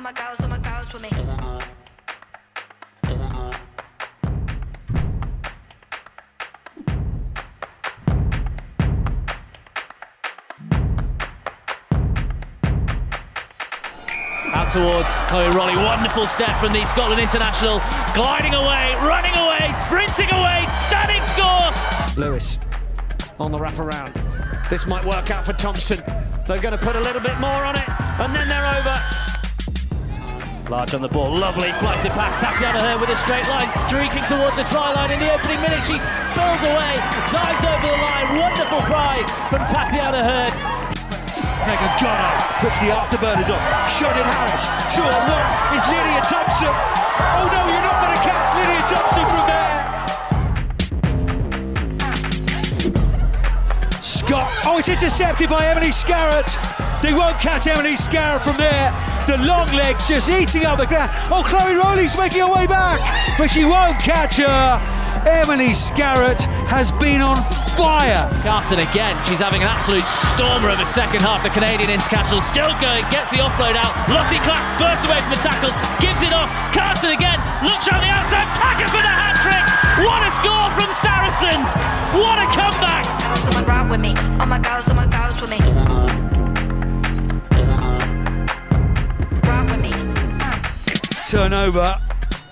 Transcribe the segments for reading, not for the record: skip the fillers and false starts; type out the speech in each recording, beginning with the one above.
my girls with me. Out towards Chloe Rolly, wonderful step from the Scotland international, gliding away, running away, sprinting away, stunning score! Lewis on the wraparound. This might work out for Thompson. They're going to put a little bit more on it, and then they're over. Large on the ball, lovely flighted pass, Tatiana Hurd with a straight line, streaking towards the try line in the opening minute. She spills away, dives over the line, wonderful fry from Tatiana Hurd. Megan Gunnar puts the afterburners on. Shannon Harris, 2-on-1 is Lydia Thompson. Oh no, you're not going to catch Lydia Thompson from there. Scott, oh, it's intercepted by Emily Scarrett. They won't catch Emily Scarrett from there. The long legs just eating up the ground. Oh, Chloe Rowley's making her way back, but she won't catch her. Emily Scarrett has been on fire. Carson again, she's having an absolute stormer of a second half. The Canadian international still going, gets the offload out. Lottie Clark bursts away from the tackles, gives it off. Carson again, looks on the outside, Packer for the hat-trick. What a score from Saracens. What a comeback. Someone ride with me. Oh my girls with me. Ride with me. Turnover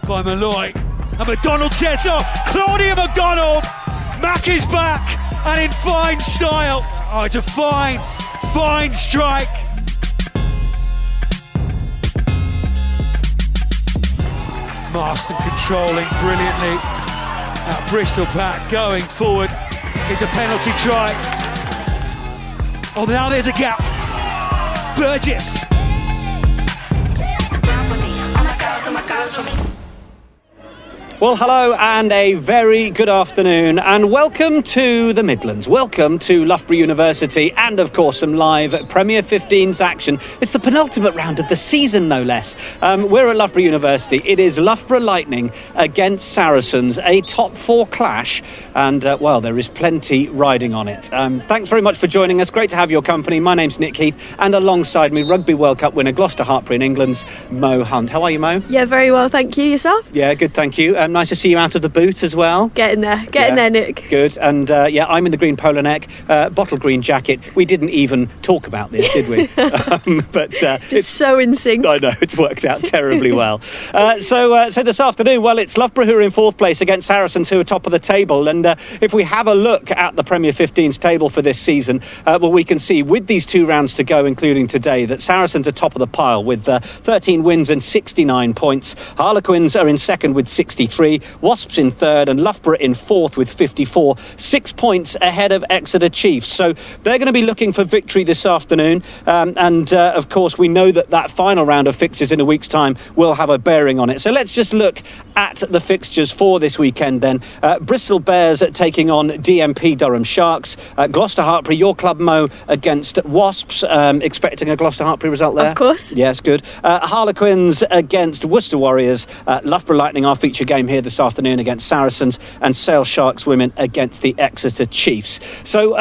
by Malloy. And McDonald sets off. Claudia McDonald. Mack is back and in fine style. Oh, it's a fine strike. Marston controlling brilliantly. That Bristol pack going forward. It's a penalty try. Oh, now there's a gap. Burgess. Ride with me. Oh my girls with me. Well, hello and a very good afternoon and welcome to the Midlands. Welcome to Loughborough University and, of course, some live Premier 15s action. It's the penultimate round of the season, no less. We're at Loughborough University. It is Loughborough Lightning against Saracens, a top four clash. And, well, there is plenty riding on it. Thanks very much for joining us. Great to have your company. My name's Nick Heath and alongside me, Rugby World Cup winner, Gloucester Hartpury in England's Mo Hunt. How are you, Mo? Yeah, very well, thank you. Yourself? Yeah, good, thank you. Nice to see you out of the boot as well. Get in there, Nick. Good. And yeah, I'm in the green polo neck, bottle green jacket. We didn't even talk about this, did we? But it's so in sync. I know, it's worked out terribly well. So this afternoon, well, it's Loughborough who are in fourth place against Saracens who are top of the table. And if we have a look at the Premier 15's table for this season, well, we can see with these 2 rounds to go, including today, that Saracens are top of the pile with 13 wins and 69 points. Harlequins are in second with 63. Wasps in third and Loughborough in fourth with 54, 6 points ahead of Exeter Chiefs. So they're going to be looking for victory this afternoon. Of course, we know that final round of fixtures in a week's time will have a bearing on it. So let's just look at the fixtures for this weekend then. Bristol Bears taking on DMP Durham Sharks. Gloucester Hartpury, your club, Mo, against Wasps. Expecting a Gloucester Hartpury result there? Of course. Yes, good. Harlequins against Worcester Warriors. Loughborough Lightning, our feature game here this afternoon against Saracens, and Saracens Women against the Exeter Chiefs. So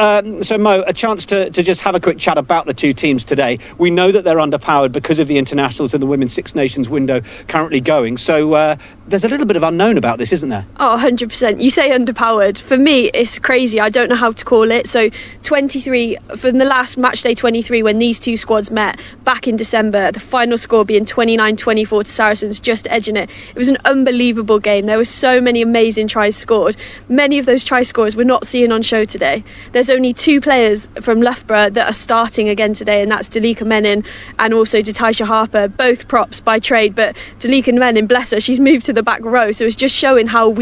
Mo, a chance to just have a quick chat about the two teams today. We know that they're underpowered because of the internationals and the Women's Six Nations window currently going. So there's a little bit of unknown about this, isn't there? Oh, 100%. You say underpowered. For me, it's crazy. I don't know how to call it. So 23, from the last match day 23, when these two squads met back in December, the final score being 29-24 to Saracens, just edging it. It was an unbelievable game. There were so many amazing tries scored. Many of those try scorers we're not seeing on show today. There's only 2 players from Loughborough that are starting again today, and that's Dalika Menin and also Datisha Harper, both props by trade. But Dalika Menin, bless her, she's moved to the back row, so it's just showing how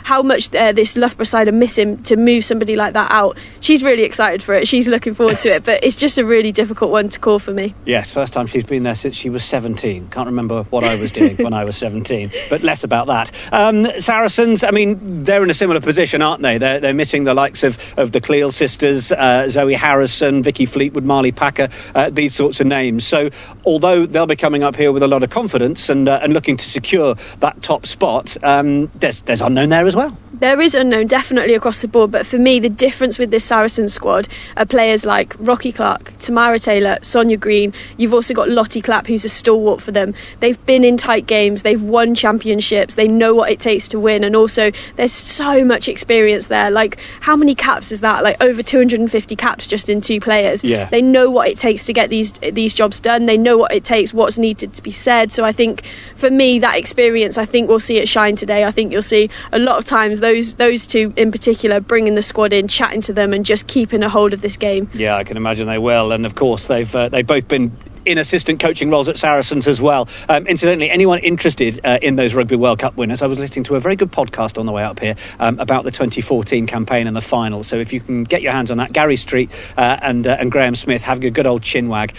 how much this Loughborough side are missing to move somebody like that out. She's really excited for it. She's looking forward to it, but it's just a really difficult one to call for me. Yes, first time she's been there since she was 17. Can't remember what I was doing when I was 17, but less about that. Saracens, I mean, they're in a similar position, aren't they? They're missing the likes of the Cleal sisters, Zoe Harrison, Vicky Fleetwood, Marley Packer, these sorts of names. So although they'll be coming up here with a lot of confidence and looking looking to secure that top spot, there's unknown there as well. There is unknown definitely across the board, but for me the difference with this Saracens squad are players like Rocky Clark, Tamara Taylor, Sonia Green. You've also got Lottie Clapp, who's a stalwart for them. They've been in tight games, they've won championships, they know what it takes to win, and also there's so much experience there. Like, how many caps is that? Like over 250 caps just in 2 players. Yeah. They know what it takes to get these jobs done. They know what it takes, what's needed to be said. So I think for me that experience, I think we'll see it shine today. I think you'll see a lot of times those two in particular bringing the squad in, chatting to them and just keeping a hold of this game. Yeah, I can imagine they will. And of course they've both been in assistant coaching roles at Saracens as well. Incidentally, anyone interested in those Rugby World Cup winners, I was listening to a very good podcast on the way up here about the 2014 campaign and the final. So if you can get your hands on that, Gary Street and Graham Smith having a good old chinwag,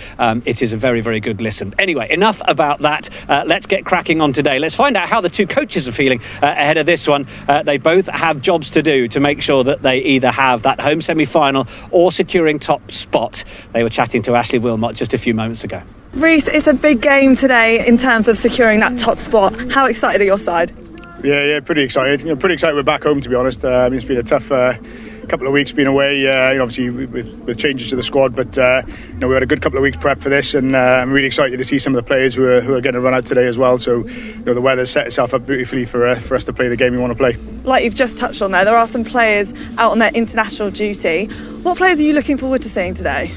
it is a very, very good listen. Anyway, enough about that. Let's get cracking on today. Let's find out how the two coaches are feeling ahead of this one. They both have jobs to do to make sure that they either have that home semi-final or securing top spot. They were chatting to Ashley Wilmot just a few moments ago. Reece, it's a big game today in terms of securing that top spot. How excited are your side? Yeah, pretty excited. Pretty excited we're back home, to be honest. It's been a tough couple of weeks being away, obviously with changes to the squad, but we had a good couple of weeks prep for this, and I'm really excited to see some of the players who are going to run out today as well. So the weather's set itself up beautifully for us to play the game we want to play. Like you've just touched on there are some players out on their international duty. What players are you looking forward to seeing today?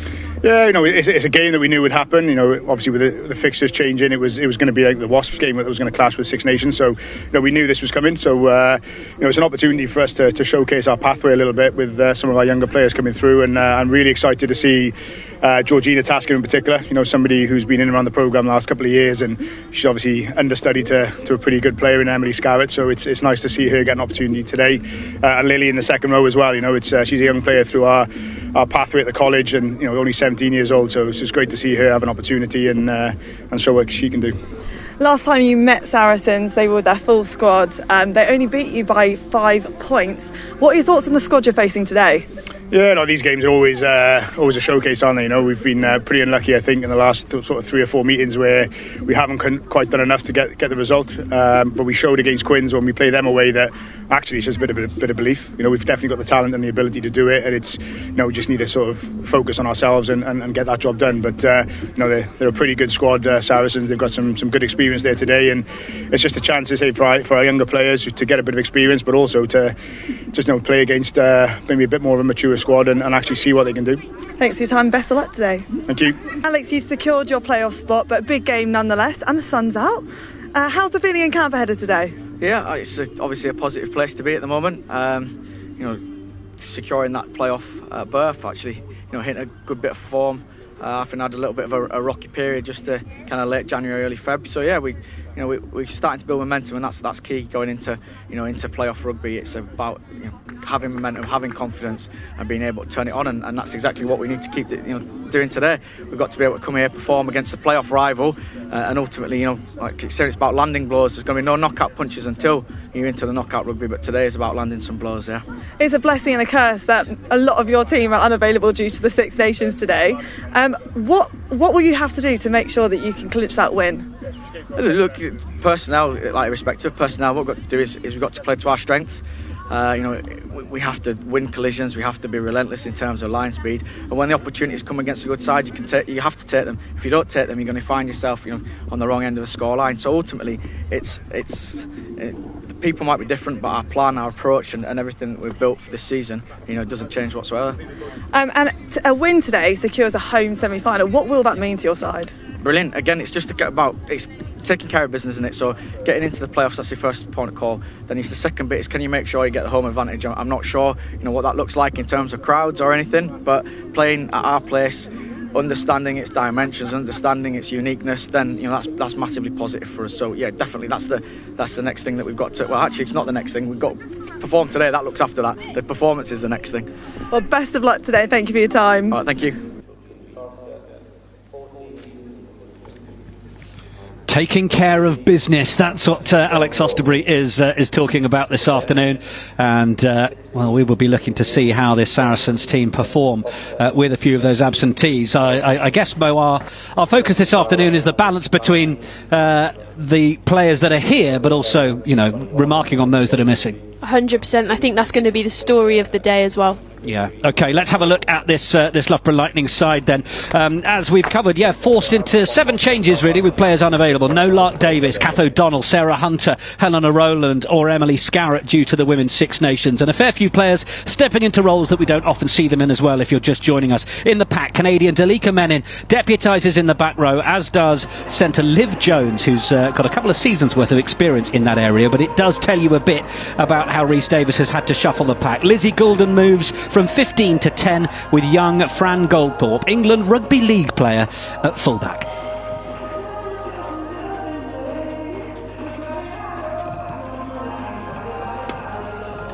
Yeah, it's a game that we knew would happen. Obviously with the fixtures changing, it was going to be like the Wasps game that was going to clash with Six Nations. So we knew this was coming. So it's an opportunity for us to showcase our pathway a little bit with some of our younger players coming through. And I'm really excited to see Georgina Tasker in particular. Somebody who's been in and around the programme the last couple of years, and she's obviously understudied to a pretty good player in Emily Scarrett. So it's nice to see her get an opportunity today. And Lily in the second row as well. She's a young player through our pathway at the college, and only 17 years old, so it's just great to see her have an opportunity and show what she can do. Last time you met Saracens, they were with their full squad. They only beat you by 5 points. What are your thoughts on the squad you're facing today? Yeah, these games are always a showcase, aren't they? We've been pretty unlucky, I think, in the last sort of 3 or 4 meetings where we haven't quite done enough to get the result. But we showed against Quins when we play them away that actually it's just a bit of belief. We've definitely got the talent and the ability to do it, and it's we just need to sort of focus on ourselves and get that job done. But they're a pretty good squad, Saracens. They've got some good experience there today, and it's just a chance to say for our younger players to get a bit of experience, but also to just play against maybe a bit more of a mature squad and actually see what they can do. Thanks for your time. Best of luck today. Thank you. Alex, you've secured your playoff spot, but a big game nonetheless, and the sun's out. How's the feeling in camp ahead of today? Yeah, it's obviously a positive place to be at the moment. Securing that playoff berth, actually, hitting a good bit of form. I think I had a little bit of a rocky period just to kind of late January, early Feb. So yeah, we're starting to build momentum, and that's key going into into playoff rugby. It's about having momentum, having confidence, and being able to turn it on, and that's exactly what we need to keep doing today. We've got to be able to come here, perform against a playoff rival, and ultimately, like it's about landing blows. There's going to be no knockout punches until you're into the knockout rugby, but today is about landing some blows. Yeah, it's a blessing and a curse that a lot of your team are unavailable due to the Six Nations today. What will you have to do to make sure that you can clinch that win? Look, personnel, like irrespective of personnel, what we've got to do is we've got to play to our strengths. We have to win collisions. We have to be relentless in terms of line speed. And when the opportunities come against a good side, you have to take them. If you don't take them, you're going to find yourself, on the wrong end of the scoreline. So ultimately, people might be different, but our plan, our approach, and everything that we've built for this season, doesn't change whatsoever. And a win today secures a home semi-final. What will that mean to your side? Brilliant. Again, it's just it's taking care of business, isn't it? So getting into the playoffs, that's your first point of call. Then the second bit is, can you make sure you get the home advantage? I'm not sure what that looks like in terms of crowds or anything, but playing at our place, understanding its dimensions, understanding its uniqueness, then that's massively positive for us. So yeah, definitely that's the next thing that we've got to. Well, actually, it's not the next thing. We've got to perform today. That looks after that. The performance is the next thing. Well, best of luck today. Thank you for your time. All right, thank you. Taking care of business. That's what Alex Osterbury is talking about this afternoon. And, well, we will be looking to see how this Saracens team perform with a few of those absentees. I guess, Mo, our focus this afternoon is the balance between the players that are here, but also, you know, remarking on those that are missing. 100%. I think that's going to be the story of the day as well. Yeah. OK, let's have a look at this Loughborough Lightning side then. As we've covered, forced into 7 changes really, with players unavailable. No Lark Davis, Kath O'Donnell, Sarah Hunter, Helena Rowland or Emily Scarrett due to the Women's Six Nations. And a fair few players stepping into roles that we don't often see them in as well, if you're just joining us. In the pack, Canadian Dalika Menin deputises in the back row, as does centre Liv Jones, who's got a couple of seasons worth of experience in that area. But it does tell you a bit about how Rhys Davis has had to shuffle the pack. Lizzie Goulden moves from 15 to 10 with young Fran Goldthorpe, England Rugby League player, at fullback.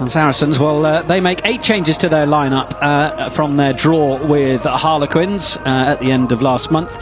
And Saracens, well, they make 8 changes to their lineup from their draw with Harlequins at the end of last month.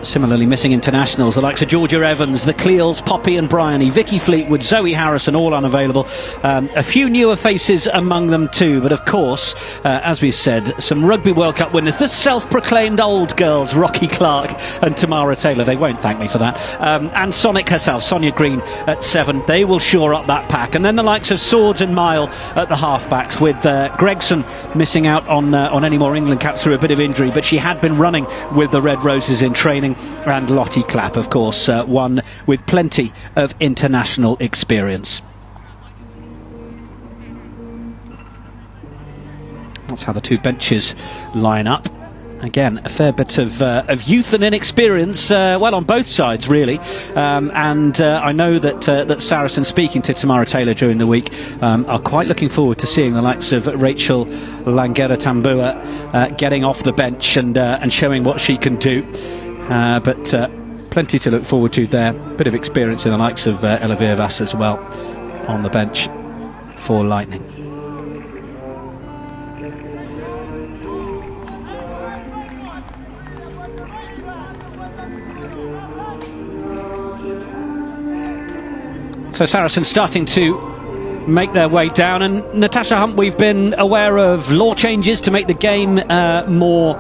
Similarly missing internationals, the likes of Georgia Evans, the Cleals, Poppy and Bryony, Vicky Fleetwood, Zoe Harrison, all unavailable. A few newer faces among them too, but of course, as we've said, some Rugby World Cup winners, the self-proclaimed old girls, Rocky Clark and Tamara Taylor. They won't thank me for that. And Sonic herself, Sonia Green at 7. They will shore up that pack. And then the likes of Swords and Mile at the halfbacks, with Gregson missing out on any more England caps through a bit of injury, but she had been running with the Red Roses in training. And Lottie Clapp, of course, one with plenty of international experience. That's how the two benches line up. Again, a fair bit of youth and inexperience, well, on both sides, really. And I know that Saracen, speaking to Tamara Taylor during the week, are quite looking forward to seeing the likes of Rachel Langera-Tambua getting off the bench and showing what she can do. But plenty to look forward to there. Bit of experience in the likes of Ella Viervas as well on the bench for Lightning. So Saracens starting to make their way down, and Natasha Hunt, we've been aware of law changes to make the game more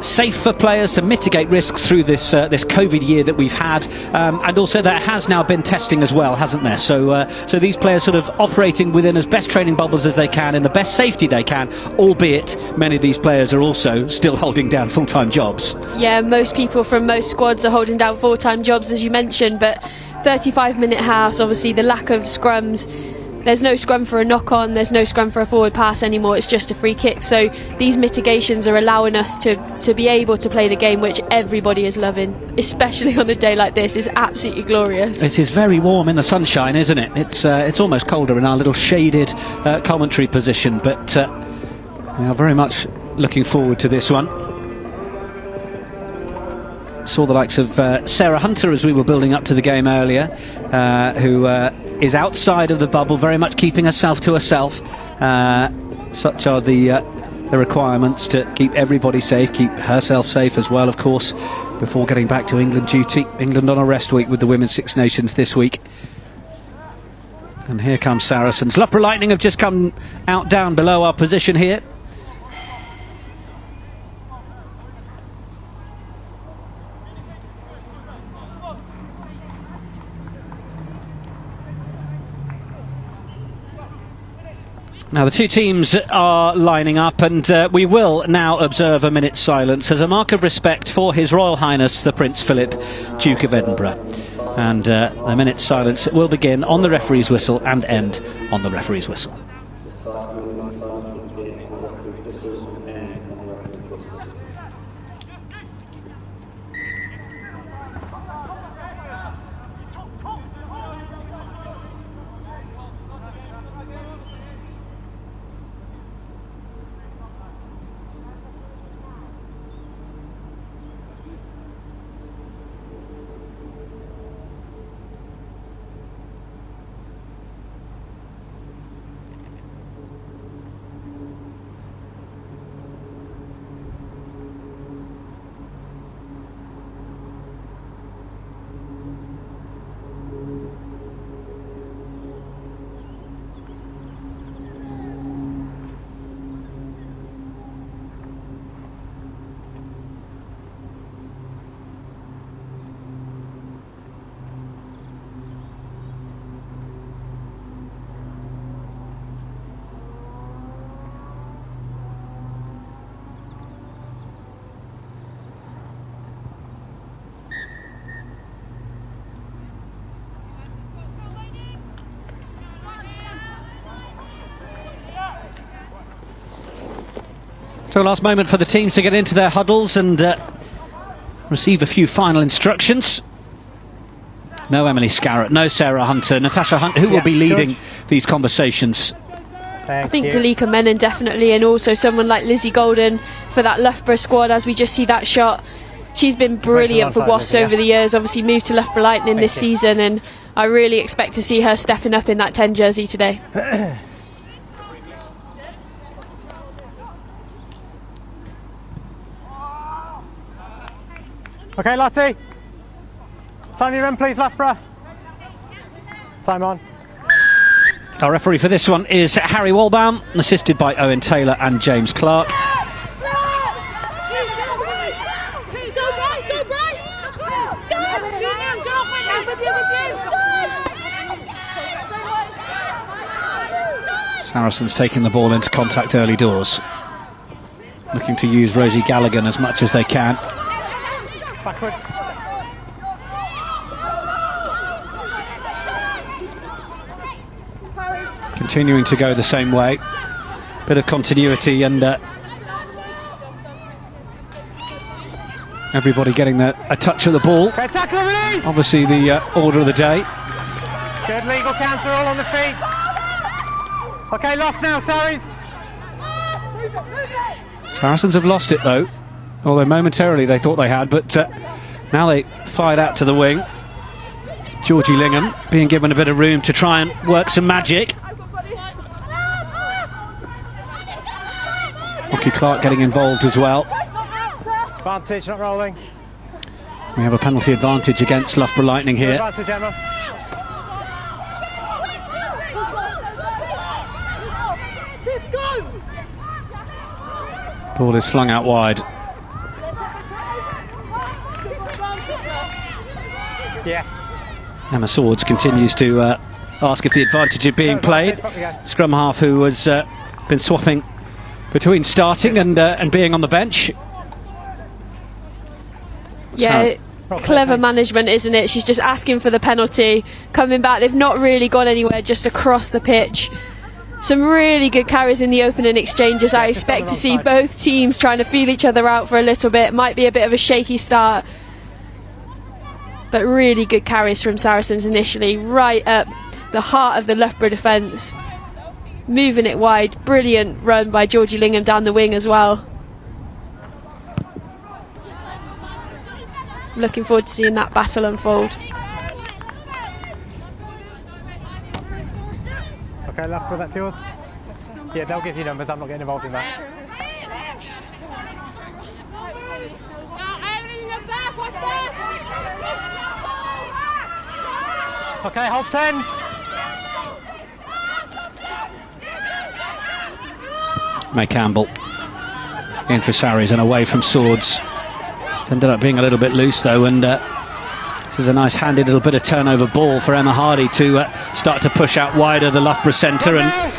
safe for players, to mitigate risks through this COVID year that we've had, and also there has now been testing as well, hasn't there? So these players sort of operating within as best training bubbles as they can, in the best safety they can, albeit many of these players are also still holding down full-time jobs. Yeah, most people from most squads are holding down full-time jobs, as you mentioned, but 35-minute halves, obviously the lack of scrums. There's no scrum for a knock-on, there's no scrum for a forward pass anymore, it's just a free kick. So these mitigations are allowing us to be able to play the game, which everybody is loving, especially on a day like this. It's absolutely glorious. It is very warm in the sunshine, isn't it? It's almost colder in our little shaded commentary position, but we are very much looking forward to this one. Saw the likes of Sarah Hunter as we were building up to the game earlier, who is outside of the bubble, very much keeping herself to herself. Such are the requirements to keep everybody safe, keep herself safe as well, of course, before getting back to England duty. England on a rest week with the Women's Six Nations this week. And here comes Saracens. Loughborough Lightning have just come out down below our position here. Now the two teams are lining up, and we will now observe a minute's silence as a mark of respect for His Royal Highness the Prince Philip, Duke of Edinburgh. And the minute's silence will begin on the referee's whistle and end on the referee's whistle. So last moment for the teams to get into their huddles and receive a few final instructions. No Emily Scarrett, no Sarah Hunter, Natasha Hunt, who will be leading these conversations. I think Dalika Menon definitely, and also someone like Lizzie Golden for that Loughborough squad, as we just see that shot. She's been brilliant for Wasps over the years, obviously moved to Loughborough Lightning this season, and I really expect to see her stepping up in that 10 jersey today. Okay, Lottie. Time you run, please, Loughborough. Time on. Our referee for this one is Harry Walbaum, assisted by Owen Taylor and James Clark. Saracens taking the ball into contact early doors, looking to use Rosie Gallagher as much as they can. Backwards. Continuing to go the same way. Bit of continuity and everybody getting a touch of the ball. Okay, tackle release. Obviously the order of the day. Good legal counter, all on the feet. Okay, lost now, Saris. Saracens have lost it though, although momentarily they thought they had, but now they fired out to the wing. Georgie Lingham being given a bit of room to try and work some magic. Rocky Clark getting involved as well. Advantage, not rolling. We have a penalty advantage against Loughborough Lightning here. Advantage, Emma. Ball is flung out wide. Yeah. Emma Swords continues to ask if the advantage is being played. Scrum half who has been swapping between starting and being on the bench. Yeah, clever management, isn't it? She's just asking for the penalty, coming back. They've not really gone anywhere, just across the pitch. Some really good carries in the opening exchanges. I expect to see both teams trying to feel each other out for a little bit. Might be a bit of a shaky start, but really good carries from Saracens initially, right up the heart of the Loughborough defence. Moving it wide, brilliant run by Georgie Lingham down the wing as well. Looking forward to seeing that battle unfold. Okay, Loughborough, that's yours. Yeah, they'll give you numbers, I'm not getting involved in that. Okay, hold 10s. May Campbell in for Sarries and away from Swords. It's ended up being a little bit loose though, and this is a nice handy little bit of turnover ball for Emma Hardy to start to push out wider the Loughborough centre, and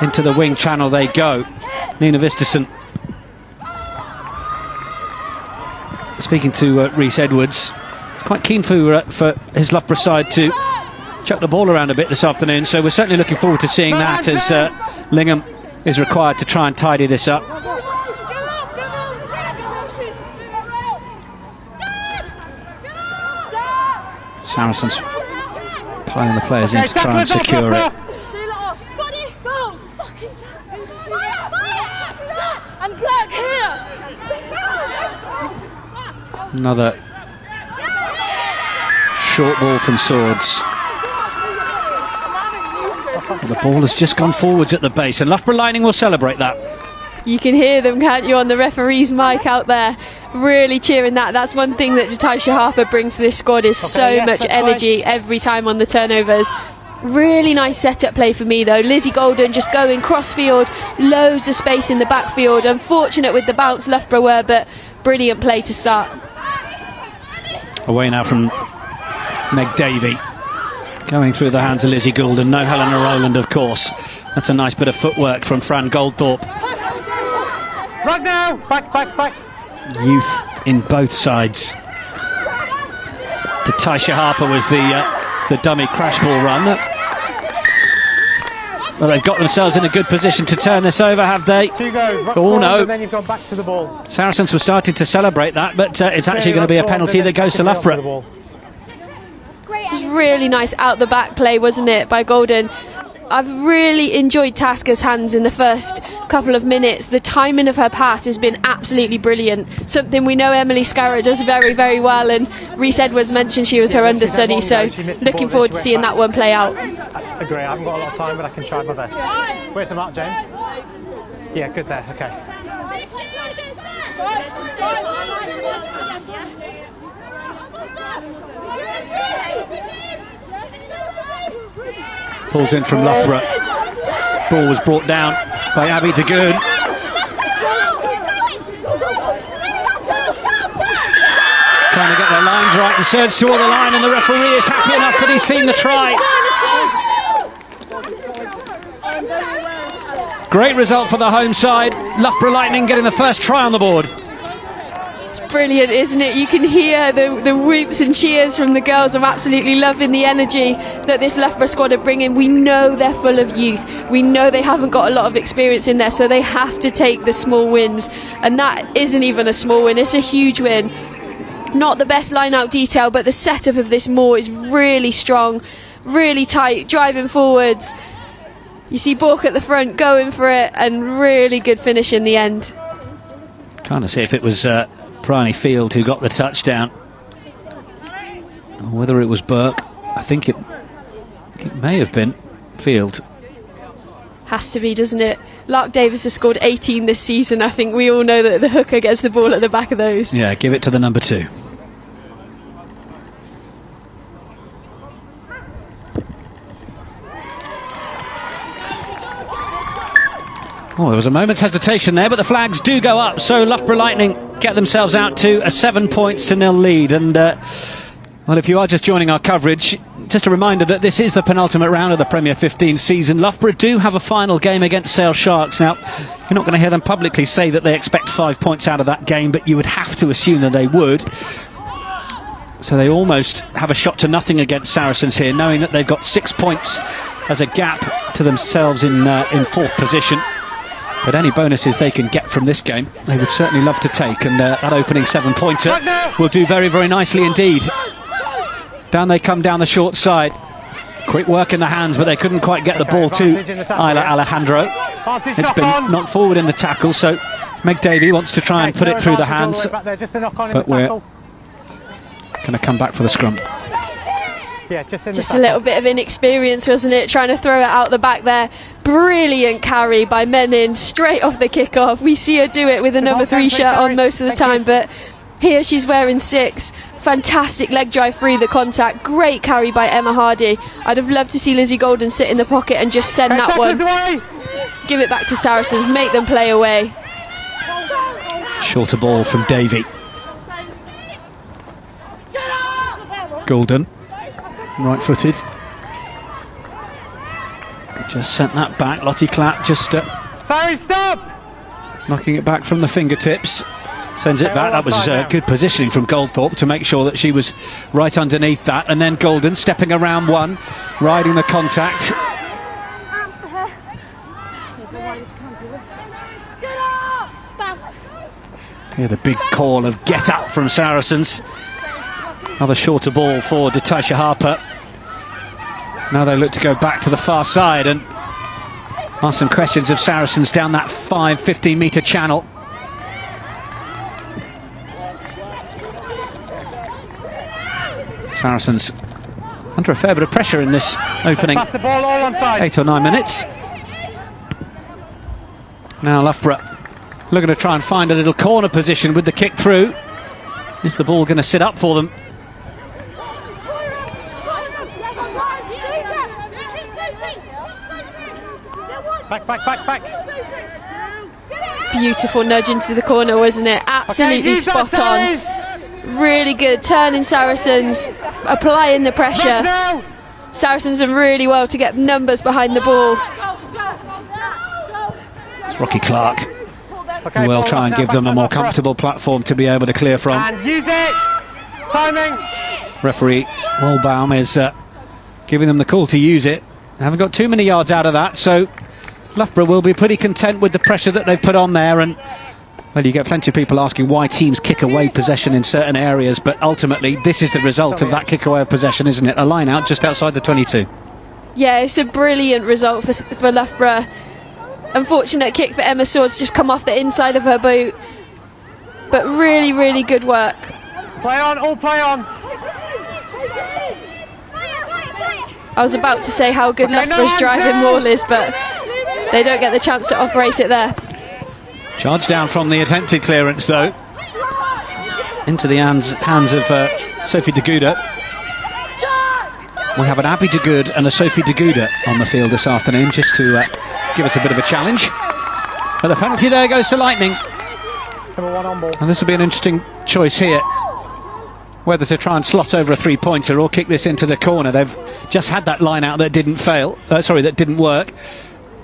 into the wing channel they go. Nina Visterson speaking to Rhys Edwards. He's quite keen for his Loughborough side to chuck the ball around a bit this afternoon, so we're certainly looking forward to seeing that as Lingham is required to try and tidy this up. Saracens piling the players in to try and secure it. Another short ball from Swords. The ball has just gone forwards at the base, and Loughborough Lightning will celebrate that. You can hear them, can't you, on the referee's mic out there, really cheering that. That's one thing that Natasha Harper brings to this squad, is so much energy every time on the turnovers. Really nice set-up play for me though. Lizzie Golden just going cross-field, loads of space in the backfield. Unfortunate with the bounce Loughborough were, but brilliant play to start. Away now from Meg Davey, going through the hands of Lizzie Golden. No Helena Rowland, of course. That's a nice bit of footwork from Fran Goldthorpe. Right now, back. Youth in both sides. Natasha Harper was the dummy crash ball run. Well, they've got themselves in a good position to turn this over, have they? 2 goes. Ruck Oh, forward, no. and then you've gone back to the ball. Saracens were starting to celebrate that, but it's actually going to be a penalty that goes to Loughborough. This is really nice out the back play, wasn't it, by Golden? I've really enjoyed Tasca's hands in the first couple of minutes. The timing of her pass has been absolutely brilliant. Something we know Emily Scarra does very, very well, and Reece Edwards mentioned she was her understudy, so looking forward to seeing that one play out. I agree, I haven't got a lot of time, but I can try my best. Where's the mark, James? Yeah, good there, okay. Pulls in from Loughborough. Ball was brought down by Abby Dagoon. Trying to get their lines right and surge toward the line, and the referee is happy enough that he's seen the try. Great result for the home side. Loughborough Lightning getting the first try on the board. It's brilliant, isn't it? You can hear the whoops and cheers from the girls. I'm absolutely loving the energy that this Loughborough squad are bringing. We know they're full of youth. We know they haven't got a lot of experience in there, so they have to take the small wins. And that isn't even a small win, it's a huge win. Not the best line-out detail, but the setup of this moor is really strong, really tight, driving forwards. You see Bork at the front going for it, and really good finish in the end. Trying to see if it was Bryony Field who got the touchdown, or whether it was Burke. I think it may have been Field. Has to be, doesn't it? Lark Davis has scored 18 this season. I think we all know that the hooker gets the ball at the back of those. Yeah, give it to the number 2. Oh, there was a moment's hesitation there, but the flags do go up, so Loughborough Lightning get themselves out to a 7 points to 0 lead. And well, if you are just joining our coverage, just a reminder that this is the penultimate round of the Premier 15 season. Loughborough do have a final game against Sale Sharks. Now, you're not going to hear them publicly say that they expect 5 points out of that game, but you would have to assume that they would. So they almost have a shot to nothing against Saracens here, knowing that they've got 6 points as a gap to themselves in 4th position. But any bonuses they can get from this game, they would certainly love to take, and that opening 7-pointer will do very, very nicely indeed. Down they come down the short side. Quick work in the hands, but they couldn't quite get the ball to Isla Alejandro. It's been knocked forward in the tackle, so Meg Davey wants to try and put it through the hands, but we're going to come back for the scrum. Yeah, just a little bit of inexperience, wasn't it? Trying to throw it out the back there. Brilliant carry by Menin straight off the kickoff. We see her do it with a number 3 shirt on most of the time, but here she's wearing 6. Fantastic leg drive through the contact. Great carry by Emma Hardy. I'd have loved to see Lizzie Golden sit in the pocket and just send that one. Give it back to Saracens, make them play away. Shorter ball from Davey. Golden, right-footed. Just sent that back. Lottie Clapp just sorry, stop! Knocking it back from the fingertips. Sends it back. That was good positioning from Goldthorpe to make sure that she was right underneath that. And then Golden stepping around one, riding the contact. Here the big call of get up from Saracens. Another shorter ball for Datisha Harper. Now they look to go back to the far side and ask some questions of Saracens down that 15 metre channel. Saracens under a fair bit of pressure in this opening Pass the ball all on side. 8 or 9 minutes. Now Loughborough looking to try and find a little corner position with the kick through. Is the ball going to sit up for them? Back. Beautiful nudge into the corner, wasn't it? Absolutely spot on. Really good turning Saracens, applying the pressure. Saracens done really well to get numbers behind the ball. It's Rocky Clark who will try and give them a more comfortable platform to be able to clear from. And use it! Timing! Referee Wolbaum is giving them the call to use it. Haven't got too many yards out of that, so Loughborough will be pretty content with the pressure that they've put on there. And well, you get plenty of people asking why teams kick away possession in certain areas, but ultimately this is the result of that kick away of possession, isn't it? A line out just outside the 22. Yeah, it's a brilliant result for Loughborough. Unfortunate kick for Emma Swords, just come off the inside of her boot, but really, really good work. Play on, all play on. I was about to say how good Loughborough's driving maul is, but they don't get the chance to operate it there. Charge down from the attempted clearance, though, into the hands of Sophie de Gouda. We have an Abby de Good and a Sophie de Gouda on the field this afternoon, just to give us a bit of a challenge. But the penalty there goes to Lightning. Number 1 on ball. And this will be an interesting choice here, whether to try and slot over a three-pointer or kick this into the corner. They've just had that line out that didn't that didn't work,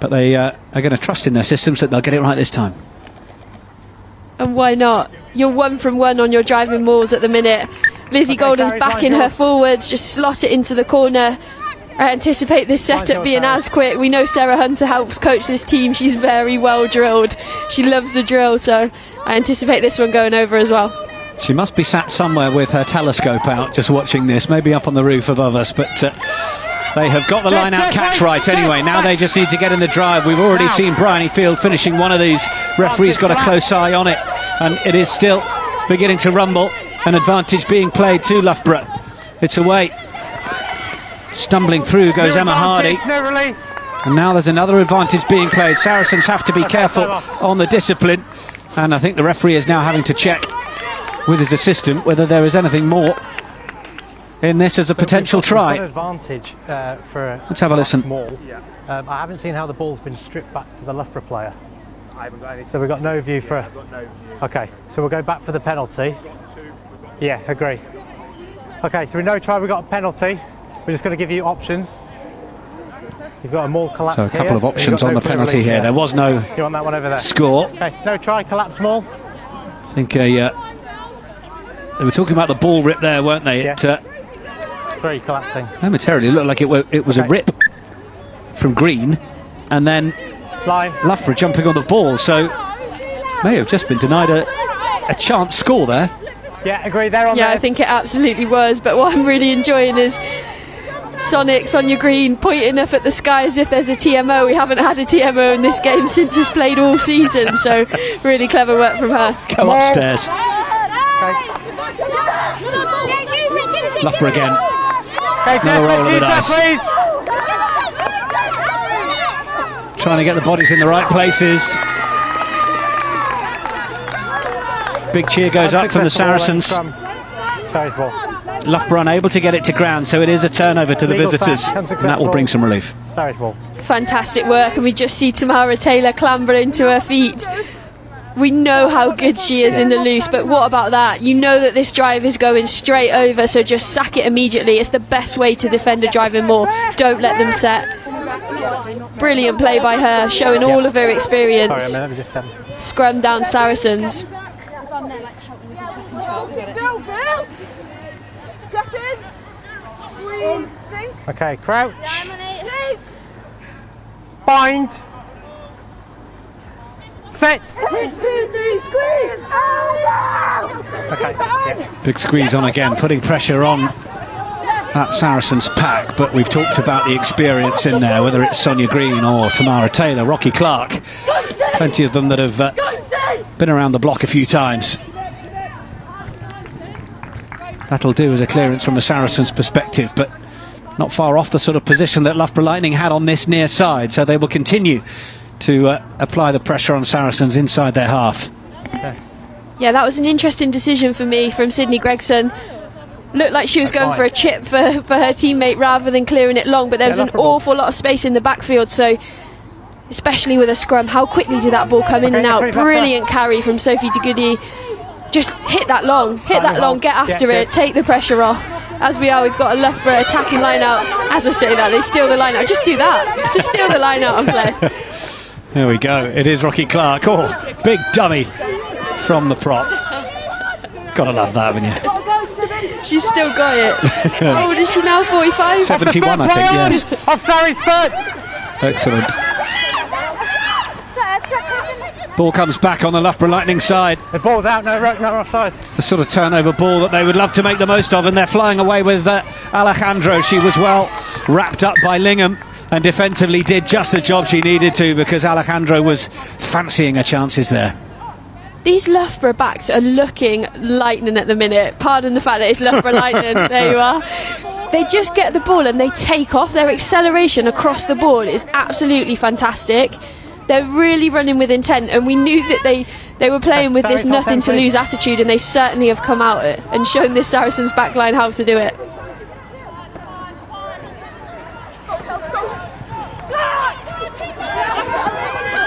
but they are going to trust in their systems that they'll get it right this time. And why not? You're 1 from 1 on your driving mauls at the minute. Lizzie Golden's backing her forwards, just slot it into the corner. I anticipate this setup being as quick. We know Sarah Hunter helps coach this team. She's very well drilled. She loves the drill, so I anticipate this one going over as well. She must be sat somewhere with her telescope out, just watching this, maybe up on the roof above us, but they have got the line-out catch right anyway. Now they just need to get in the drive. We've already seen Bryony Field finishing one of these. Referee's got a close eye on it, and it is still beginning to rumble. An advantage being played to Loughborough. It's away. Stumbling through goes Emma Hardy. No release. And now there's another advantage being played. Saracens have to be careful on the discipline, and I think the referee is now having to check with his assistant whether there is anything more in this as a potential try. An advantage for Let's have a listen. I haven't seen how the ball's been stripped back to the Loughborough player. I haven't got any. So we've got no view for. Okay, so we'll go back for the penalty. Yeah, agree. Okay, so we know try. We've got a penalty. We're just going to give you options. You've got a maul collapse. So a couple of options on the penalty here. There was no you want that one over there? Score. Okay, no try, collapse maul. I think they were talking about the ball rip there, weren't they? Yeah. 3 collapsing. Momentarily looked like it was a rip from Green, and then Loughborough jumping on the ball, so may have just been denied a chance score there. Yeah, agree. They're on. Yeah, I think it absolutely was. But what I'm really enjoying is Sonia Green pointing up at the sky as if there's a TMO. We haven't had a TMO in this game since it's played all season, so really clever work from her. Go upstairs. Loughborough again. Okay, Jess, let's use that, please. Trying to get the bodies in the right places. Big cheer goes up from the Saracens. Loughborough unable to get it to ground, so it is a turnover to the visitors, and that will bring some relief. Fantastic work, and we just see Tamara Taylor clamber into her feet. We know how good she is in the loose, but what about that? You know that this drive is going straight over, so just sack it immediately. It's the best way to defend a driving maul. Don't let them set. Brilliant play by her, showing all of her experience. Scrum down Saracens. Okay, crouch. Bind. Set. Okay. Yeah. Big squeeze on again, putting pressure on that Saracens pack, but we've talked about the experience in there, whether it's Sonia Green or Tamara Taylor, Rocky Clark. Plenty of them that have been around the block a few times. That'll do as a clearance from a Saracens perspective, but not far off the sort of position that Loughborough Lightning had on this near side, so they will continue to apply the pressure on Saracens inside their half. Yeah, that was an interesting decision for me from Sydney Gregson. Looked like she was going for a chip for her teammate rather than clearing it long, but there was an awful lot of space in the backfield, so especially with a scrum, how quickly did that ball come in and out? Brilliant carry from Sophie de Goody. Just hit that long, get after it, take the pressure off. As we are, we've got a Loughborough attacking line out. As I say that, they steal the line out. Just do that. Just steal the line out and play. There we go. It is Rocky Clark. Oh, big dummy from the prop. Gotta love that, haven't you? She's still got it. How old is she now? 45? 71, I think, yes. Off Sarri's foot! Excellent. Ball comes back on the Loughborough Lightning side. The ball's out, no offside. It's the sort of turnover ball that they would love to make the most of, and they're flying away with Alejandro. She was well wrapped up by Lingham and defensively did just the job she needed to, because Alejandro was fancying her chances there. These Loughborough backs are looking lightning at the minute. Pardon the fact that it's Loughborough Lightning. There you are. They just get the ball and they take off. Their acceleration across the board is absolutely fantastic. They're really running with intent, and we knew that they were playing with this nothing to lose attitude, and they certainly have come out and shown this Saracens backline how to do it.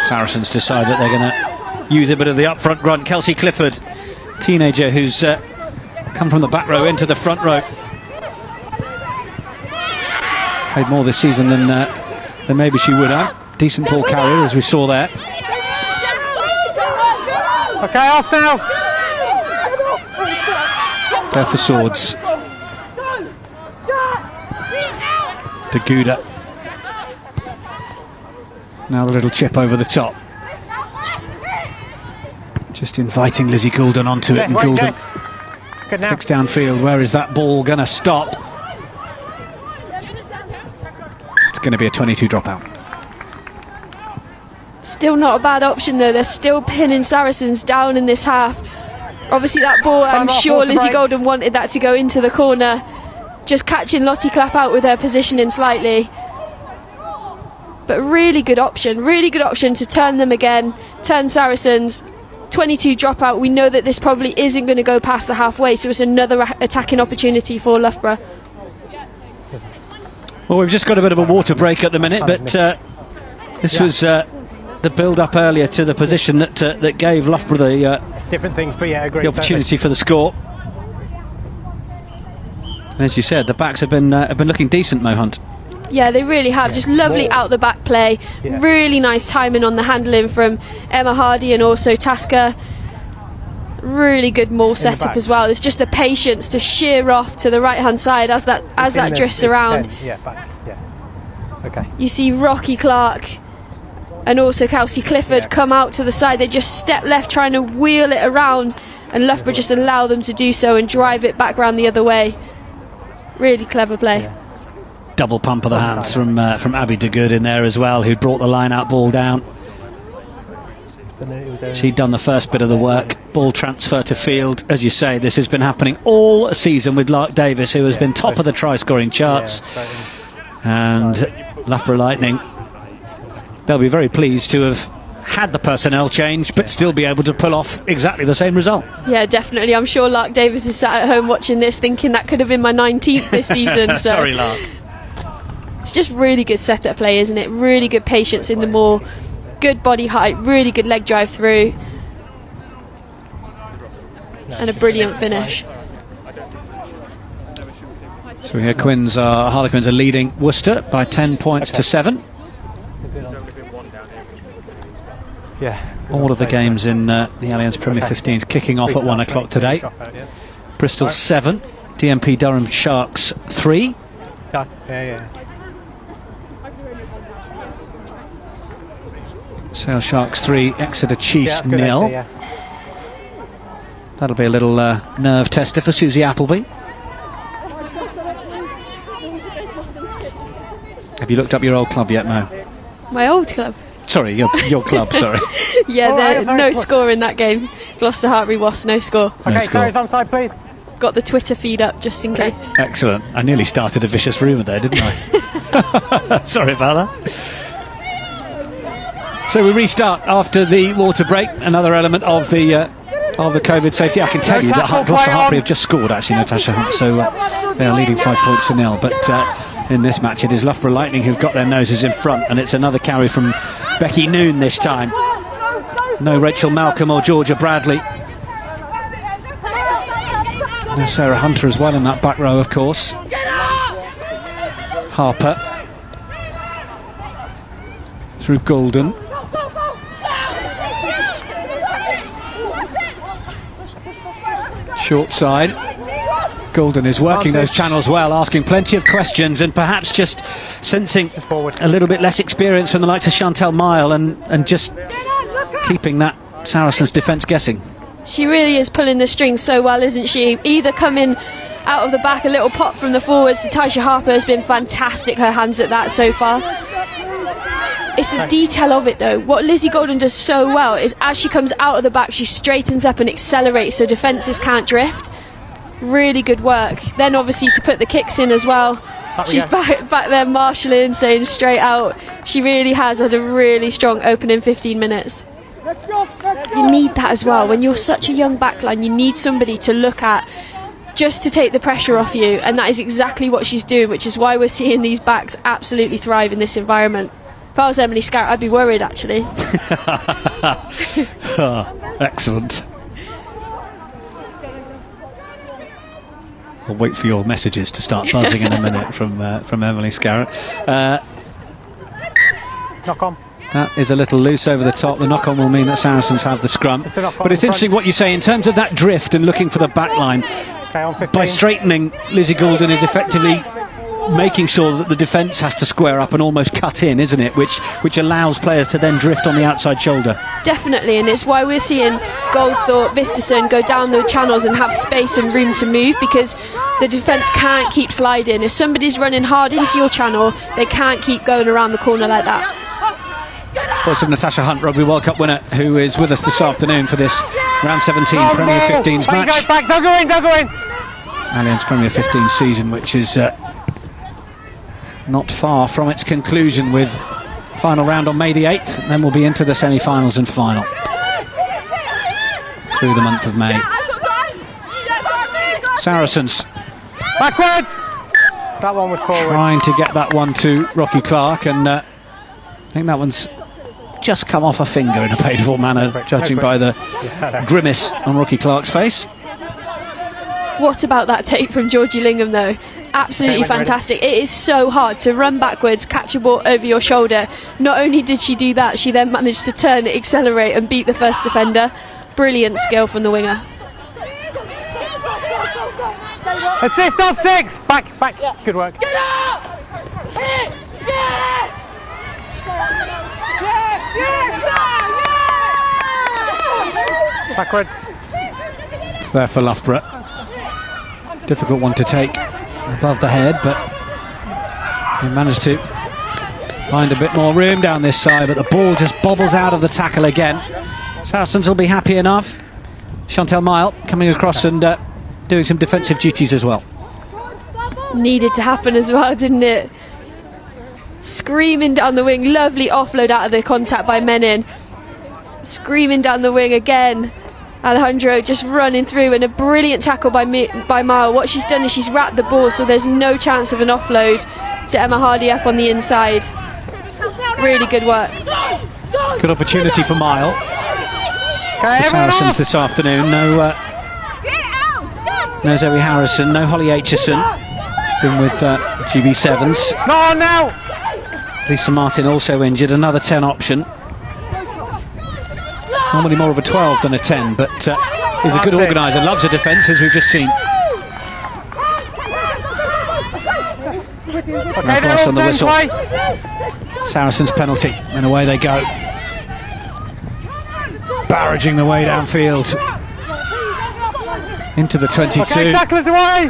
Saracens decide that they're going to use a bit of the up-front grunt. Kelsey Clifford, teenager who's come from the back row into the front row. Played more this season than maybe she would have. Decent ball carrier, as we saw there. Okay, off now. There for Swords. De Gouda. Now the little chip over the top. Just inviting Lizzie Goulden onto it, and Goulden kicks downfield. Where is that ball going to stop? It's going to be a 22 dropout. Still not a bad option though. They're still pinning Saracens down in this half. Obviously that ball, I'm sure Lizzie Goulden wanted that to go into the corner. Just catching Lottie Clapp out with her positioning slightly. But really good option to turn them again, turn Saracens. 22 dropout. We know that this probably isn't going to go past the halfway, so it's another attacking opportunity for Loughborough. Well, we've just got a bit of a water break at the minute, but this was the build-up earlier to the position that gave Loughborough the different things, but yeah, agreed, the opportunity for the score. And as you said, the backs have been looking decent, Mo Hunt. Yeah, they really have. Just lovely out the back play. Really nice timing on the handling from Emma Hardy and also Tasker. Really good maul setup as well. It's just the patience to shear off to the right hand side as that drifts around. 10. Yeah, back. Yeah. Okay. You see Rocky Clark and also Kelsey Clifford come out to the side. They just step left trying to wheel it around, and Loughborough just allow them to do so and drive it back round the other way. Really clever play. Yeah. Double pump of the hands from Abby De Good in there as well, who brought the line out ball down. She'd done the first bit of the work. Ball transfer to field. As you say, this has been happening all season with Lark Davis, who has been top of the try scoring charts. And Loughborough Lightning, they'll be very pleased to have had the personnel change but still be able to pull off exactly the same result. Yeah, definitely. I'm sure Lark Davis is sat at home watching this thinking that could have been my 19th this season. So sorry, Lark. It's just really good setup play, isn't it? Really good patience in the maul, good body height, really good leg drive through, and a brilliant finish. So here Harlequins are leading Worcester by 10 points to 7. Yeah. All of the games in the Allianz Premier 15s kicking off at 1 o'clock today. Bristol 7, DMP Durham Sharks 3. Yeah. Sale Sharks 3, Exeter Chiefs 0. Yeah. That'll be a little nerve tester for Susie Appleby. Have you looked up your old club yet, Mo? My old club? Sorry, your club, sorry. Yeah, there's no score in that game. Gloucester Hartbury Wasps, no score. Okay, Sarries onside, please. Got the Twitter feed up just in case. Excellent. I nearly started a vicious rumour there, didn't I? Sorry about that. So we restart after the water break. Another element of the COVID safety. I can tell you that Gloucester Hartbury have just scored, actually, Natasha Hunt. So they are leading 5 points to 0. But in this match, it is Loughborough Lightning who've got their noses in front, and it's another carry from Becky Noon this time. No Rachel Malcolm or Georgia Bradley. No Sarah Hunter as well in that back row, of course. Harper through Goulden. Short side. Goulden is working those channels well, asking plenty of questions and perhaps just sensing a little bit less experience from the likes of Chantel Mile and just keeping that Saracens defence guessing. She really is pulling the strings so well, isn't she? Either coming out of the back, a little pop from the forwards to Taisha Harper has been fantastic, her hands at that so far. It's the detail of it though. What Lizzie Goulden does so well is as she comes out of the back, she straightens up and accelerates so defences can't drift. Really good work. Then obviously to put the kicks in as well. She's back there marshalling, saying straight out. She really has had a really strong opening 15 minutes. You need that as well. When you're such a young backline, you need somebody to look at just to take the pressure off you, and that is exactly what she's doing, which is why we're seeing these backs absolutely thrive in this environment. If I was Emily Scarrett, I'd be worried actually. Oh, excellent. I'll wait for your messages to start buzzing in a minute from Emily Scarrett. Knock on. That is a little loose over the top. The knock-on will mean that Saracens have the scrum. But it's interesting what you say in terms of that drift and looking for the back line. Okay, on 15. By straightening, Lizzie Goulden is effectively making sure that the defence has to square up and almost cut in, isn't it? Which allows players to then drift on the outside shoulder. Definitely, and it's why we're seeing Goldthorpe, Vistison go down the channels and have space and room to move, because the defence can't keep sliding. If somebody's running hard into your channel, they can't keep going around the corner like that. Voice of Natasha Hunt, Rugby World Cup winner, who is with us this afternoon for this round 17 Premier 15's match. Back, don't go in, don't go in. Allianz Premier 15 season, which is not far from its conclusion, with final round on May the 8th, and then we'll be into the semi-finals and final through the month of May. Saracens Backwards. That one was forward. Trying to get that one to Rocky Clark, and I think that one's just come off a finger in a painful manner, judging by the grimace on Rocky Clark's face. What about that take from Georgie Lingham though? Absolutely fantastic. It is so hard to run backwards, catch a ball over your shoulder. Not only did she do that, she then managed to turn, accelerate and beat the first defender. Brilliant skill from the winger. Assist off 6. Back. Yeah. Good work. Get up! Hit! Yes! Yes, yes, Backwards. It's there for Loughborough. Difficult one to take above the head, but they managed to find a bit more room down this side, but the ball just bobbles out of the tackle again. Saracens will be happy enough. Chantel Mile coming across and doing some defensive duties as well. Needed to happen as well, didn't it? Screaming down the wing, lovely offload out of the contact by Menin. Screaming down the wing again. Alejandro just running through, and a brilliant tackle by Mile. What she's done is she's wrapped the ball so there's no chance of an offload to Emma Hardy up on the inside. Really good work. Good opportunity for Mile. Okay, The Saracens this afternoon. No Zoe Harrison, no Holly Aitchison. She's been with GB Sevens. Not on now. Lisa Martin also injured. Another 10 option. Normally more of a 12 than a 10, but he's a good organiser, loves a defence, as we've just seen. Okay, they're on the whistle. Saracens penalty, and away they go. Barraging the way downfield into the 22. Okay, tacklers away.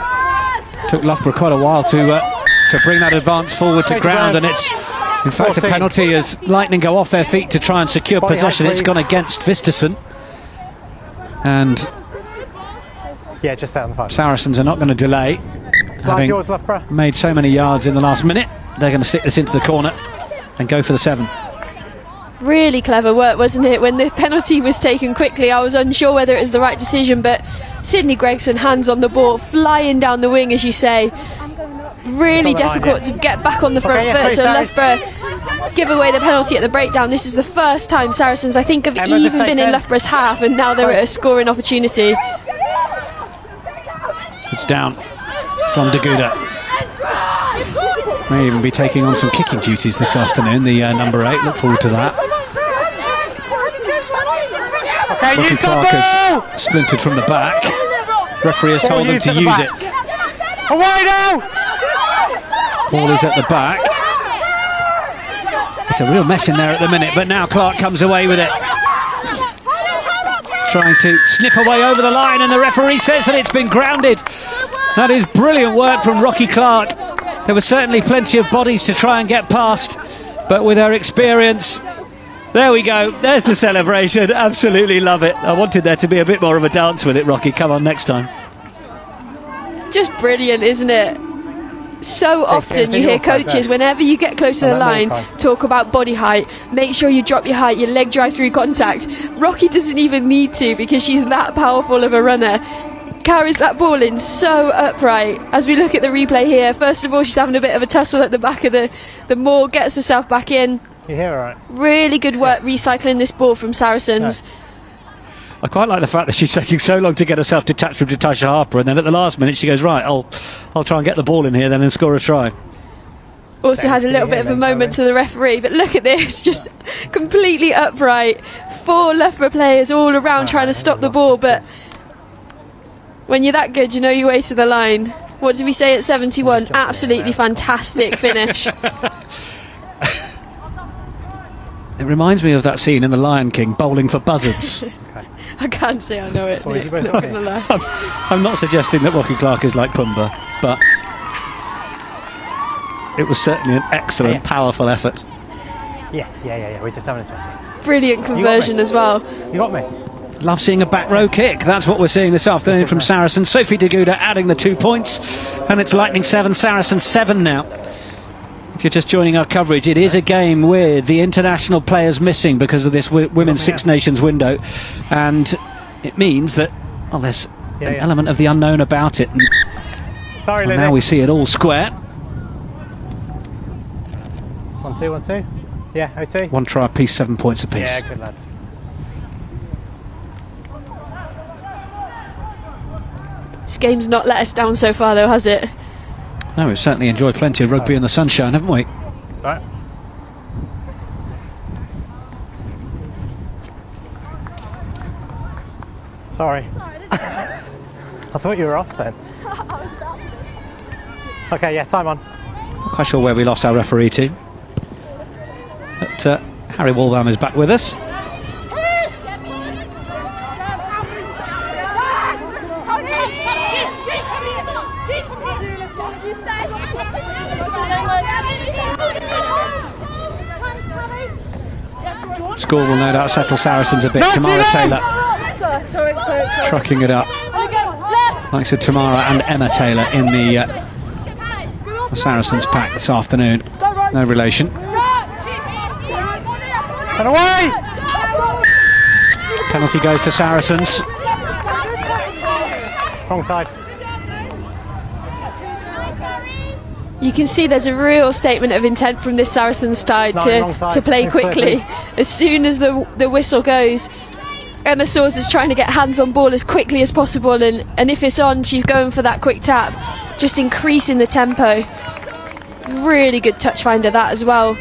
Took Loughborough quite a while to bring that advance forward to ground, and it's in fact 14. a penalty as Lightning go off their feet to try and secure possession. It's gone against Vistison, and yeah, just out on the 5. Saracens are not going to delay, having yours, Loughborough. made so many yards in the last minute. They're going to stick this into the corner and go for the 7. Really clever work, wasn't it? When the penalty was taken quickly, I was unsure whether it was the right decision, but Sydney Gregson, hands on the ball, flying down the wing, as you say. Really difficult to get back on the front foot, so Loughborough give away the penalty at the breakdown. This is the first time Saracens, I think, have even been in Loughborough's half, and now they're at a scoring opportunity. It's down from Deguda. May even be taking on some kicking duties this afternoon, the number 8. Look forward to that. Okay, Rocky Clark has splintered from the back. Referee has told them to use it. Away now! Ball is at the back. It's a real mess in there at the minute, but now Clark comes away with it. Trying to snip away over the line, and the referee says that it's been grounded. That is brilliant work from Rocky Clark. There were certainly plenty of bodies to try and get past, but with her experience, there we go. There's the celebration. Absolutely love it. I wanted there to be a bit more of a dance with it, Rocky. Come on next time. Just brilliant, isn't it? So often you hear coaches, whenever you get close to the line, talk about body height. Make sure you drop your height, your leg drive through contact. Rocky doesn't even need to, because she's that powerful of a runner. Carries that ball in so upright. As we look at the replay here, first of all, she's having a bit of a tussle at the back of the moor, gets herself back in. You hear her right? Really good work recycling this ball from Saracens. No. I quite like the fact that she's taking so long to get herself detached from Natasha Harper, and then at the last minute she goes, right, I'll try and get the ball in here then and score a try. Also had a little bit of a moment to the referee, but look at this, just completely upright. 4 Loughborough players all around trying to stop the ball, but when you're that good, you know your way to the line. What did we say at 71? Absolutely fantastic finish. It reminds me of that scene in The Lion King, bowling for buzzards. I can't say I know it. Well, you both Not gonna lie. I'm not suggesting that Rocky Clark is like Pumbaa, but it was certainly an excellent, powerful effort. Yeah. We're just having a chat. Brilliant conversion as well. You got me. Love seeing a back row kick. That's what we're seeing this afternoon from Saracens. Sophie Deguda adding the 2 points, and it's Lightning 7, Saracens 7 now. If you're just joining our coverage, it is a game with the international players missing because of this Women's Six Nations window, and it means that, well, there's an element of the unknown about it. And Sorry, Lily. now we see it all square. 1-2. Yeah, OT. 1 try apiece, 7 points apiece. Yeah, good lad. This game's not let us down so far though, has it? No, we've certainly enjoyed plenty of rugby in the sunshine, haven't we? Right. Sorry. I thought you were off then. Okay, yeah, time on. Not quite sure where we lost our referee to. But Harry Walbaum is back with us. Score will no doubt settle Saracens a bit. Tamara Taylor trucking it up. Thanks to Tamara and Emma Taylor in the Saracens pack this afternoon. No relation. And away! Penalty goes to Saracens. Wrong side. You can see there's a real statement of intent from this Saracens side to play quickly. As soon as the whistle goes, Emma Soares is trying to get hands on ball as quickly as possible, and if it's on, she's going for that quick tap, just increasing the tempo. Really good touch finder that as well.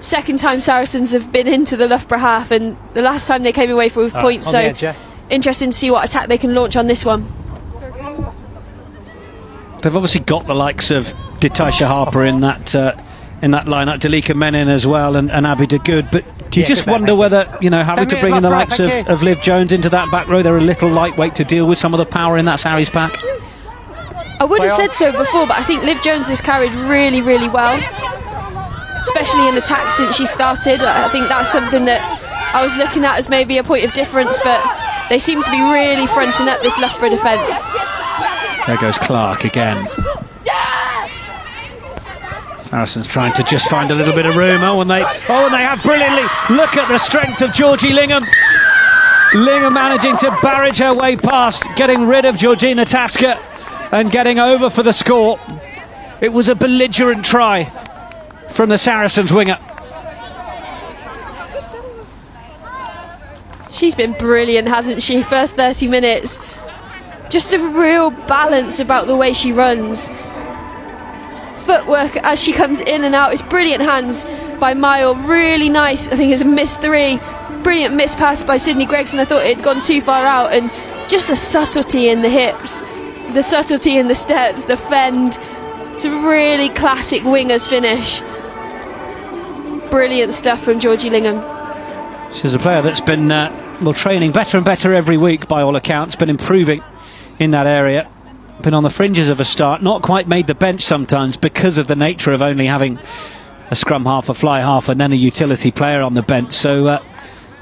Second time Saracens have been into the Loughborough half, and the last time they came away with points, so interesting to see what attack they can launch on this one. They've obviously got the likes of Natasha Harper in that lineup, Dalika Menin as well, and Abby DeGood. But do you just wonder whether, having to bring in the likes of Liv Jones into that back row, they're a little lightweight to deal with some of the power in that Sarries pack? I would have said so before, but I think Liv Jones has carried really, really well, especially in attack since she started. I think that's something that I was looking at as maybe a point of difference, but they seem to be really fronting up this Loughborough defence. There goes Clark again. Saracens trying to just find a little bit of room. And they have brilliantly. Look at the strength of Georgie Lingham. Lingham managing to barrage her way past, getting rid of Georgina Tasker and getting over for the score. It was a belligerent try from the Saracens winger. She's been brilliant, hasn't she? First 30 minutes. Just a real balance about the way she runs. Footwork as she comes in and out. It's brilliant hands by Mile. Really nice. I think it's a missed 3. Brilliant miss pass by Sydney Gregson. I thought it had gone too far out, and just the subtlety in the hips. The subtlety in the steps, the fend. It's a really classic wingers finish. Brilliant stuff from Georgie Lingham. She's a player that's been training better and better every week by all accounts, been improving in that area, been on the fringes of a start, not quite made the bench sometimes because of the nature of only having a scrum half, a fly half and then a utility player on the bench. So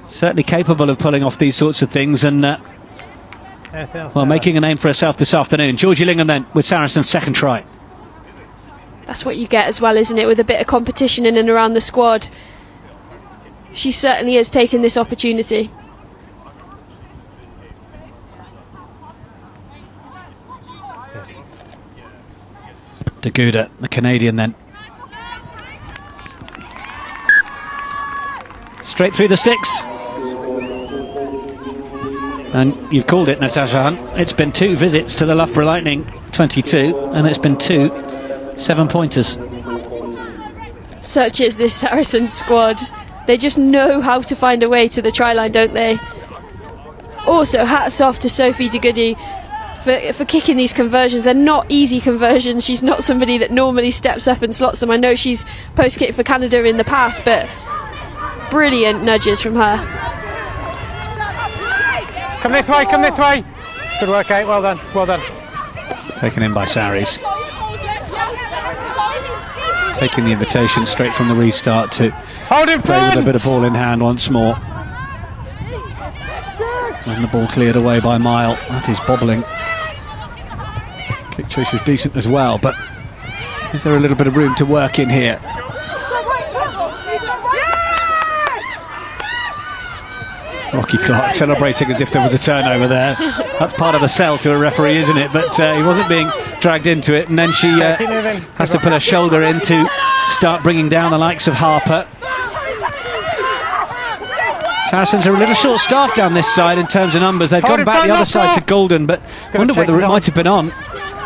certainly capable of pulling off these sorts of things and making a name for herself this afternoon. Georgie Lingham then with Saracens' second try. That's what you get as well, isn't it, with a bit of competition in and around the squad. She certainly has taken this opportunity. Deguda, the Canadian then. Straight through the sticks. And you've called it, Natasha Hunt. It's been 2 visits to the Loughborough Lightning 22, and it's been 2 7-pointers. Such is this Saracens squad. They just know how to find a way to the try line, don't they? Also, hats off to Sophie Deguda for kicking these conversions. They're not easy conversions. She's not somebody that normally steps up and slots them. I know she's post-kicked for Canada in the past, but brilliant nudges from her. Come this way, come this way. Good work, Kate. Well done, well done. Taken in by Saris. Taking the invitation straight from the restart to play with a bit of ball in hand once more. And the ball cleared away by Mile. That is bobbling. Kick choice is decent as well, but is there a little bit of room to work in here? Rocky Clark celebrating as if there was a turnover there. That's part of the sell to a referee, isn't it? But he wasn't being dragged into it, and then she has to put her shoulder in to start bringing down the likes of Harper. Saracens are a little short-staffed down this side in terms of numbers. They've gone back the other side to Golden, but I wonder whether it might have been on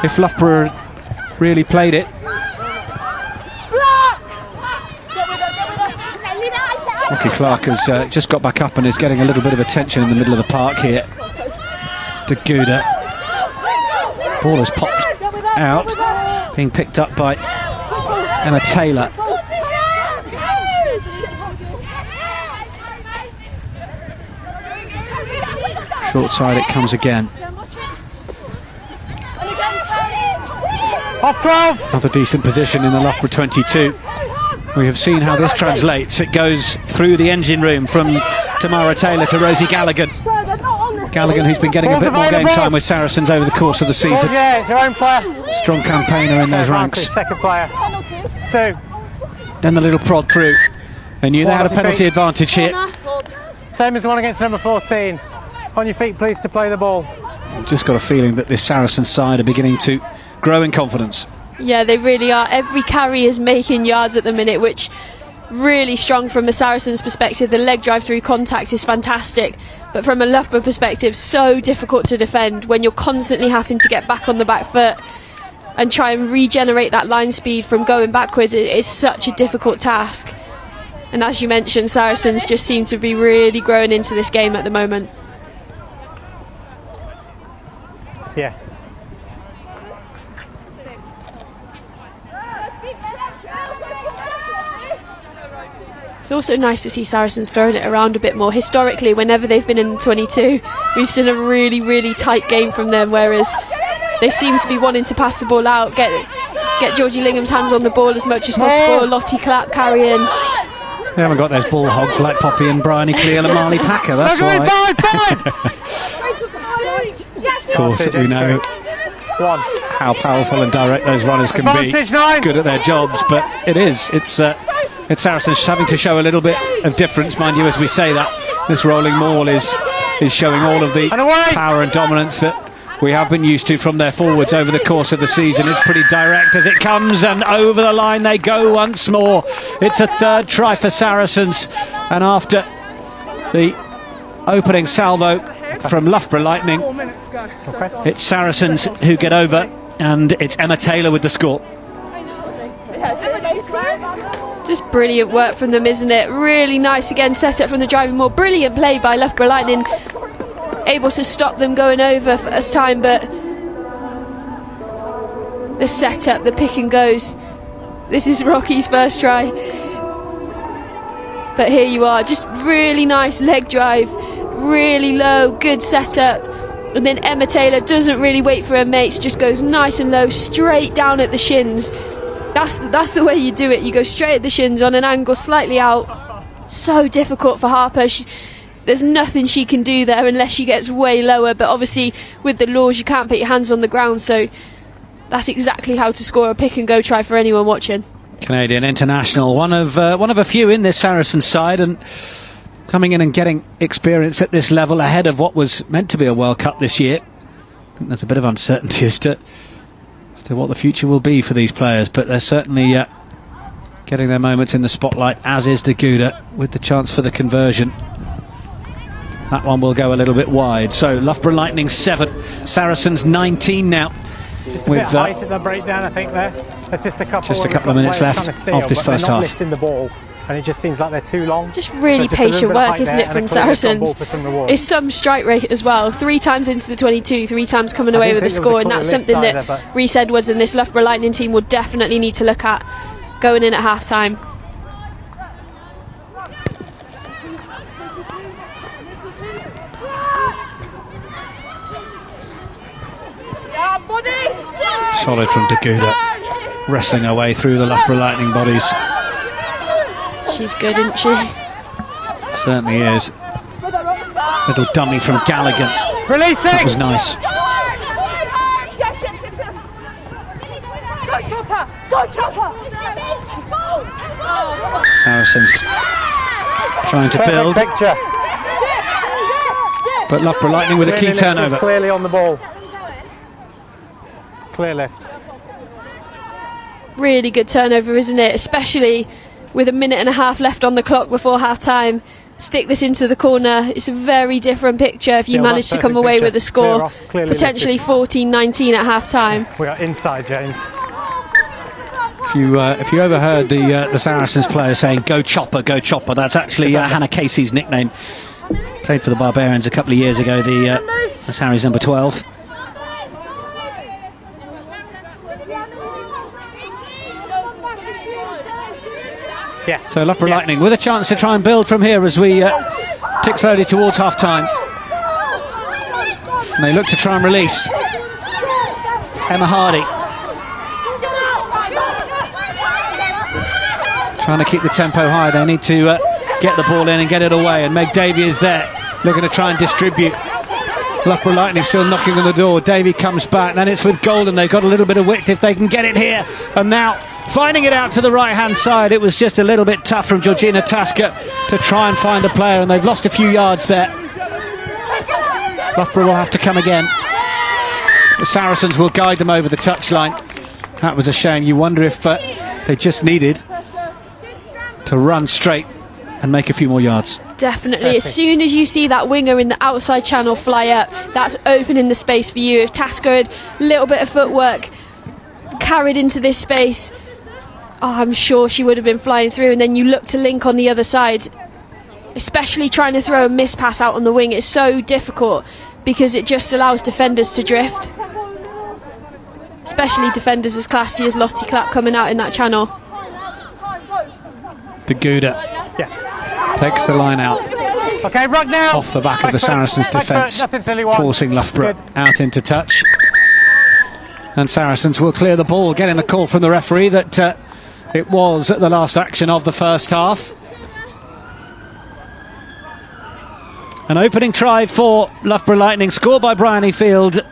if Loughborough really played it. Rocky Clark has just got back up and is getting a little bit of attention in the middle of the park here. Deguda. Ball has popped out, being picked up by Emma Taylor. Short side it comes again. Off 12. Another decent position in the Loughborough 22. We have seen how this translates. It goes through the engine room from Tamara Taylor to Rosie Galligan. Galligan, who's been getting a bit more game time with Saracens over the course of the season. Yeah, it's her own player. Strong campaigner in those ranks. Second player. 2. Then the little prod through. They knew they had a penalty advantage here. Same as the one against number 14. On your feet, please, to play the ball. I've just got a feeling that this Saracens side are beginning to grow in confidence. Yeah, they really are. Every carry is making yards at the minute, which really strong from a Saracens perspective. The leg drive through contact is fantastic, but from a Loughborough perspective, so difficult to defend when you're constantly having to get back on the back foot and try and regenerate that line speed from going backwards. It is such a difficult task. And as you mentioned, Saracens just seem to be really growing into this game at the moment. Yeah. It's also nice to see Saracens throwing it around a bit more. Historically, whenever they've been in 22, we've seen a really, really tight game from them, whereas they seem to be wanting to pass the ball out, get Georgie Lingham's hands on the ball as much as possible. Lottie Clapp carrying. They haven't got those ball hogs like Poppy and Bryony Cleal and Marley Packer, that's why. Of course, we know how powerful and direct those runners can be. Good at their jobs, but it's Saracens having to show a little bit of difference, mind you, as we say that. This rolling maul is showing all of the power and dominance that we have been used to from their forwards over the course of the season. It's pretty direct as it comes, and over the line they go once more. It's a third try for Saracens, and after the opening salvo from Loughborough Lightning, it's Saracens who get over, and it's Emma Taylor with the score. Just brilliant work from them, isn't it? Really nice again, set up from the driving maul. Brilliant play by Loughborough Lightning, able to stop them going over first time, but the setup, the pick and goes. This is Rocky's first try. But here you are, just really nice leg drive, really low, good setup. And then Emma Taylor doesn't really wait for her mates, just goes nice and low, straight down at the shins. That's the way you do it. You go straight at the shins on an angle slightly out. So difficult for Harper. There's nothing she can do there unless she gets way lower. But obviously with the laws you can't put your hands on the ground, so that's exactly how to score a pick and go try for anyone watching. Canadian international, one of a few in this Saracens side, and coming in and getting experience at this level ahead of what was meant to be a World Cup this year. I think there's a bit of uncertainty as to what the future will be for these players, but they're certainly getting their moments in the spotlight, as is Deguda, with the chance for the conversion. That one will go a little bit wide. So Loughborough Lightning 7, Saracens 19 now. Just a bit height at the breakdown, I think there. There's just a couple of minutes left of this first half. Lifting the ball, and it just seems like they're too long. Just really patient work, isn't it, from Saracens? It's some strike rate as well. 3 times into the 22, 3 times coming away with a score, and that's something that Rhys Edwards and this Loughborough Lightning team will definitely need to look at going in at half time. Solid from Deguda, wrestling her way through the Loughborough Lightning bodies. She's good, isn't she? Certainly is. Little dummy from Galligan. Release it! That was nice. Go Chopper! Go Chopper! Saracens trying to build, picture. but Loughborough Lightning with a key turnover. Clearly on the ball. Clear lift. Really good turnover, isn't it? Especially with a minute and a half left on the clock before half time. Stick this into the corner. It's a very different picture if you manage to come away with a score. Potentially 14-19 at half time. We are inside, James. If you overheard the Saracens player saying "Go Chopper, go Chopper," that's actually Hannah Casey's nickname. Played for the Barbarians a couple of years ago. The Sarries number 12. Yeah. So Loughborough Lightning with a chance to try and build from here as we tick slowly towards half time. And they look to try and release. Emma Hardy trying to keep the tempo high. They need to get the ball in and get it away, and Meg Davey is there looking to try and distribute. Loughborough Lightning still knocking on the door. Davey comes back, then it's with Golden. They've got a little bit of width if they can get it here, and now finding it out to the right hand side. It was just a little bit tough from Georgina Tasker to try and find a player, and they've lost a few yards there. Loughborough will have to come again. The Saracens will guide them over the touchline. That was a shame. You wonder if they just needed to run straight and make a few more yards. Definitely. As soon as you see that winger in the outside channel fly up, that's opening the space for you. If Tasker had a little bit of footwork carried into this space, I'm sure she would have been flying through. And then you look to link on the other side, especially trying to throw a miss pass out on the wing. It's so difficult because it just allows defenders to drift, especially defenders as classy as Lottie Clapp coming out in that channel. Deguda takes the line out. Okay, right now. Off the back of the Saracens' defence, forcing Loughborough out into touch. And Saracens will clear the ball, getting the call from the referee that it was the last action of the first half. An opening try for Loughborough Lightning, scored by Bryony Field,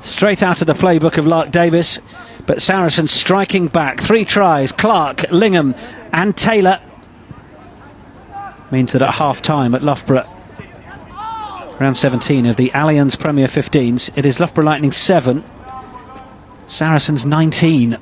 straight out of the playbook of Lark Davis. But Saracens striking back. 3 tries, Clark, Lingham and Taylor. Means that at half-time at Loughborough, round 17 of the Allianz Premier 15s, it is Loughborough Lightning 7, Saracens 19.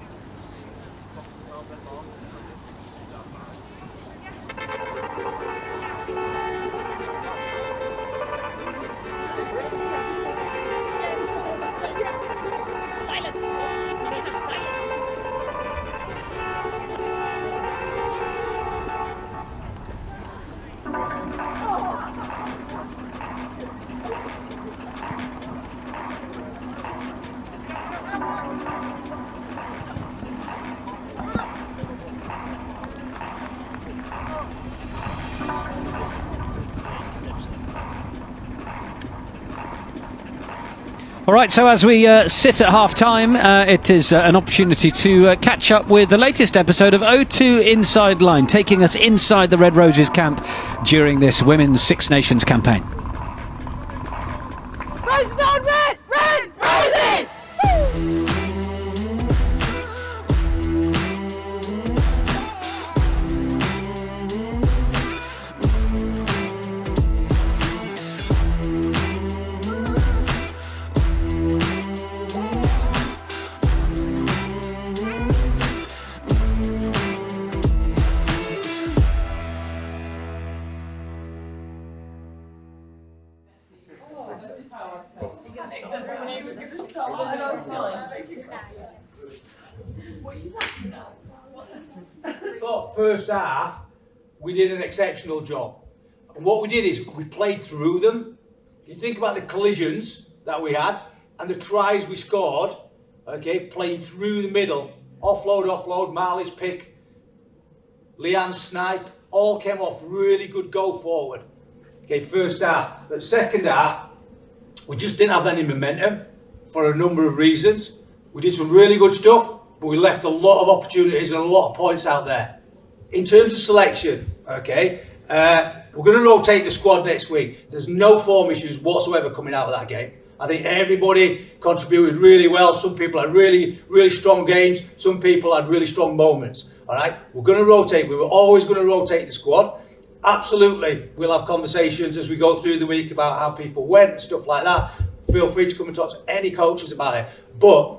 All right, so as we sit at half-time, it is an opportunity to catch up with the latest episode of O2 Inside Line, taking us inside the Red Roses camp during this Women's Six Nations campaign. Roses on red! Red roses! First half, we did an exceptional job. And what we did is we played through them. You think about the collisions that we had and the tries we scored, okay, playing through the middle. Offload, Marley's pick, Leanne's snipe, all came off really good go forward. Okay, first half. The second half, we just didn't have any momentum for a number of reasons. We did some really good stuff, but we left a lot of opportunities and a lot of points out there. In terms of selection, okay, we're going to rotate the squad next week. There's no form issues whatsoever coming out of that game. I think everybody contributed really well. Some people had really, really strong games. Some people had really strong moments. All right, we're going to rotate. We were always going to rotate the squad. Absolutely, we'll have conversations as we go through the week about how people went and stuff like that. Feel free to come and talk to any coaches about it. But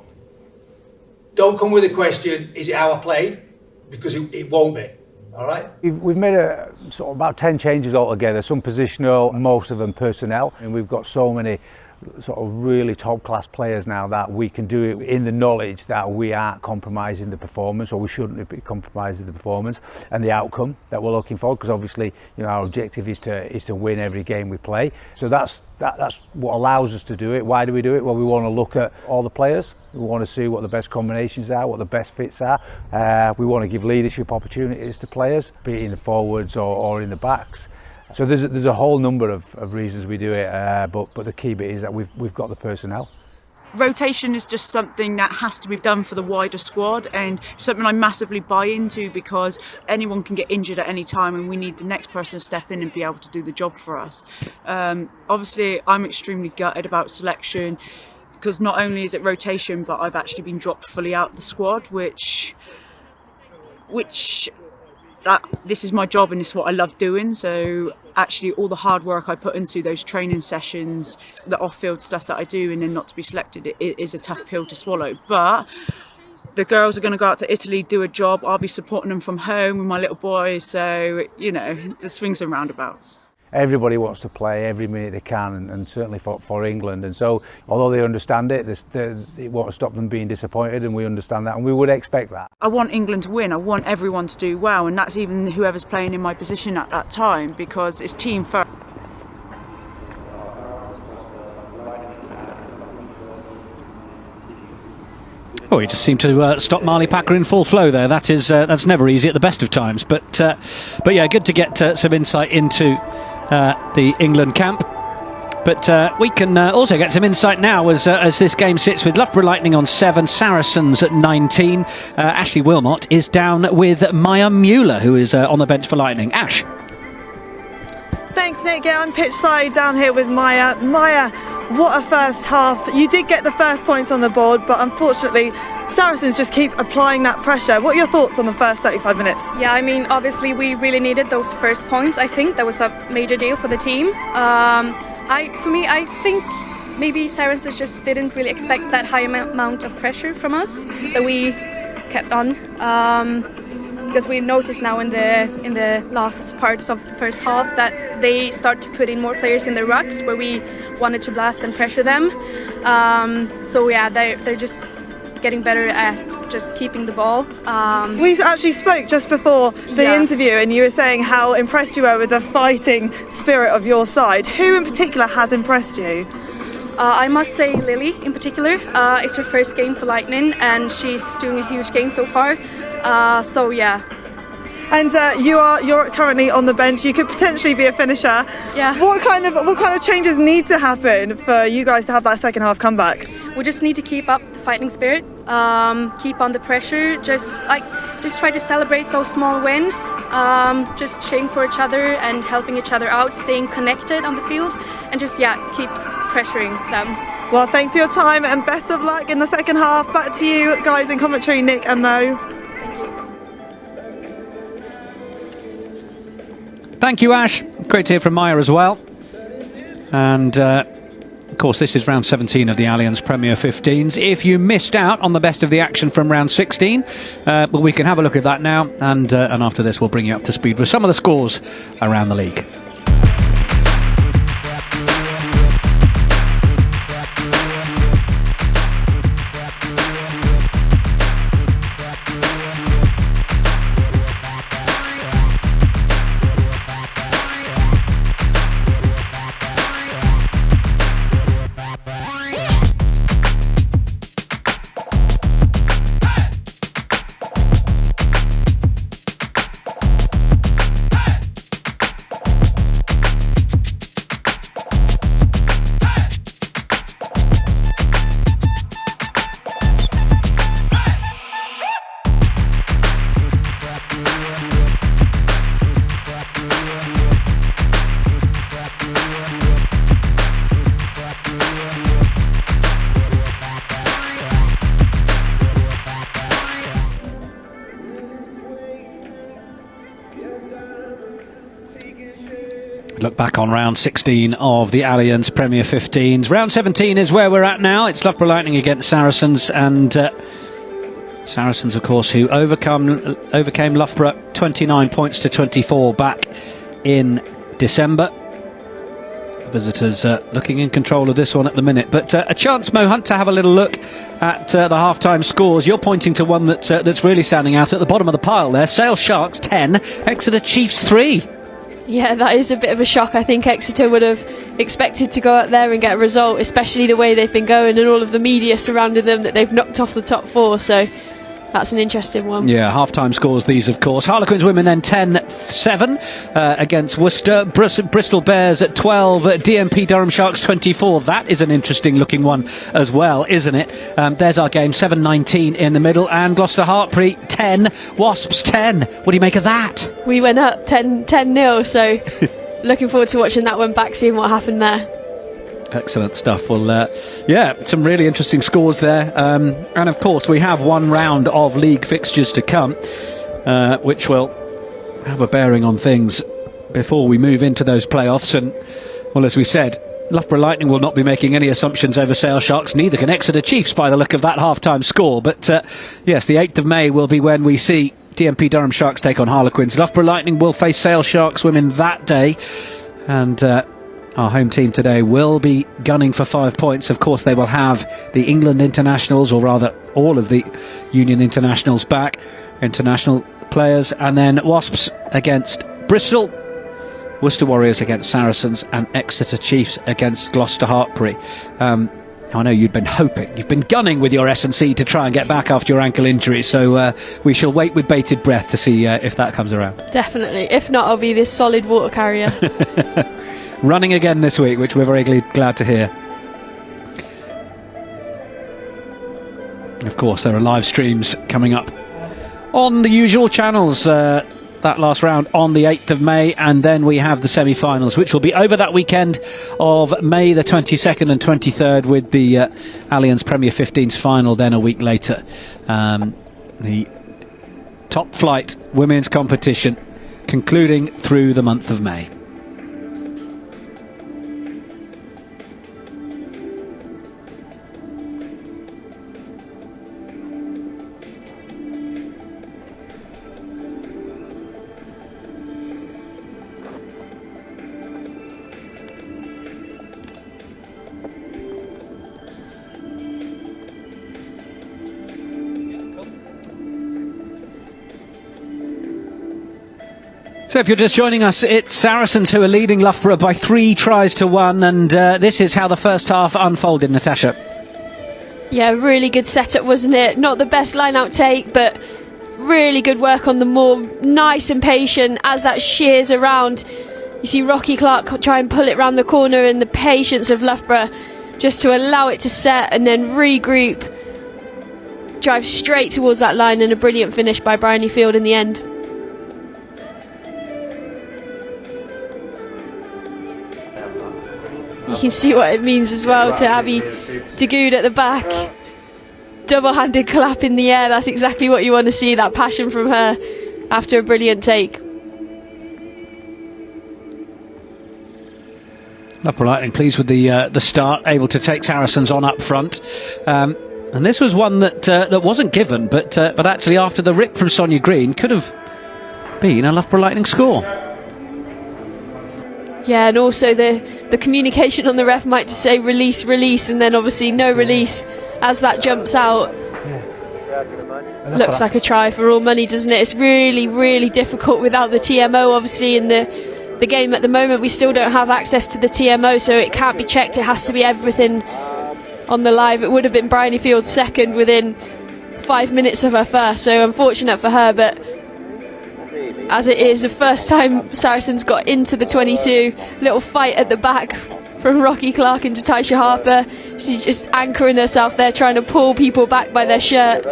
don't come with a question, is it how I played? Because it won't be. All right. We've made sort of about 10 changes altogether, some positional, most of them personnel, and we've got so many sort of really top class players now that we can do it in the knowledge that we aren't compromising the performance, or we shouldn't be compromising the performance and the outcome that we're looking for, because obviously, you know, our objective is to win every game we play. So that's what allows us to do it. Why do we do it? Well, we want to look at all the players. We want to see what the best combinations are, what the best fits are. We want to give leadership opportunities to players, be it in the forwards or in the backs. So there's a whole number of reasons we do it, but the key bit is that we've got the personnel. Rotation is just something that has to be done for the wider squad, and something I massively buy into, because anyone can get injured at any time and we need the next person to step in and be able to do the job for us. Obviously, I'm extremely gutted about selection, because not only is it rotation, but I've actually been dropped fully out of the squad, which this is my job and this is what I love doing. So actually all the hard work I put into those training sessions, the off-field stuff that I do, and then not to be selected, it is a tough pill to swallow. But the girls are going to go out to Italy, do a job. I'll be supporting them from home with my little boy. So, you know, the swings and roundabouts. Everybody wants to play every minute they can, and certainly for England. And so, although they understand it, it won't stop them being disappointed, and we understand that, and we would expect that. I want England to win. I want everyone to do well, and that's even whoever's playing in my position at that time, because it's team first. Oh, you just seem to stop Marley Packer in full flow there. That's never easy at the best of times. But yeah, good to get some insight into the England camp. But we can also get some insight now as this game sits with Loughborough Lightning on 7, Saracens at 19. Ashley Wilmot is down with Maya Mueller, who is on the bench for Lightning. Ash. Thanks, Nick. Yeah, I'm pitch side down here with Maya. Maya, what a first half. You did get the first points on the board, but unfortunately Saracens just keep applying that pressure. What are your thoughts on the first 35 minutes? Yeah, I mean, obviously we really needed those first points. I think that was a major deal for the team. I think maybe Saracens just didn't really expect that high amount of pressure from us that we kept on. Because we noticed now in the last parts of the first half that they start to put in more players in the rucks where we wanted to blast and pressure them. So yeah, they're just getting better at just keeping the ball. We actually spoke just before the interview, and you were saying how impressed you were with the fighting spirit of your side. Who in particular has impressed you? I must say Lily in particular. It's her first game for Lightning and she's doing a huge game so far. So yeah. And you're currently on the bench. You could potentially be a finisher. Yeah. What kind of changes need to happen for you guys to have that second half comeback? We just need to keep up the fighting spirit, keep on the pressure, just try to celebrate those small wins, just cheering for each other and helping each other out, staying connected on the field, and just keep pressuring them. Well, thanks for your time and best of luck in the second half. Back to you guys in commentary, Nick and Mo. Thank you, Ash. Great to hear from Maya as well. And of course, this is round 17 of the Allianz Premier 15s. If you missed out on the best of the action from round 16, we can have a look at that now. And after this, we'll bring you up to speed with some of the scores around the league. Look back on round 16 of the Allianz Premier 15s. Round 17 is where we're at now. It's Loughborough Lightning against Saracens, and Saracens, of course, who overcame Loughborough 29 points to 24 back in December. Visitors looking in control of this one at the minute, but a chance, Mo Hunt, to have a little look at the half-time scores. You're pointing to one that's really standing out at the bottom of the pile there. Sale Sharks 10, Exeter Chiefs 3. Yeah, that is a bit of a shock. I think Exeter would have expected to go out there and get a result, especially the way they've been going and all of the media surrounding them that they've knocked off the top four. So that's an interesting one. Yeah, half-time scores these, of course. Harlequins Women then 10-7 against Worcester. Bristol Bears at 12. DMP Durham Sharks 24. That is an interesting looking one as well, isn't it? There's our game, 7-19 in the middle. And Gloucester Hartpury 10. Wasps 10. What do you make of that? We went up 10-0, so looking forward to watching that one back, seeing what happened there. Excellent stuff. Well, some really interesting scores there. And of course, we have one round of league fixtures to come, which will have a bearing on things before we move into those playoffs. And, well, as we said, Loughborough Lightning will not be making any assumptions over Sale Sharks, neither can Exeter Chiefs by the look of that half-time score. But, yes, the 8th of May will be when we see DMP Durham Sharks take on Harlequins. Loughborough Lightning will face Sale Sharks Women that day. And our home team today will be gunning for 5 points. Of course, they will have the England internationals, or rather all of the Union internationals back, international players, and then Wasps against Bristol, Worcester Warriors against Saracens, and Exeter Chiefs against Gloucester Hartpury. I know you've been gunning with your S&C to try and get back after your ankle injury, so we shall wait with bated breath to see if that comes around. Definitely. If not, I'll be this solid water carrier. Running again this week, which we're very glad to hear. Of course, there are live streams coming up on the usual channels. That last round on the 8th of May, and then we have the semi-finals, which will be over that weekend of May the 22nd and 23rd, with the Allianz Premier 15s final then a week later. The top flight women's competition concluding through the month of May. So if you're just joining us, it's Saracens who are leading Loughborough by 3 tries to 1, and this is how the first half unfolded, Natasha. Yeah, really good setup, wasn't it? Not the best line-out take, but Really good work on the maul, nice and patient as that shears around. You see Rocky Clark try and pull it round the corner, and the patience of Loughborough just to allow it to set and then regroup, drive straight towards that line, and a brilliant finish by Bryony Field in the end. You can see what it means as well to Abby Dagoud at the back. Double-handed clap in the air, that's exactly what you want to see, that passion from her after a brilliant take. Loughborough Lightning pleased with the start, able to take Saracens on up front. And this was one that wasn't given, but actually after the rip from Sonia Green could have been a Loughborough Lightning score. Yeah, and also the communication on the ref might to say release, release, and then obviously no release as that jumps out. Looks like a try for all money, doesn't it? It's really, really difficult without the TMO. Obviously in the game at the moment we still don't have access to the TMO, so it can't be checked. It has to be everything on the live. It would have been Bryony Field's second within 5 minutes of her first, so unfortunate for her, but as it is the first time Saracens got into the 22. Little fight at the back from Rocky Clark into Taisha Harper. She's just anchoring herself there, trying to pull people back by their shirt.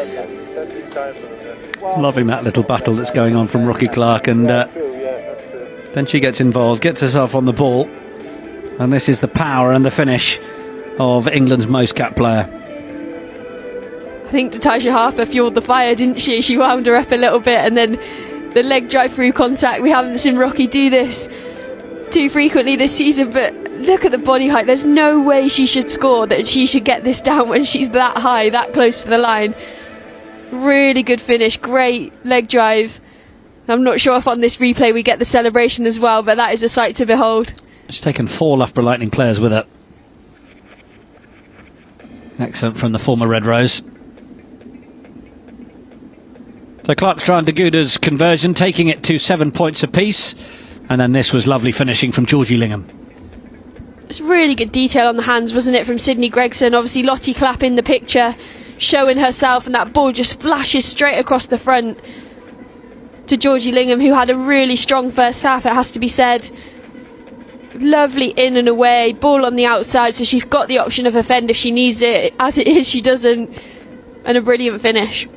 Loving that little battle that's going on from Rocky Clark, and then she gets involved, gets herself on the ball, and this is the power and the finish of England's most capped player. I think Taisha Harper fueled the fire, didn't she? She wound her up a little bit, and then the leg drive through contact. We haven't seen Rocky do this too frequently this season, but look at the body height. There's no way she should score, that she should get this down when she's that high, that close to the line. Really good finish, great leg drive. I'm not sure if on this replay we get the celebration as well, but that is a sight to behold. She's taken 4 Loughborough Lightning players with her. Excellent from the former Red Rose. So Clark's trying Dagoud's conversion, taking it to 7 points apiece. And then this was lovely finishing from Georgie Lingham. It's really good detail on the hands, wasn't it, from Sydney Gregson? Obviously Lottie Clapp in the picture, showing herself, and that ball just flashes straight across the front to Georgie Lingham, who had a really strong first half, it has to be said. Lovely in and away, ball on the outside, so she's got the option of a fend if she needs it. As it is, she doesn't. And a brilliant finish.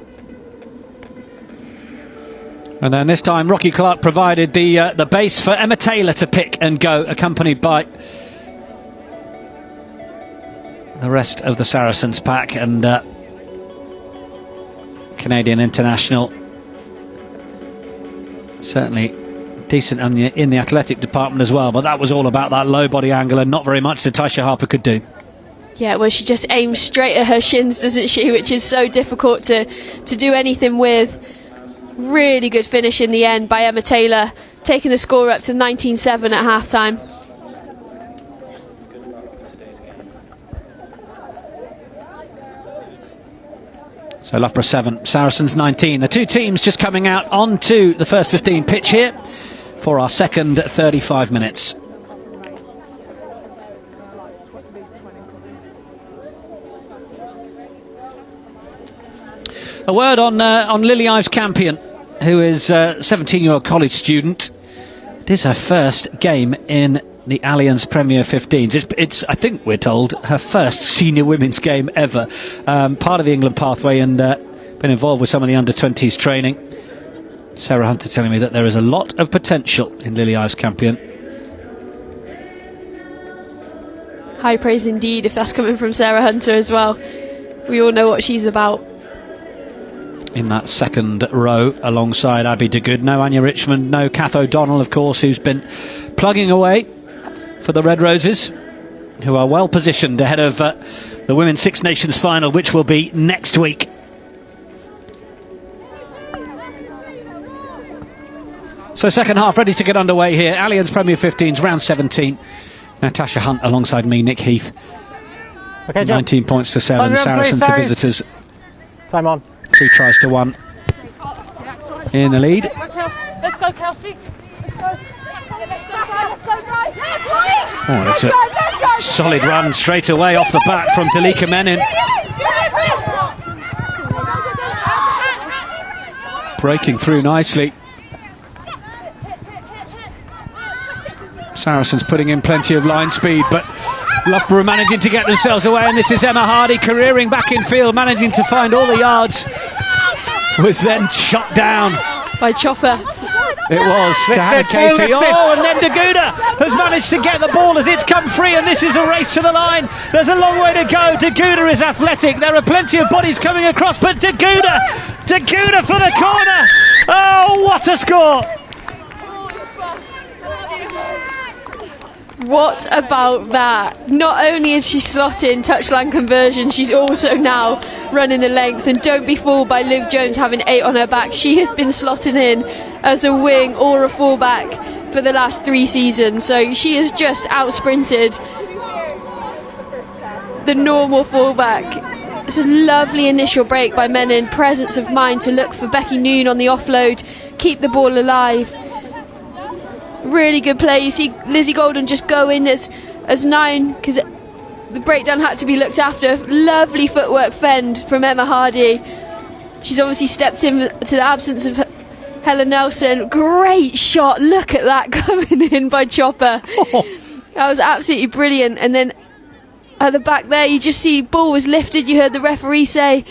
And then this time Rocky Clark provided the base for Emma Taylor to pick and go, accompanied by the rest of the Saracens pack, and Canadian international. Certainly decent in the athletic department as well, but that was all about that low body angle, and not very much that Taisha Harper could do. Yeah, well, she just aims straight at her shins, doesn't she, which is so difficult to do anything with. Really good finish in the end by Emma Taylor, taking the score up to 19-7 at half-time. So Loughborough 7, Saracens 19. The two teams just coming out onto the first 15 pitch here for our second 35 minutes. A word on Lily Ives Campion, who is a 17-year-old college student. It is her first game in the Allianz Premier 15s. It's, I think we're told, her first senior women's game ever. Part of the England pathway, and been involved with some of the under-20s training. Sarah Hunter telling me that there is a lot of potential in Lily Ives Campion. High praise indeed, if that's coming from Sarah Hunter as well. We all know what she's about. In that second row alongside Abby Dagoud. No Anya Richmond, no Kath O'Donnell, of course, who's been plugging away for the Red Roses, who are well positioned ahead of the Women's Six Nations final, which will be next week. So second half ready to get underway here. Allianz Premier 15s, round 17. Natasha Hunt alongside me, Nick Heath. Okay, 19 points to 7, Saracens the visitors. Time on. 3 tries to 1 in the lead. Let's go, Kelsey. Let's go. Oh, it's a solid run straight away off the bat from Dalika Menin. breaking through nicely. Saracens putting in plenty of line speed, but Loughborough managing to get themselves away, and this is Emma Hardy careering back in field, managing to find all the yards. Was then shot down by Chopper. It was to Hannah Casey. Oh, and then Daguda has managed to get the ball as it's come free, and this is a race to the line. There's a long way to go. Daguda is athletic. There are plenty of bodies coming across, but Daguda for the corner. Oh, what a score! What about that? Not only is she slotting touchline conversion, she's also now running the length. And don't be fooled by Liv Jones having 8 on her back. She has been slotting in as a wing or a fullback for the last 3 seasons. So she has just out-sprinted the normal fullback. It's a lovely initial break by Menon. Presence of mind to look for Becky Noon on the offload, keep the ball alive. Really good play. You see Lizzie Golden just go in as 9 because the breakdown had to be looked after. Lovely footwork fend from Emma Hardy. She's obviously stepped in to the absence of Helen Nelson. Great shot. Look at that coming in by Chopper. That was absolutely brilliant. And then at the back there, you just see ball was lifted. You heard the referee say,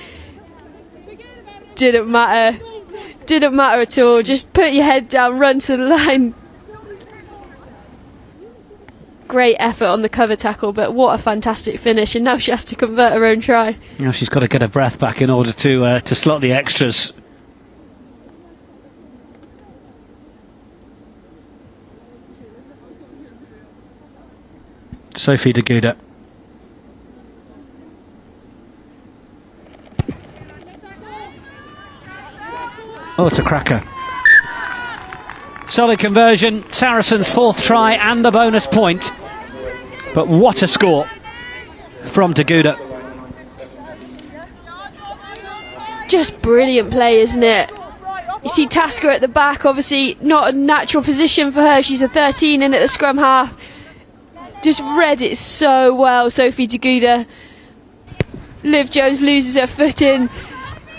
didn't matter. Didn't matter at all. Just put your head down, run to the line. Great effort on the cover tackle, but what a fantastic finish, and now she has to convert her own try. Now she's got to get her breath back in order to slot the extras. Sophie Daguda. Oh, it's a cracker. Solid conversion, Saracens' 4th try and the bonus point. But what a score from Daguda. Just brilliant play, isn't it? You see Tasker at the back, obviously not a natural position for her. She's a 13 in at the scrum half. Just read it so well, Sophie Daguda. Liv Jones loses her footing,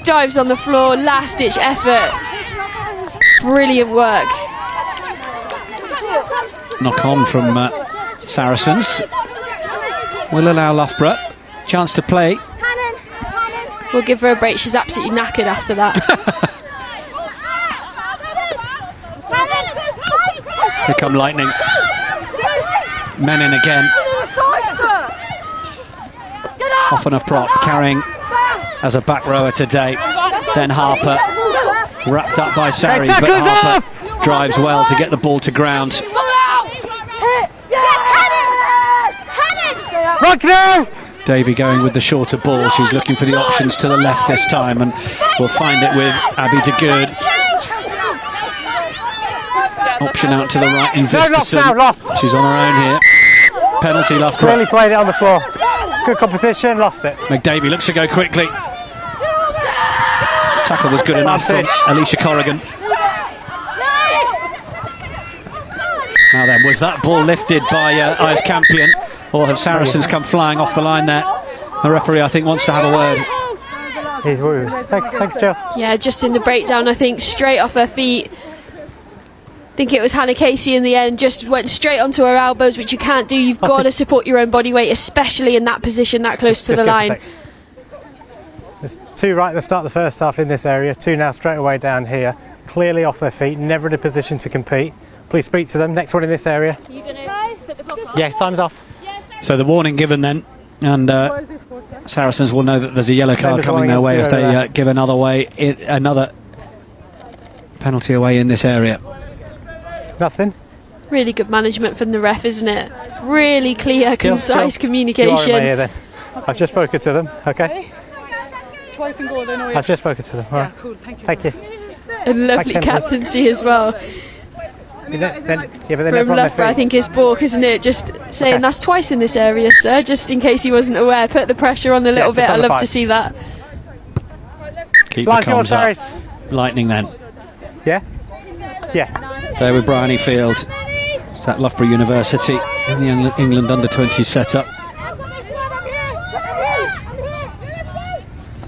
dives on the floor, last ditch effort. Brilliant work. Knock on from Saracens will allow Loughborough chance to play. We'll give her a break, she's absolutely knackered after that. Here come Lightning. Menon again. Off on a prop, carrying as a back rower today. Then Harper, wrapped up by Sarries, but Harper drives well to get the ball to ground. Davey going with the shorter ball. She's looking for the options to the left this time, and we'll find it with Abby DeGood. Option out to the right in Visterson. She's on her own here. Penalty, Loughborough. Really played it on the floor. Good competition, lost it. McDavie looks to go quickly. Tackle was good enough from Alicia Corrigan. Now then, was that ball lifted by Ives Campion, or have Saracens come flying off the line there? The referee, I think, wants to have a word. Thanks, Joe. Yeah, just in the breakdown, I think, straight off her feet. I think it was Hannah Casey in the end, just went straight onto her elbows, which you can't do. You've got to support your own body weight, especially in that position that close to the line. There's 2 right at the start of the first half in this area, 2 now straight away down here, clearly off their feet, never in a position to compete. Please speak to them. Next one in this area. Yeah, time's off. So the warning given then, and Saracens will know that there's a yellow card coming their way if they give another penalty away in this area. Nothing. Really good management from the ref, isn't it? Really clear, concise communication. You are in my ear then. I've just spoken to them, okay? Twice in goal, I've just spoken to them. All right. Yeah, cool, thank you. Thank you. And lovely captaincy as well. From Loughborough, I think, is Bork, isn't it? Just saying that's twice in this area, sir, just in case he wasn't aware. Put the pressure on a little bit. I love to see that. Keep the comms up. Lightning then. Yeah? Yeah. There with Bryony Field. It's at Loughborough University in the England under-20 setup.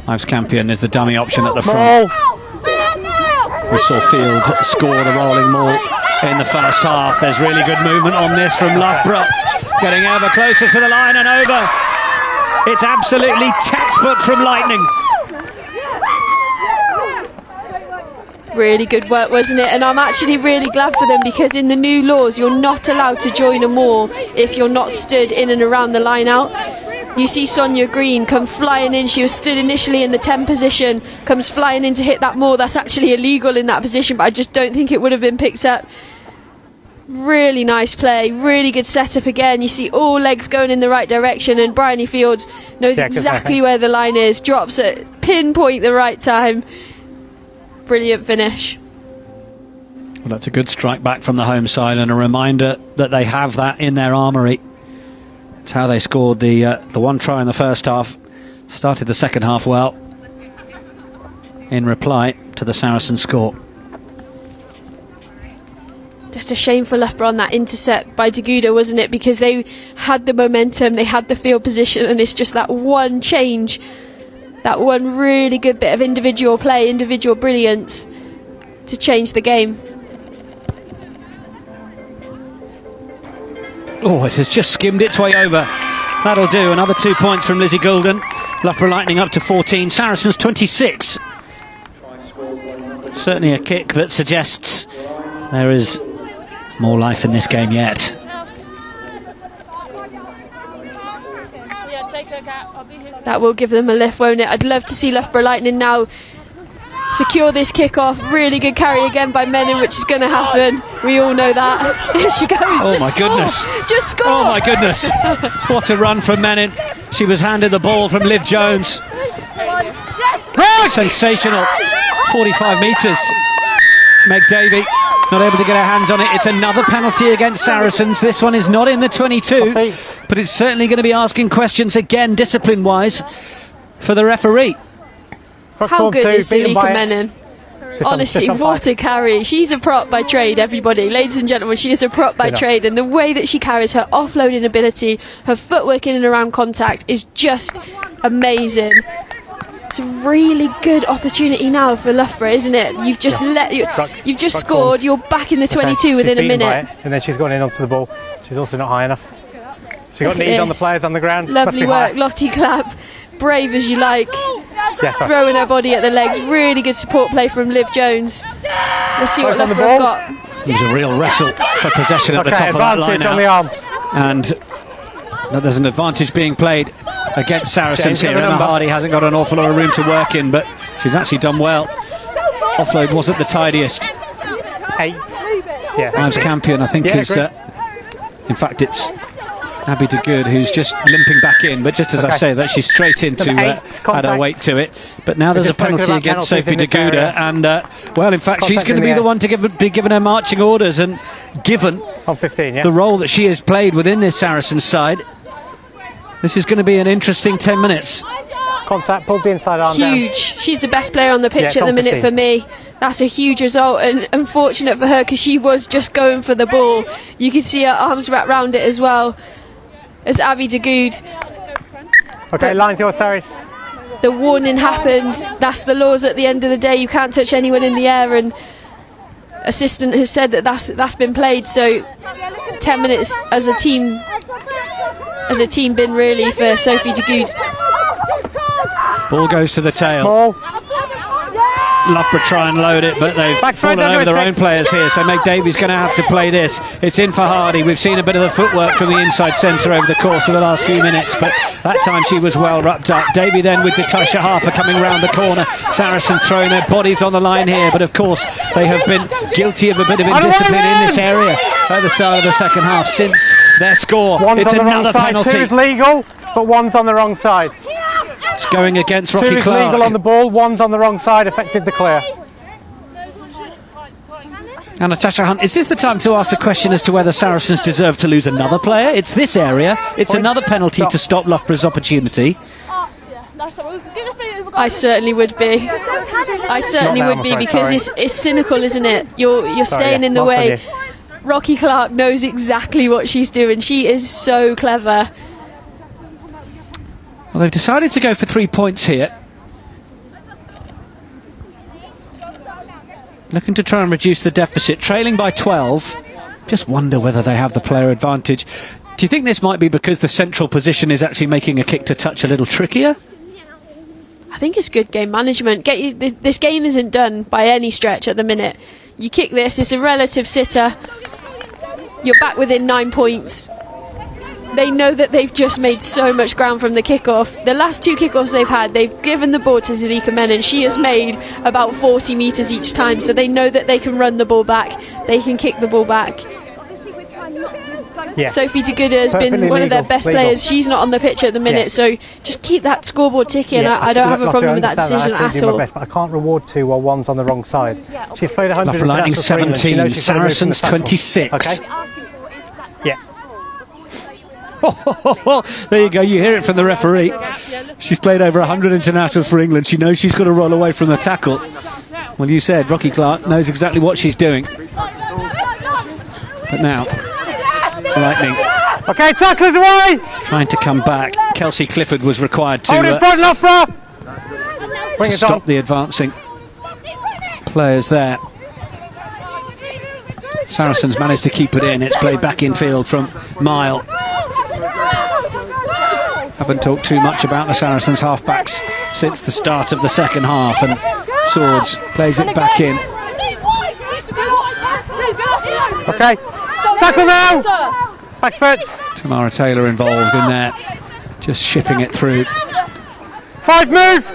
Ives Campion is the dummy option at the front. We saw Field score the rolling maul in the first half. There's really good movement on this from Loughborough, getting ever closer to the line and over. It's absolutely textbook from Lightning. Really good work, wasn't it? And I'm actually really glad for them, because in the new laws you're not allowed to join a maul if you're not stood in and around the line out. You see Sonia Green come flying in. She was stood initially in the 10 position, comes flying in to hit that maul. That's actually illegal in that position, but I just don't think it would have been picked up. Really nice play, really good setup again. You see all legs going in the right direction, and Bryony Fields knows exactly where the line is, drops at pinpoint the right time. Brilliant finish. Well, that's a good strike back from the home side, and a reminder that they have that in their armoury. It's how they scored the one try in the first half. Started the second half well in reply to the Saracens score. Just a shame for Loughborough on that intercept by Deguda, wasn't it? Because they had the momentum, they had the field position, and it's just that one change, that one really good bit of individual play, individual brilliance to change the game. Oh, it has just skimmed its way over. That'll do. Another 2 points from Lizzie Goulden. Loughborough Lightning up to 14. Saracens 26. Certainly a kick that suggests there is more life in this game yet. That will give them a lift, won't it? I'd love to see Loughborough Lightning now secure this kick-off. Really good carry again by Menon, which is going to happen. We all know that. Here she goes. Oh my goodness. Just score. Oh my goodness. What a run from Menon. She was handed the ball from Liv Jones. Sensational. 45 metres. Meg Davey not able to get her hands on it. It's another penalty against Saracens. This one is not in the 22, but it's certainly going to be asking questions again, discipline-wise, for the referee. How good is Salika Menon? Honestly, what a carry. She's a prop by trade, everybody. Ladies and gentlemen, she is a prop by trade, and the way that she carries, her offloading ability, her footwork in and around contact is just amazing. It's a really good opportunity now for Loughborough, isn't it? You've just you've just scored, you're back in the 22 within a minute. And then she's gone in onto the ball. She's also not high enough. She's got knees on the players on the ground. Lovely work, Lottie Clapp. Brave as you like. Throwing her body at the legs. Really good support play from Liv Jones. Let's see what Loughborough have got. It was a real wrestle for possession at the top of that line on the arm. And there's an advantage being played against Saracens here. Emma Hardy hasn't got an awful lot of room to work in, but she's actually done well. Offload wasn't the tidiest. 8. Ives Campion, I think, is in fact it's Abby DeGood who's just limping back in, but just as I say that, she's straight into add her weight to it. But now there's a penalty against Sophie DeGuda, and well, in fact, she's going to be the one to be given her marching orders, and given on 15, the role that she has played within this Saracens side, this is going to be an interesting 10 minutes. Contact, pulled the inside arm down. Huge. She's the best player on the pitch at the minute 15. for me. That's a huge result, and unfortunate for her because she was just going for the ball. You can see her arms wrapped around it as well as Abby DeGood. Okay, line's yours, Saris. The warning happened. That's the laws at the end of the day. You can't touch anyone in the air, and assistant has said that that's been played. So 10 minutes as a team bin really for Sophie DeGood. Ball goes to the tail. Ball. Loughborough try and load it, but they've fallen over their own players here, so Meg Davies going to have to play this. It's in for Hardy. We've seen a bit of the footwork from the inside centre over the course of the last few minutes, but that time she was well wrapped up. Davey then with Natasha Harper coming round the corner. Saracens throwing their bodies on the line here, but of course they have been guilty of a bit of indiscipline in this area at the start of the second half since their score. One's it's on the another wrong side. penalty. 2 is legal, but 1's on the wrong side. It's going against Rocky 2 is Clark. legal on the ball, 1's on the wrong side, affected the clear. And Natasha Hunt, is this the time to ask the question as to whether Saracens deserve to lose another player? It's this area. It's another penalty to stop Loughborough's opportunity. I certainly would be. I certainly would be, because it's cynical, isn't it? You're staying in the way. Rocky Clark knows exactly what she's doing. She is so clever. Well, they've decided to go for 3 points here. looking to try and reduce the deficit, trailing by 12. Just wonder whether they have the player advantage. Do you think this might be because the central position is actually making a kick to touch a little trickier? I think it's good game management. This game isn't done by any stretch at the minute. You kick this, it's a relative sitter. You're back within 9 points. They know that they've just made so much ground from the kickoff. The last 2 kickoffs they've had, they've given the ball to Zalika Menon. She has made about 40 metres each time, so they know that they can run the ball back, they can kick the ball back. Yeah. Sophie de Goede has been one of their best players. She's not on the pitch at the minute, so just keep that scoreboard ticking. Yeah. I don't have a problem with that decision at all. Best, but I can't reward 2 while one's on the wrong side. She's played 100 Loughborough Lightning 17, Saracens 26. Okay. Yeah. There you go, you hear it from the referee. She's played over 100 internationals for England. She knows she's got to roll away from the tackle. Well, you said Rocky Clark knows exactly what she's doing. But now, Lightning. Okay, tacklers away! Trying to come back. Kelsey Clifford was required to, hold in front, Loughborough! to stop the advancing players there. Saracens managed to keep it in. It's played back in field from Mile. Haven't talked too much about the Saracens halfbacks since the start of the second half, and Swords plays it back in. Okay, tackle now! Back foot! Tamara Taylor involved in there, just shipping it through. 5 move!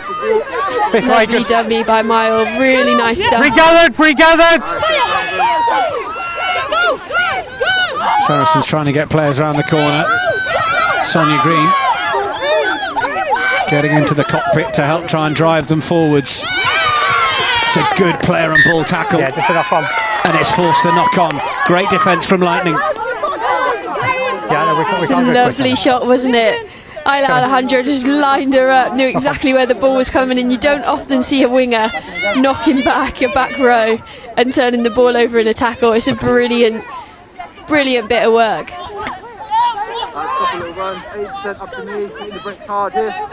This way, Lovely dummy by Mile, really nice stuff. Regathered! Saracens trying to get players around the corner. Sonia Green getting into the cockpit to help try and drive them forwards. It's a good player and ball tackle. Yeah, just a knock on. And it's forced the knock on. Great defence from Lightning. Yeah, no, we It's a lovely shot, wasn't it? Ayla Alejandro just lined her up, knew exactly where the ball was coming in. You don't often see a winger knocking back a back row and turning the ball over in a tackle. It's a brilliant bit of work.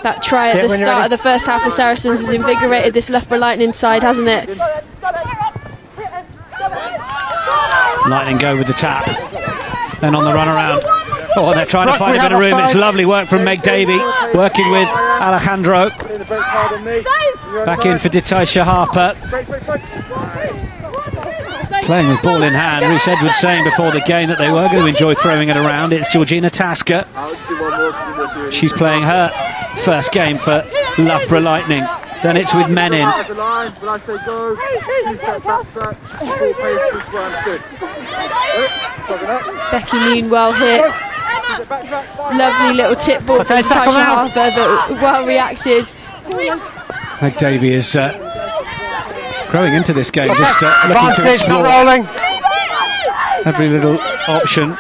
That try at the start of the first half of Saracens has invigorated this Loughborough Lightning side, hasn't it? Lightning go with the tap. Then on the run around. Oh, they're trying to find a bit of room. It's lovely work from Meg Davey, working with Alejandro. Back in for Ditaisha Harper. Playing with ball in hand. Reece Edwards saying before the game that they were going to enjoy throwing it around. It's Georgina Tasker. She's playing her first game for Loughborough Lightning. Then it's with Menin. Becky Moon well hit. Lovely little tip ball from Tasha Harper, but well reacted. Meg Davey is growing into this game, just looking to explore every little option.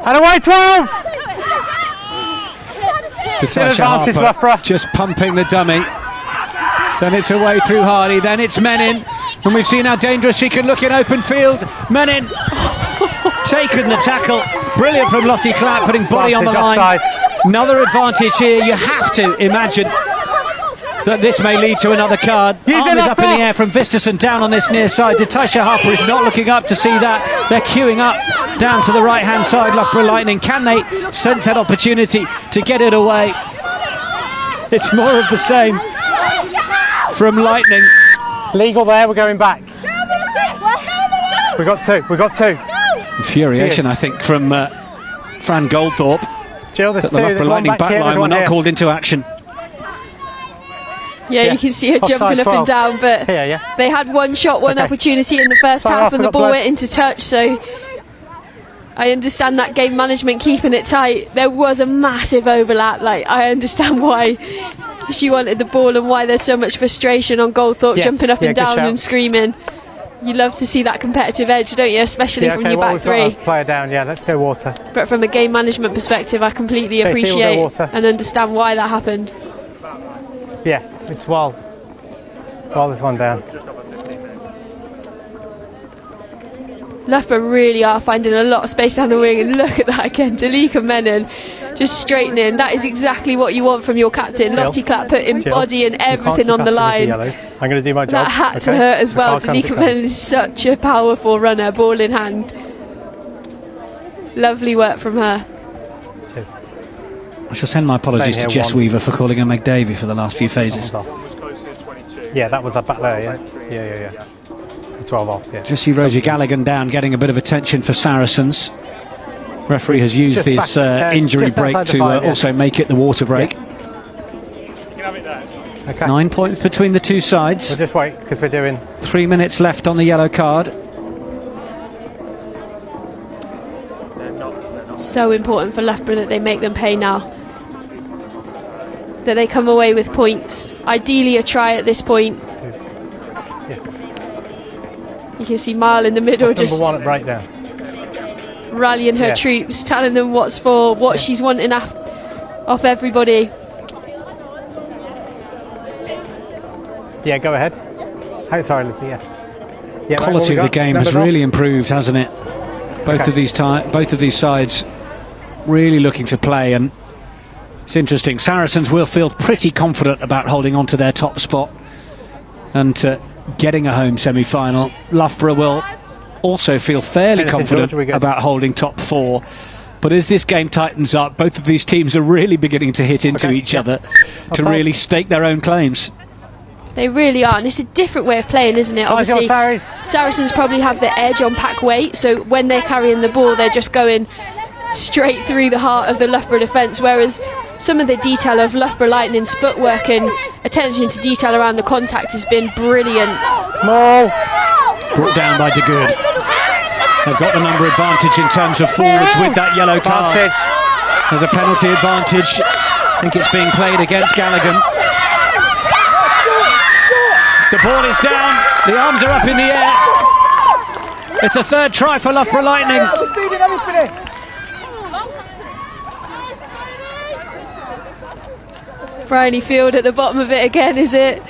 And away 12! Advantage, Loughborough. Just pumping the dummy. Then it's away through Hardy. Then it's Menin. And we've seen how dangerous she can look in open field. Menin taken the tackle. Brilliant from Lottie Clapp, putting body on the line. Offside. Another advantage here. You have to imagine that this may lead to another card. Arm is up in the air from Visterson down on this near side. Ditaisha Harper is not looking up to see that. They're queuing up down to the right hand side. Loughborough Lightning, can they sense that opportunity to get it away? It's more of the same from Lightning. Legal there, we're going back. We got two. Infuriation, I think, from Fran Goldthorpe. Jill, that the Loughborough Lightning backline were not called into action. Yeah, you can see her jumping up and down, but they had one shot, one opportunity in the first half, and the ball went into touch, so I understand that game management, keeping it tight. There was a massive overlap. I understand why she wanted the ball and why there's so much frustration on Goldthorpe jumping up and down and screaming. You love to see that competitive edge, don't you? Especially from your back three. Player down, let's go water. But from a game management perspective, I completely appreciate and understand why that happened. Yeah, it's while there's one down. Loughborough really are finding a lot of space down the wing, and look at that again. Dalika Menon just straightening. That is exactly what you want from your captain. Lottie Clapp putting body and everything on the line. I'm going to do my job. That had to hurt as well. Danica Menon is such a powerful runner, ball in hand. Lovely work from her. Cheers. I shall send my apologies to Jess Weaver for calling her Meg Davey for the last few phases. Yeah, that was back there, yeah. 12 off, yeah. Jesse Rosie Gallagher down, getting a bit of attention for Saracens. Referee has used this injury break to also make it the water break. Okay. 9 points between the two sides. We'll just wait, because we're doing... 3 minutes left on the yellow card. So important for Loughborough that they make them pay now. That they come away with points. Ideally a try at this point. You can see Marl in the middle just number one at breakdown. Rallying her troops, telling them what's for, what she's wanting off everybody. Yeah, go ahead. Oh, sorry, Lizzie, Quality of the game has really improved, hasn't it? Both of these sides really looking to play, and it's interesting. Saracens will feel pretty confident about holding on to their top spot and getting a home semi-final. Loughborough will also feel fairly confident about holding top four. But as this game tightens up, both of these teams are really beginning to hit into each other to really stake their own claims. They really are, and it's a different way of playing, isn't it? Obviously, Saracens probably have the edge on pack weight, so when they're carrying the ball, they're just going straight through the heart of the Loughborough defence, whereas some of the detail of Loughborough Lightning's footwork and attention to detail around the contact has been brilliant. Brought down by De Good. They've got the number advantage in terms of forwards with that yellow card. There's a penalty advantage. I think it's being played against Gallagher. The ball is down, the arms are up in the air. It's a third try for Loughborough Lightning. Bryony Field at the bottom of it again, is it?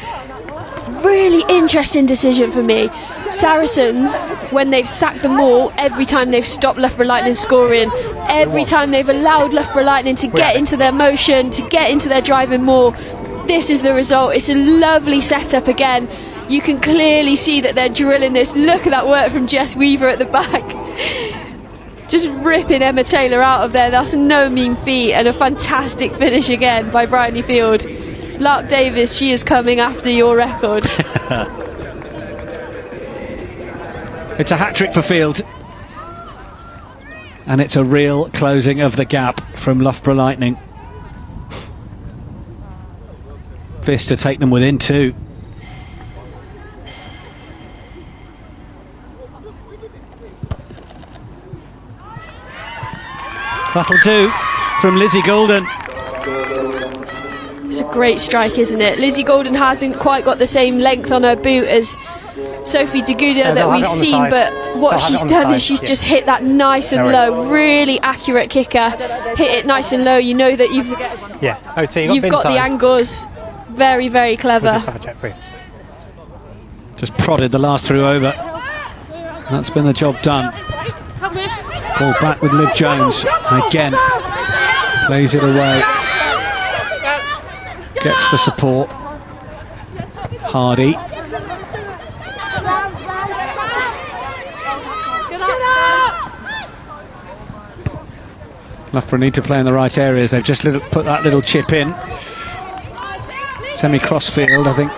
Really interesting decision for me. Saracens, when they've sacked the ball, every time they've stopped Loughborough Lightning scoring, every time they've allowed Loughborough Lightning to get into their motion, to get into their driving more, this is the result. It's a lovely setup again. You can clearly see that they're drilling this. Look at that work from Jess Weaver at the back. Just ripping Emma Taylor out of there. That's no mean feat, and a fantastic finish again by Bryony Field. Lark Davis, she is coming after your record. It's a hat-trick for Field. And it's a real closing of the gap from Loughborough Lightning. This to take them within two. That'll do from Lizzie Golden. It's a great strike, isn't it? Lizzie Golden hasn't quite got the same length on her boot as Sophie De Guda that we've seen, but what she's done is she's just hit that nice and low. Really accurate kicker. Hit it nice and low. You know that you've got the angles. Very, very clever. We'll just have a check for you. Just prodded the last through over. That's been the job done. Ball back with Liv Jones. Again, plays it away. Gets the support. Hardy. Loughborough need to play in the right areas. They've just put that little chip in. Semi-crossfield, I think,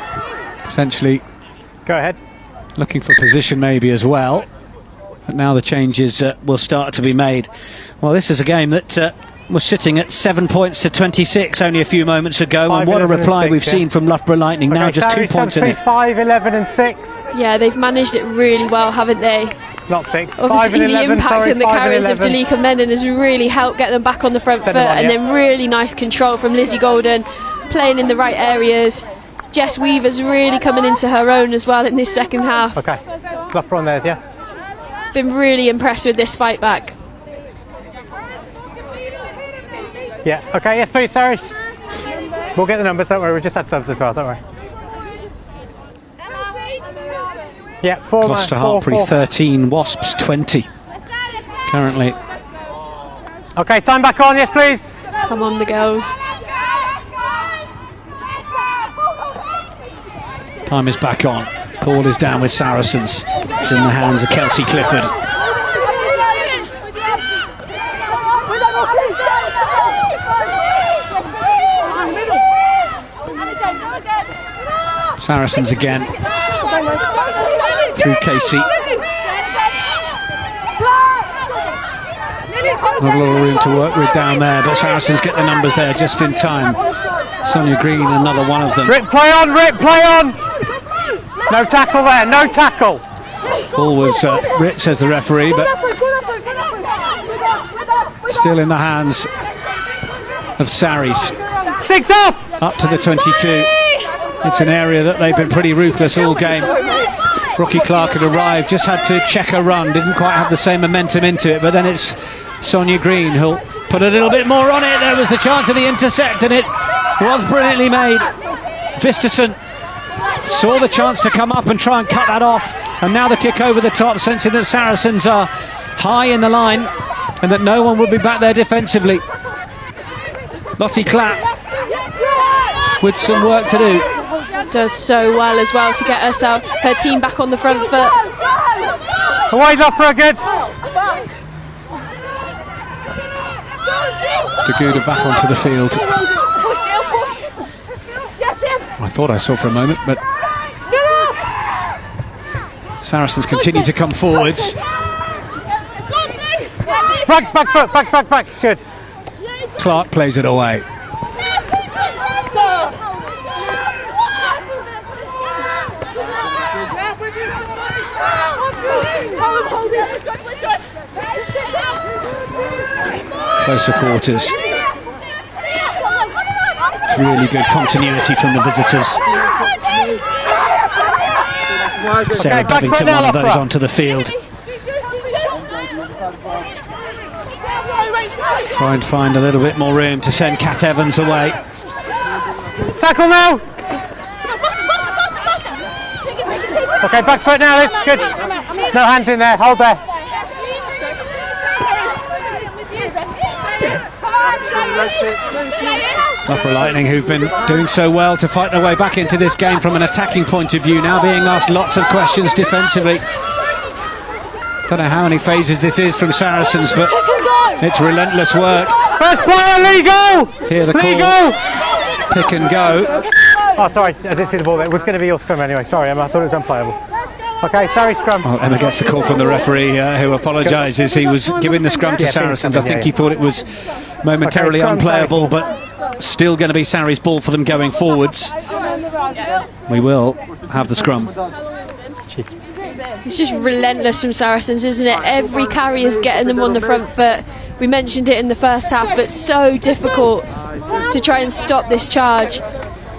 potentially. Go ahead. Looking for position maybe as well. But now the changes will start to be made. Well, this is a game that was sitting at 7 points to 26 only a few moments ago. And what a reply we've seen from Loughborough Lightning. Now just 2 points in it. 5, 11 and 6. Yeah, they've managed it really well, haven't they? Not 6. Obviously 5 and 11, the impact and the carries of Danica Menon has really helped get them back on the front foot, and then really nice control from Lizzie Golden, playing in the right areas. Jess Weaver's really coming into her own as well in this second half. Okay, Loughborough on theirs, yeah. Been really impressed with this fight back. Yeah, okay, yes please, Saris. We'll get the numbers, don't worry, we just had subs as well, don't worry. Yeah, Gloucester Hartpury 13, Wasps 20 currently. Okay, time back on, yes please. Come on, the girls. Time is back on. Ball is down with Saracens. It's in the hands of Kelsey Clifford. Saracens again. Through Casey. Not a lot of room to work with down there, but Saracens get the numbers there just in time. Sonia Green, another one of them. Rip, play on, Rip, play on! No tackle there, no tackle! Ball was ripped, says the referee, but still in the hands of Sarries. 6 off! Up to the 22. It's an area that they've been pretty ruthless all game. Rocky Clark had arrived, just had to check a run, didn't quite have the same momentum into it, but then it's Sonia Green who'll put a little bit more on it. There was the chance of the intercept and it was brilliantly made. Visterson saw the chance to come up and try and cut that off, and now the kick over the top, sensing that Saracens are high in the line and that no one will be back there defensively. Lottie Clapp with some work to do. Does so well as well to get her team back on the front foot. Away, Loughborough, good. Daguda back onto the field. I thought I saw for a moment, but Saracens continue to come forwards. Back foot, back, good. Clark plays it away. Closer quarters. It's really good continuity from the visitors. Sarah Bevington, one of those onto the field. Try and find a little bit more room to send Kat Evans away. Tackle now! Okay, back foot now, Liz. Good. No hands in there, hold there. Loughborough Lightning, who've been doing so well to fight their way back into this game from an attacking point of view, now being asked lots of questions defensively. Don't know how many phases this is from Saracens, but it's relentless work. First player, legal! Hear the legal! Call. Pick and go. Oh, sorry, I didn't see the ball there. It was going to be your scrum anyway. Sorry, Emma, I thought it was unplayable. Okay, sorry, scrum. Well, Emma gets the call from the referee, who apologises. He was giving the scrum to Saracens. I think he thought it was momentarily unplayable, but still going to be Sarri's ball for them going forwards. We will have the scrum. It's just relentless from Saracens, isn't it? Every carry is getting them on the front foot. We mentioned it in the first half, but so difficult to try and stop this charge.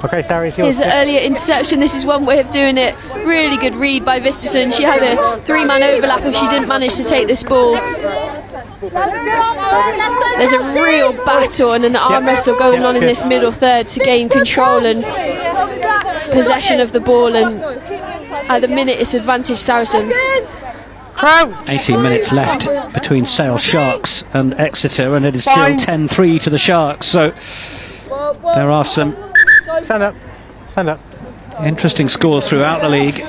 Okay, Sarri's his earlier interception, this is one way of doing it. Really good read by Visterson. She had a three-man overlap if she didn't manage to take this ball. There's a real battle and an arm wrestle going on in this middle third to gain control and possession of the ball, and at the minute it's advantage Saracens. 18 minutes left between Sale Sharks and Exeter, and it is still 10-3 to the Sharks, so there are some stand up interesting scores throughout the league.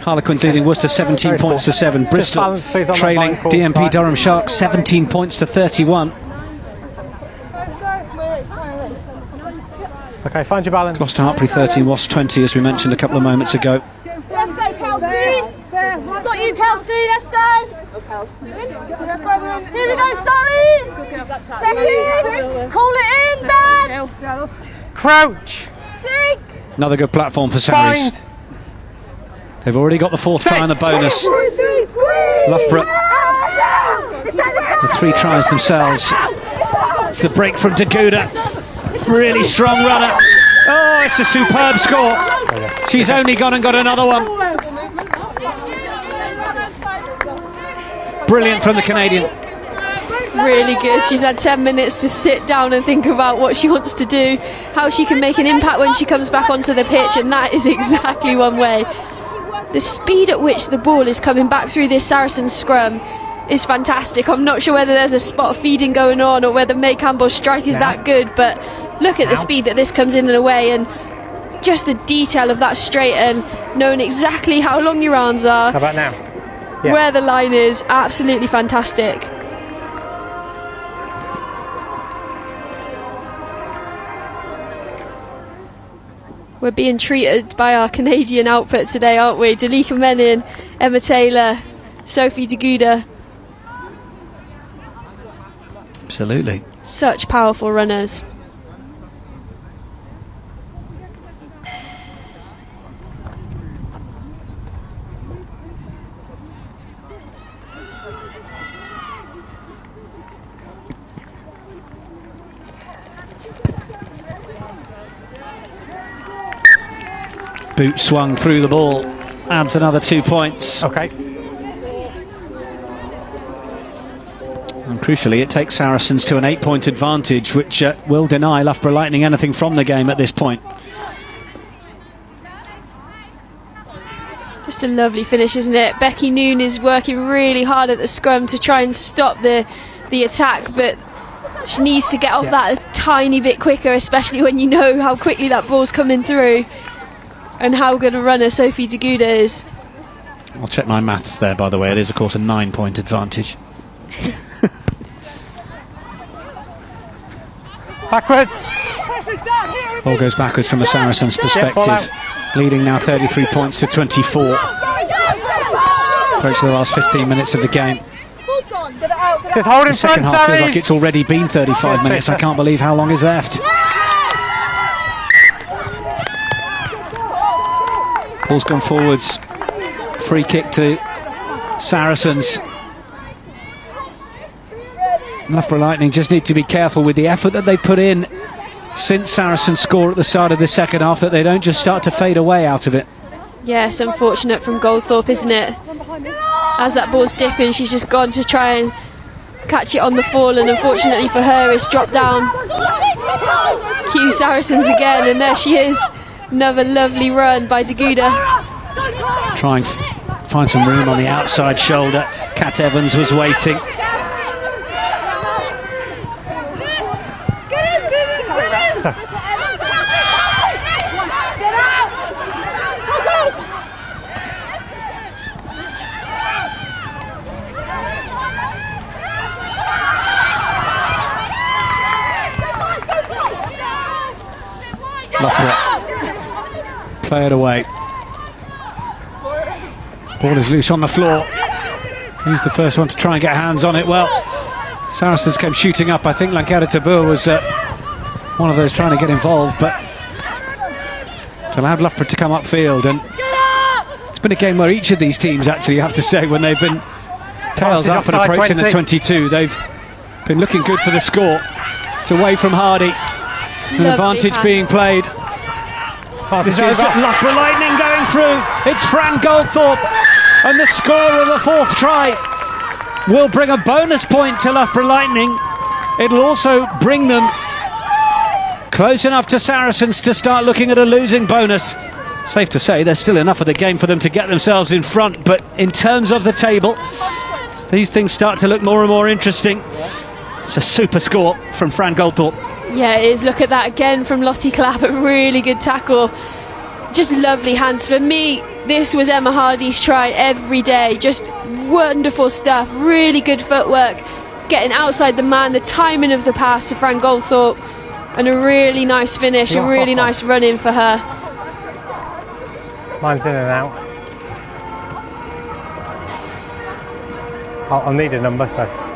Harlequins leading Worcester 17 points to 7. Bristol trailing DMP Durham Sharks 17 points to 31. Okay, find your balance. Gloucester Hartpury 13, Wasps 20, as we mentioned a couple of moments ago. Let's go, Kelsey! Got you, Kelsey, let's go! Here we go, sorry! Second! Hold it in, Dan! Crouch! Sink! Another good platform for Sarries. They've already got the fourth try on the bonus. Loughborough with 3 tries themselves. It's the break from Daguda. Really strong runner. Oh, it's a superb score. She's only gone and got another one. Brilliant from the Canadian. Really good. She's had 10 minutes to sit down and think about what she wants to do, how she can make an impact when she comes back onto the pitch, and that is exactly one way. The speed at which the ball is coming back through this Saracens scrum is fantastic. I'm not sure whether there's a spot of feeding going on or whether May Campbell's strike is that good, but look at the speed that this comes in and away, and just the detail of that straight, and knowing exactly how long your arms are. How about now? Yeah. Where the line is, absolutely fantastic. We're being treated by our Canadian outfit today, aren't we? Dalika Menin, Emma Taylor, Sophie Deguda. Absolutely. Such powerful runners. Boot swung through the ball, adds another 2 points. Okay. And crucially, it takes Saracens to an 8-point advantage, which will deny Loughborough Lightning anything from the game at this point. Just a lovely finish, isn't it? Becky Noon is working really hard at the scrum to try and stop the attack, but she needs to get off that a tiny bit quicker, especially when you know how quickly that ball's coming through and how good a runner Sophie Deguda is. I'll check my maths there, by the way. It is, of course, a 9-point advantage. Backwards. Ball goes backwards from a Saracens perspective, leading now 33 points to 24. Approaching the last 15 minutes of the game. Just hold in The second front, half feels Sarries. like it's already been 35 minutes. I can't believe how long is left. Ball's gone forwards. Free kick to Saracens. Loughborough Lightning just need to be careful with the effort that they put in since Saracens score at the start of the second half, that they don't just start to fade away out of it. Yes, unfortunate from Goldthorpe, isn't it? As that ball's dipping, she's just gone to try and catch it on the fall, and unfortunately for her, it's dropped down. Cue Saracens again, and there she is. Another lovely run by Deguda. Try and find some room on the outside shoulder. Kat Evans was waiting. Loughborough play it away. Ball is loose on the floor. Who's the first one to try and get hands on it? Well, Saracens came shooting up. I think Lankara Tabur was one of those trying to get involved, but it allowed Loughborough to come upfield. And it's been a game where each of these teams, actually, you have to say, when they've been tails up and approaching the 22, they've been looking good for the score. It's away from Hardy. An advantage being played. This is Loughborough Lightning going through. It's Fran Goldthorpe, and the score of the fourth try will bring a bonus point to Loughborough Lightning. It'll also bring them close enough to Saracens to start looking at a losing bonus. Safe to say there's still enough of the game for them to get themselves in front, but in terms of the table, these things start to look more and more interesting. It's a super score from Fran Goldthorpe. Yeah, it is. Look at that again from Lottie Clapp. A really good tackle. Just lovely hands. For me, this was Emma Hardy's try every day. Just wonderful stuff. Really good footwork. Getting outside the man, the timing of the pass to Fran Goldthorpe, and a really nice finish, a really nice run in for her. Mine's in and out. I'll need a number, so.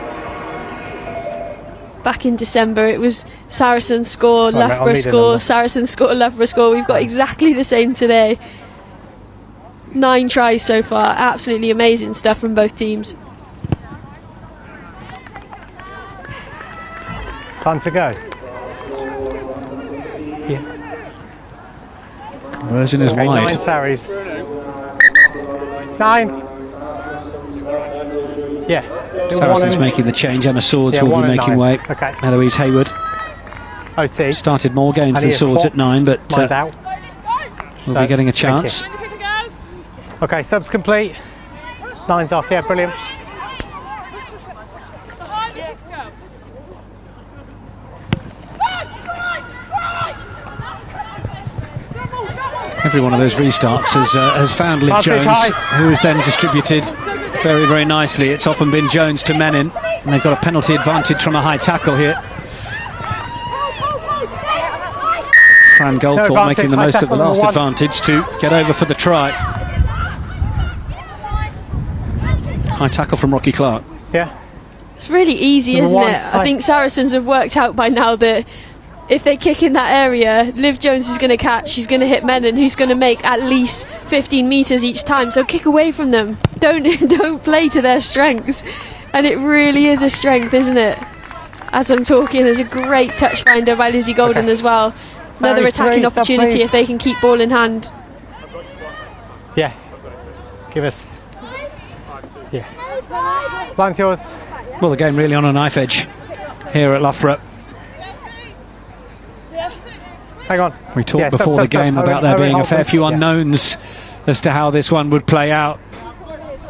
Back in December, it was Saracens score, Loughborough score, Saracens score, Loughborough score. We've got exactly the same today. 9 tries so far. Absolutely amazing stuff from both teams. Time to go. Yeah. Conversion is wide. 9 Sarries. 9. Yeah. Saracens making the change. Emma Swords will be making way. Okay. Eloise Hayward. OT. Started more games than Swords at 9, but will be getting a chance. Okay, subs complete. 9's off, yeah, brilliant. every one of those restarts has found Liv Jones, who is then distributed very, very nicely. It's often been Jones to Menin, and they've got a penalty advantage from a high tackle here. Fran Goldthorpe making the most of the last advantage to get over for the try. High tackle from Rocky Clark. Yeah. It's really easy, isn't it? I think Saracens have worked out by now that if they kick in that area, Liv Jones is going to catch, she's going to hit Menon, who's going to make at least 15 metres each time. So kick away from them. Don't play to their strengths. And it really is a strength, isn't it? As I'm talking, there's a great touch finder by Lizzie Golden as well. Another attacking opportunity if they can keep ball in hand. Yeah. Give us. Yeah. Line's yours. Well, the game really on a knife edge here at Loughborough. Hang on. We talked before the game about there being a fair few unknowns as to how this one would play out.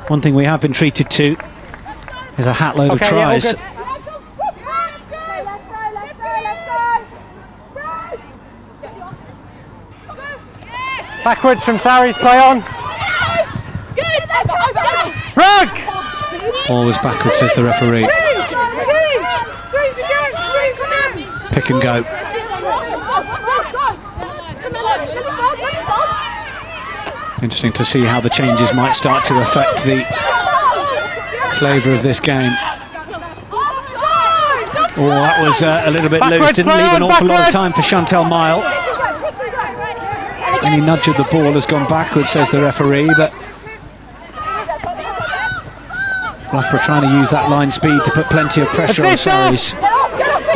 One thing we have been treated to is a hat load of tries. Yeah, backwards from Sarries, play on. Rug! Ball was backwards, says the referee. Pick and go. Interesting to see how the changes might start to affect the flavour of this game. Oh, that was a little bit loose. Didn't leave an awful lot of time for Chantal Mile. Any nudge of the ball has gone backwards, says the referee, but Loughborough trying to use that line speed to put plenty of pressure on Sarries.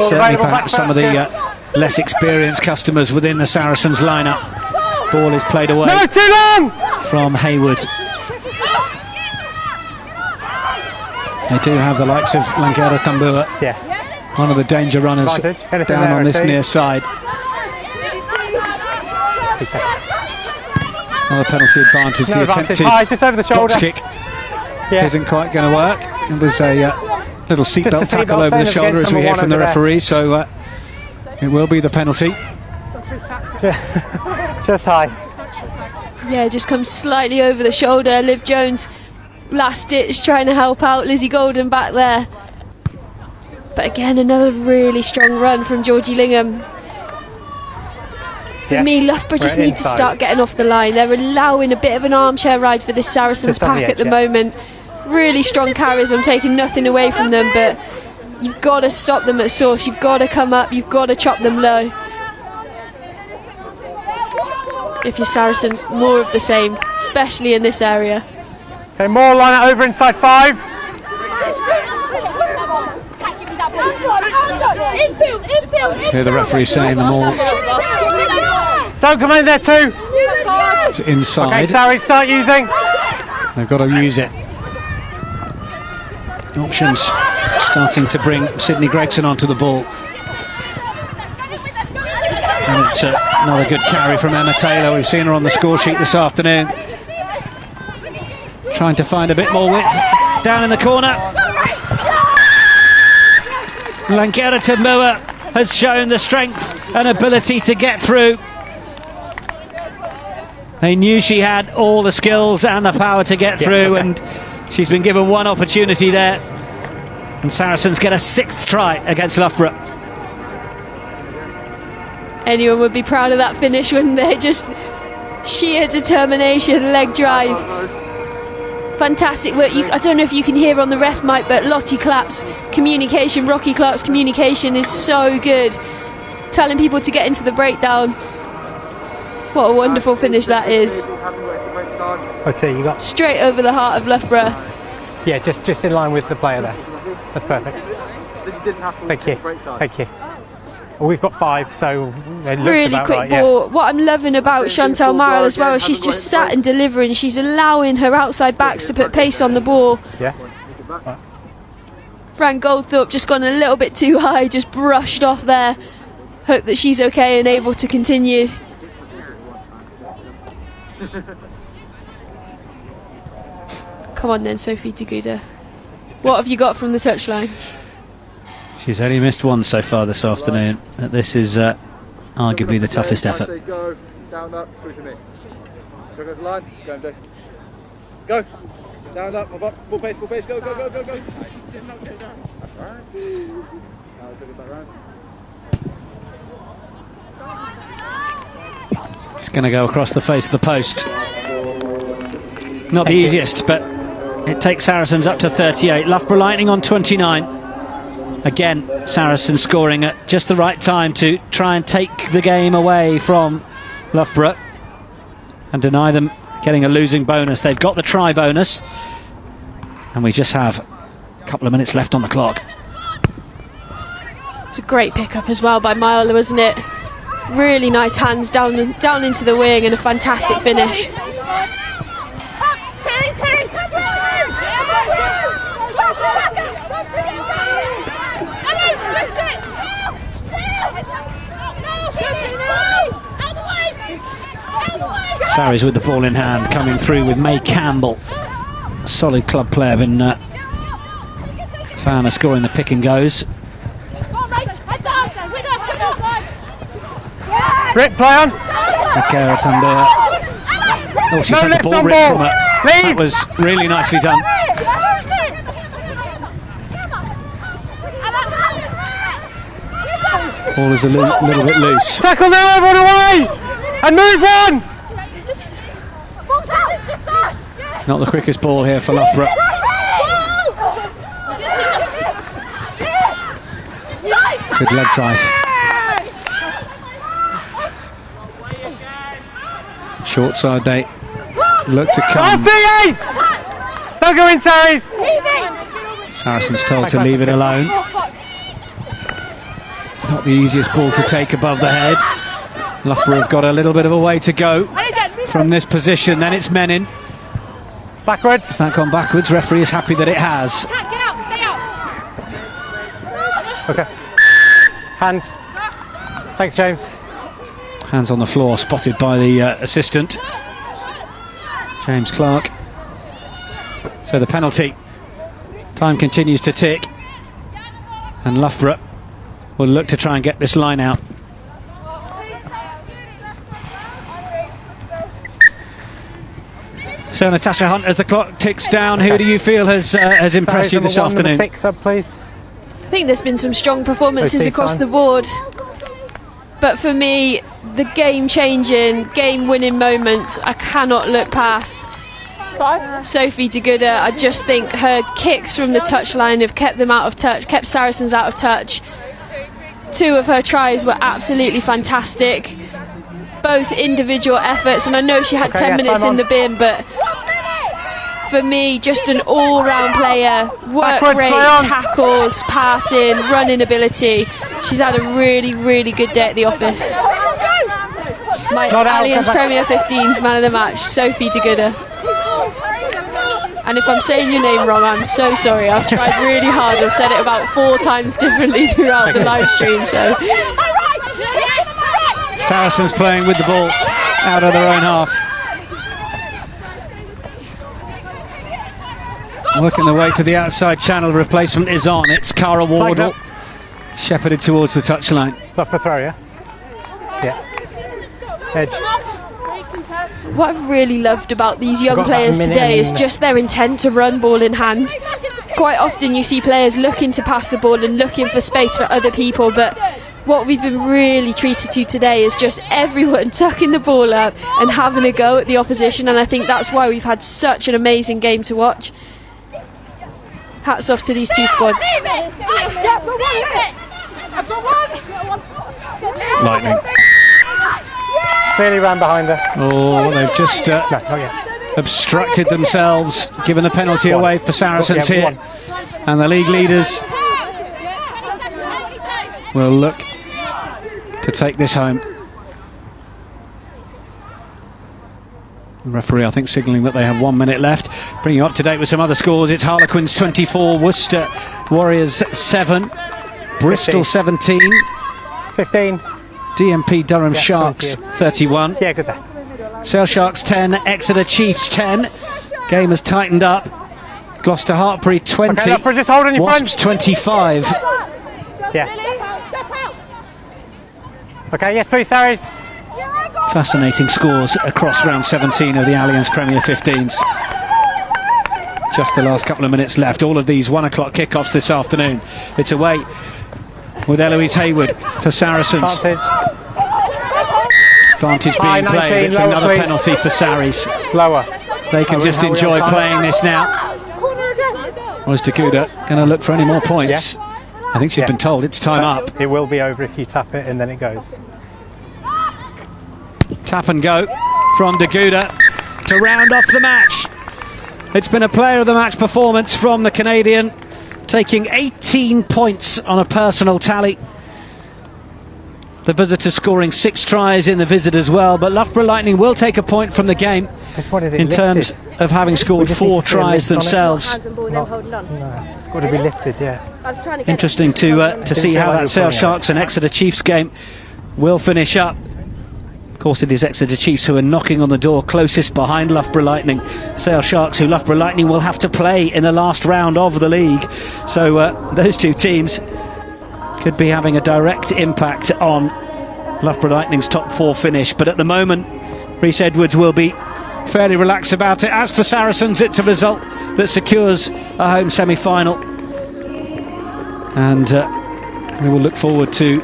Certainly perhaps some of the less experienced customers within the Saracens lineup. Ball is played away from Hayward. They do have the likes of Lankera Tambua, one of the danger runners down on this near side. Another penalty advantage. The attempted just over the shoulder. box kick isn't quite going to work. It was a little seatbelt tackle over the shoulder, as we hear from the referee, so it will be the penalty. Just high. Yeah, just comes slightly over the shoulder. Liv Jones, last ditch, trying to help out Lizzie Golden back there. But again, another really strong run from Georgie Lingham. For me, Loughborough just need to start getting off the line. They're allowing a bit of an armchair ride for this Saracens pack at the moment. Really strong carries, I'm taking nothing away from them, but you've got to stop them at source. You've got to come up, you've got to chop them low. If you're Saracens, more of the same, especially in this area. Okay, more line it over inside 5. Here the referee saying them all. Don't come in there too. It's inside. Okay, Sarries, start using. They've got to use it. Options starting to bring Sydney Gregson onto the ball. And it's another good carry from Emma Taylor. We've seen her on the score sheet this afternoon. Trying to find a bit more width down in the corner. Lankera Tambua has shown the strength and ability to get through. They knew she had all the skills and the power to get through, and she's been given one opportunity there. And Saracens get a 6th try against Loughborough. Anyone would be proud of that finish, wouldn't they? Just sheer determination, leg drive. Fantastic work. I don't know if you can hear on the ref mic, but Lottie Clapp's communication, Rocky Clark's communication is so good. Telling people to get into the breakdown. What a wonderful finish that is. You got straight over the heart of Loughborough. Yeah, just in line with the player there. That's perfect. Thank you. Thank you. Well, we've got 5, so it looks really about quick right, ball. What I'm loving about Chantal Mile as well is she's just sat and delivering. She's allowing her outside backs to put pace on the ball. Yeah. Fran Goldthorpe just gone a little bit too high, just brushed off there. Hope that she's okay and able to continue. Come on then, Sophie Taguda. What have you got from the touchline? She's only missed one so far this afternoon. This is arguably the toughest effort. Go to the line. Go, Dave. Go. Down, up, full pace, go. That's right. Now take it back round. It's going to go across the face of the post. Not the easiest, but it takes Saracens up to 38. Loughborough Lightning on 29. Again, Saracens scoring at just the right time to try and take the game away from Loughborough and deny them getting a losing bonus. They've got the try bonus, and we just have a couple of minutes left on the clock. It's a great pickup as well by Myler, wasn't it? Really nice hands down into the wing and a fantastic finish. Sarries with the ball in hand, coming through with May Campbell. Solid club player, been fan of scoring the pick and goes. Rip, play on. Garrett under. Oh, she's had the ball ripped from her. That was really nicely done. Ball is a little bit loose. Tackle now, everyone away! And move on! Not the quickest ball here for Loughborough. Good leg drive. Short side they look to come. Don't go in, Sarries! Saracens told to leave it alone. Not the easiest ball to take above the head. Loughborough have got a little bit of a way to go from this position. Then it's Menin. Backwards. It's not gone backwards. Referee is happy that it has. Okay. Hands. Thanks, James. Hands on the floor, spotted by the assistant, James Clark. So the penalty. Time continues to tick. And Loughborough will look to try and get this line out. So Natasha Hunt, as the clock ticks down, who do you feel has impressed you this afternoon? Number 6 sub, please. I think there's been some strong performances across the board, but for me, the game-changing, game-winning moments I cannot look past. Sophie de Gooder, I just think her kicks from the touchline have kept them out of touch, kept Saracens out of touch. 2 of her tries were absolutely fantastic, both individual efforts, and I know she had 10 minutes in the bin, but for me, just an all-round player, work rate, tackles, passing, running ability. She's had a really, really good day at the office. My Allianz Premier 15's man of the match, Sophie de Gooder. And if I'm saying your name wrong, I'm so sorry. I've tried really hard. I've said it about 4 times differently throughout the live stream. So Saracens playing with the ball out of their own half. Working their way to the outside channel. Replacement is on. It's Cara Wardle. Shepherded towards the touchline. Left for throw, yeah? Yeah. Edge. what I've really loved about these young players today is just their intent to run ball in hand. Quite often you see players looking to pass the ball and looking for space for other people, but what we've been really treated to today is just everyone tucking the ball up and having a go at the opposition, and I think that's why we've had such an amazing game to watch. Hats off to these two squads. Lightning. Clearly ran behind her. Oh, they've just obstructed themselves, given the penalty away for Saracens here. And the league leaders will look to take this home. The referee, I think, signalling that they have 1 minute left. Bringing you up to date with some other scores. It's Harlequins 24, Worcester Warriors 7, Bristol 17, 15. DMP Durham Sharks 31. Yeah, good there. Sale Sharks 10, Exeter Chiefs 10. Game has tightened up. Gloucester Hartpury 20. Okay, just hold on your Wasps 25. Yeah. Okay, yes please, Sarries. fascinating scores across round 17 of the Allianz Premier 15s. Just the last couple of minutes left. All of these 1 o'clock kickoffs this afternoon. It's away with Eloise Hayward for Saracens. Advantage being played. It's another penalty for Saris. Lower. They can just enjoy playing this now. Was Daguda going to look for any more points? Yeah. I think she's been told it's time up. It will be over if you tap it and then it goes. Tap and go from Daguda to round off the match. It's been a player of the match performance from the Canadian, taking 18 points on a personal tally. The visitors scoring 6 tries in the visit as well, but Loughborough Lightning will take a point from the game in terms of having scored 4 tries themselves. It's got to be lifted, yeah. Interesting to see how that Sale Sharks and Exeter Chiefs game will finish up. Of course, it is Exeter Chiefs who are knocking on the door closest behind Loughborough Lightning. Sale Sharks, who Loughborough Lightning will have to play in the last round of the league. So those two teams could be having a direct impact on Loughborough Lightning's top 4 finish. But at the moment, Rhys Edwards will be fairly relaxed about it. As for Saracens, it's a result that secures a home semi-final. And we will look forward to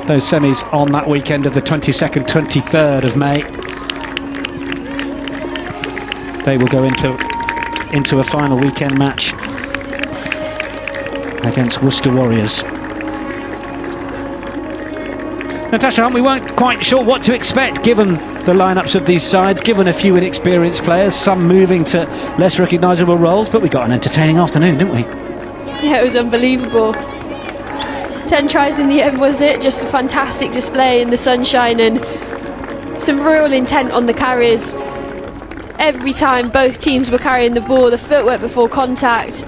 those semis on that weekend of the 22nd, 23rd of May. They will go into a final weekend match against Worcester Warriors. Natasha, we weren't quite sure what to expect given the lineups of these sides, given a few inexperienced players, some moving to less recognisable roles, but we got an entertaining afternoon, didn't we? Yeah, it was unbelievable. 10 tries in the end, was it? Just a fantastic display in the sunshine and some real intent on the carries. Every time both teams were carrying the ball, the footwork before contact,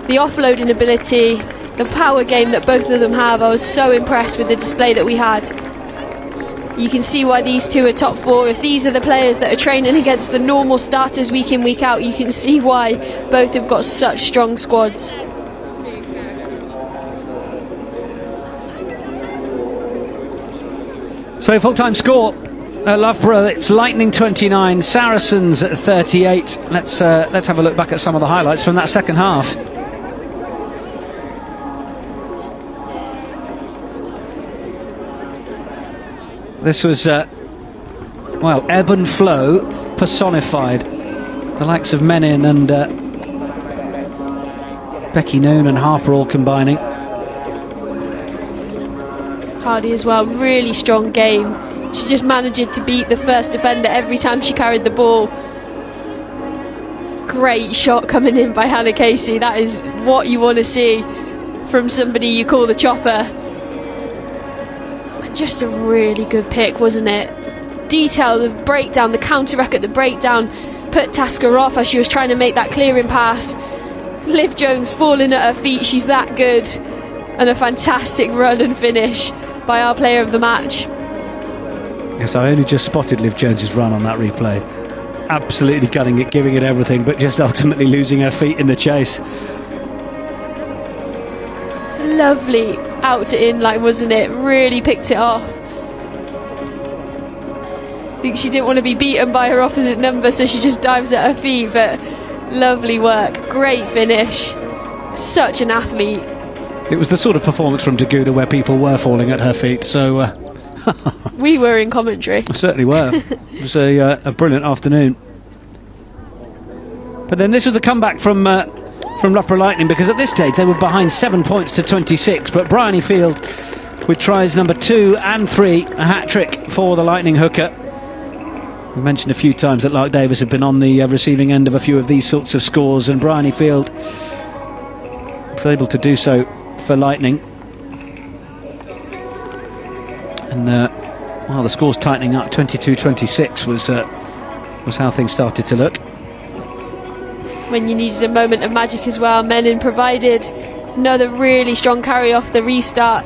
the offloading ability, the power game that both of them have. I was so impressed with the display that we had. You can see why these two are top 4. If these are the players that are training against the normal starters week in, week out, you can see why both have got such strong squads. So full-time score at Loughborough, it's Lightning 29, Saracens at 38. Let's have a look back at some of the highlights from that second half. This was, well, ebb and flow personified. The likes of Menin and Becky Noon and Harper all combining. Hardy as well, really strong game. She just managed to beat the first defender every time she carried the ball. Great shot coming in by Hannah Casey. That is what you want to see from somebody you call the chopper. Just a really good pick, wasn't it? Detail, the breakdown, the counter-rack at the breakdown put Tasker off as she was trying to make that clearing pass. Liv Jones falling at her feet, she's that good. And a fantastic run and finish by our player of the match. Yes, I only just spotted Liv Jones's run on that replay. Absolutely gutting it, giving it everything, but just ultimately losing her feet in the chase. It's a lovely out to in line, wasn't it? Really picked it off. I think she didn't want to be beaten by her opposite number, so she just dives at her feet, but lovely work, great finish. Such an athlete. It was the sort of performance from Daguda where people were falling at her feet, so we were in commentary. Certainly were. It was a brilliant afternoon. But then this was the comeback from Loughborough Lightning, because at this stage they were behind 7 points to 26, but Bryony Field with tries number 2 and 3, a hat-trick for the Lightning hooker. We mentioned a few times that Lark Davis had been on the receiving end of a few of these sorts of scores, and Bryony Field was able to do so for Lightning. And well, the score's tightening up. 22-26 was how things started to look. When you needed a moment of magic as well, Menin provided another really strong carry off the restart,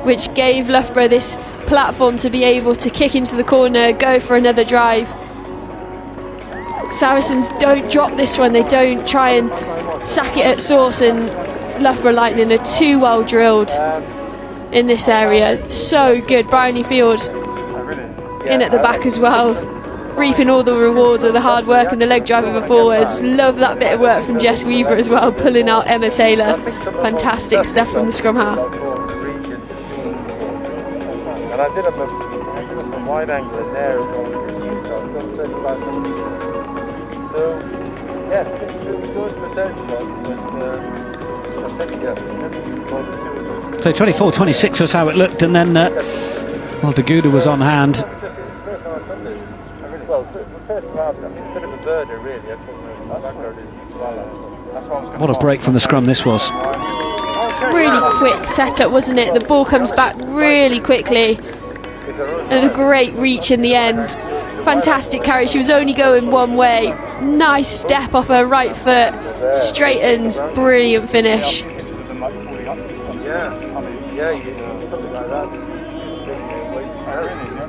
which gave Loughborough this platform to be able to kick into the corner, go for another drive. Saracens don't drop this one, they don't try and sack it at source, and Loughborough Lightning are too well drilled in this area. So good. Bryony Field in at the back as well, reaping all the rewards of the hard work and the leg drive of the forwards. Love that bit of work from Jess Weaver as well, pulling out Emma Taylor. Fantastic stuff from the scrum half. And I did have a wide angle in there as well. So, yeah, it was good potential, but I think, yeah. So 24-26 was how it looked, and then well, Deguda was on hand. Well, the first half, I mean, a bit of a birder, really. What a break from the scrum this was. Really quick setup, wasn't it? The ball comes back really quickly, and a great reach in the end. Fantastic carry. She was only going one way. Nice step off her right foot, straightens, brilliant finish.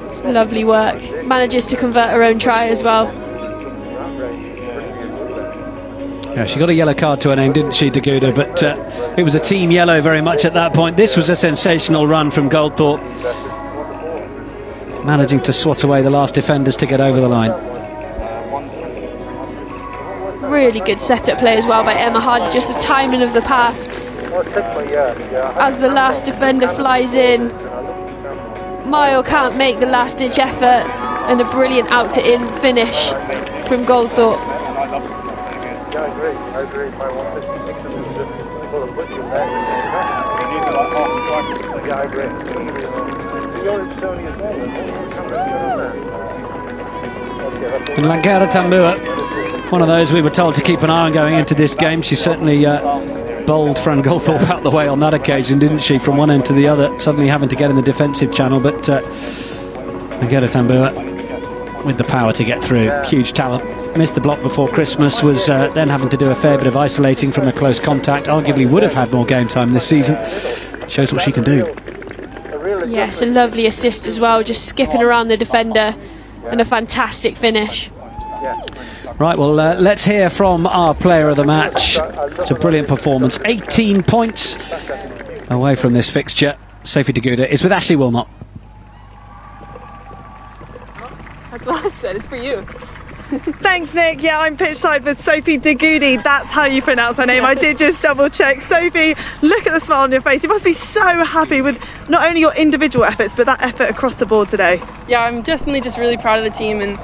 It's lovely work. Manages to convert her own try as well. Yeah, she got a yellow card to her name, didn't she, Deguda? But it was a team yellow very much at that point. This was a sensational run from Goldthorpe, managing to swat away the last defenders to get over the line. Really good setup play as well by Emma Hardy, just the timing of the pass. As the last defender flies in, Mile can't make the last ditch effort, and a brilliant out to in finish from Goldthorpe. Yeah, I agree. My 156 was just full of butchers there. Yeah, I agree. And Langara Tambua, one of those we were told to keep an eye on going into this game. She certainly bowled Fran Goldthorpe out the way on that occasion, didn't she, from one end to the other, suddenly having to get in the defensive channel. But Langara Tambua with the power to get through, huge talent. Missed the block before Christmas, was then having to do a fair bit of isolating from a close contact. Arguably would have had more game time this season. Shows what she can do. Yes, a lovely assist as well, just skipping around the defender, and a fantastic finish. Right, well, let's hear from our player of the match. It's a brilliant performance. 18 points away from this fixture. Sophie Deguda is with Ashley Wilmot. That's what I said, it's for you. Thanks, Nick. Yeah, I'm pitchside with Sophie Deguda. That's how you pronounce her name. I did just double check. Sophie, look at the smile on your face. You must be so happy with not only your individual efforts, but that effort across the board today. Yeah, I'm definitely just really proud of the team and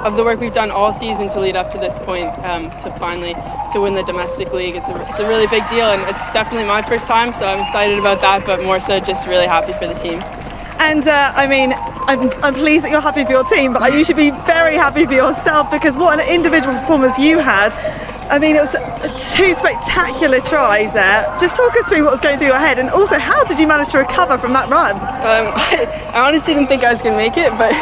of the work we've done all season to lead up to this point, to finally to win the domestic league. It's a really big deal, and it's definitely my first time, so I'm excited about that, but more so just really happy for the team. And I mean, I'm pleased that you're happy for your team, but you should be very happy for yourself, because what an individual performance you had. I mean, it was two spectacular tries there. Just talk us through what was going through your head, and also how did you manage to recover from that run? I honestly didn't think I was going to make it, but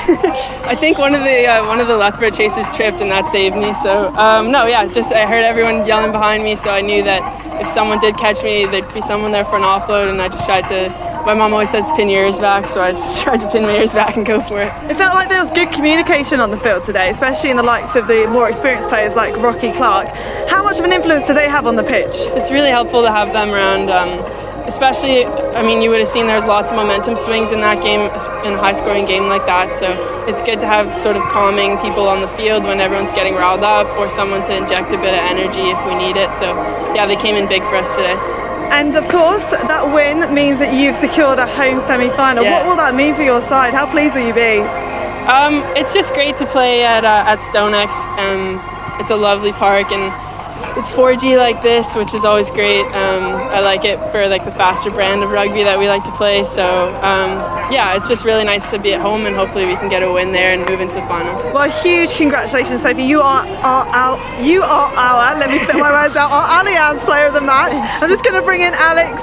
I think one of the Loughborough chasers tripped, and that saved me. So no, yeah, just I heard everyone yelling behind me, so I knew that if someone did catch me, there'd be someone there for an offload, and I just tried to. My mom always says pin your ears back, so I just tried to pin my ears back and go for it. It felt like there was good communication on the field today, especially in the likes of the more experienced players like Rocky Clark. How much of an influence do they have on the pitch? It's really helpful to have them around, especially, I mean, you would have seen there's lots of momentum swings in that game, in a high-scoring game like that, so it's good to have sort of calming people on the field when everyone's getting riled up, or someone to inject a bit of energy if we need it. So yeah, they came in big for us today. And of course, that win means that you've secured a home semi-final. Yeah. What will that mean for your side? How pleased will you be? It's just great to play at Stonex. It's a lovely park, and it's 4G like this, which is always great. I like it for like the faster brand of rugby that we like to play. So yeah, it's just really nice to be at home, and hopefully we can get a win there and move into the final. Well, huge congratulations, Sophie. You are our, let me spit my words out, our Allianz player of the match. I'm just going to bring in Alex.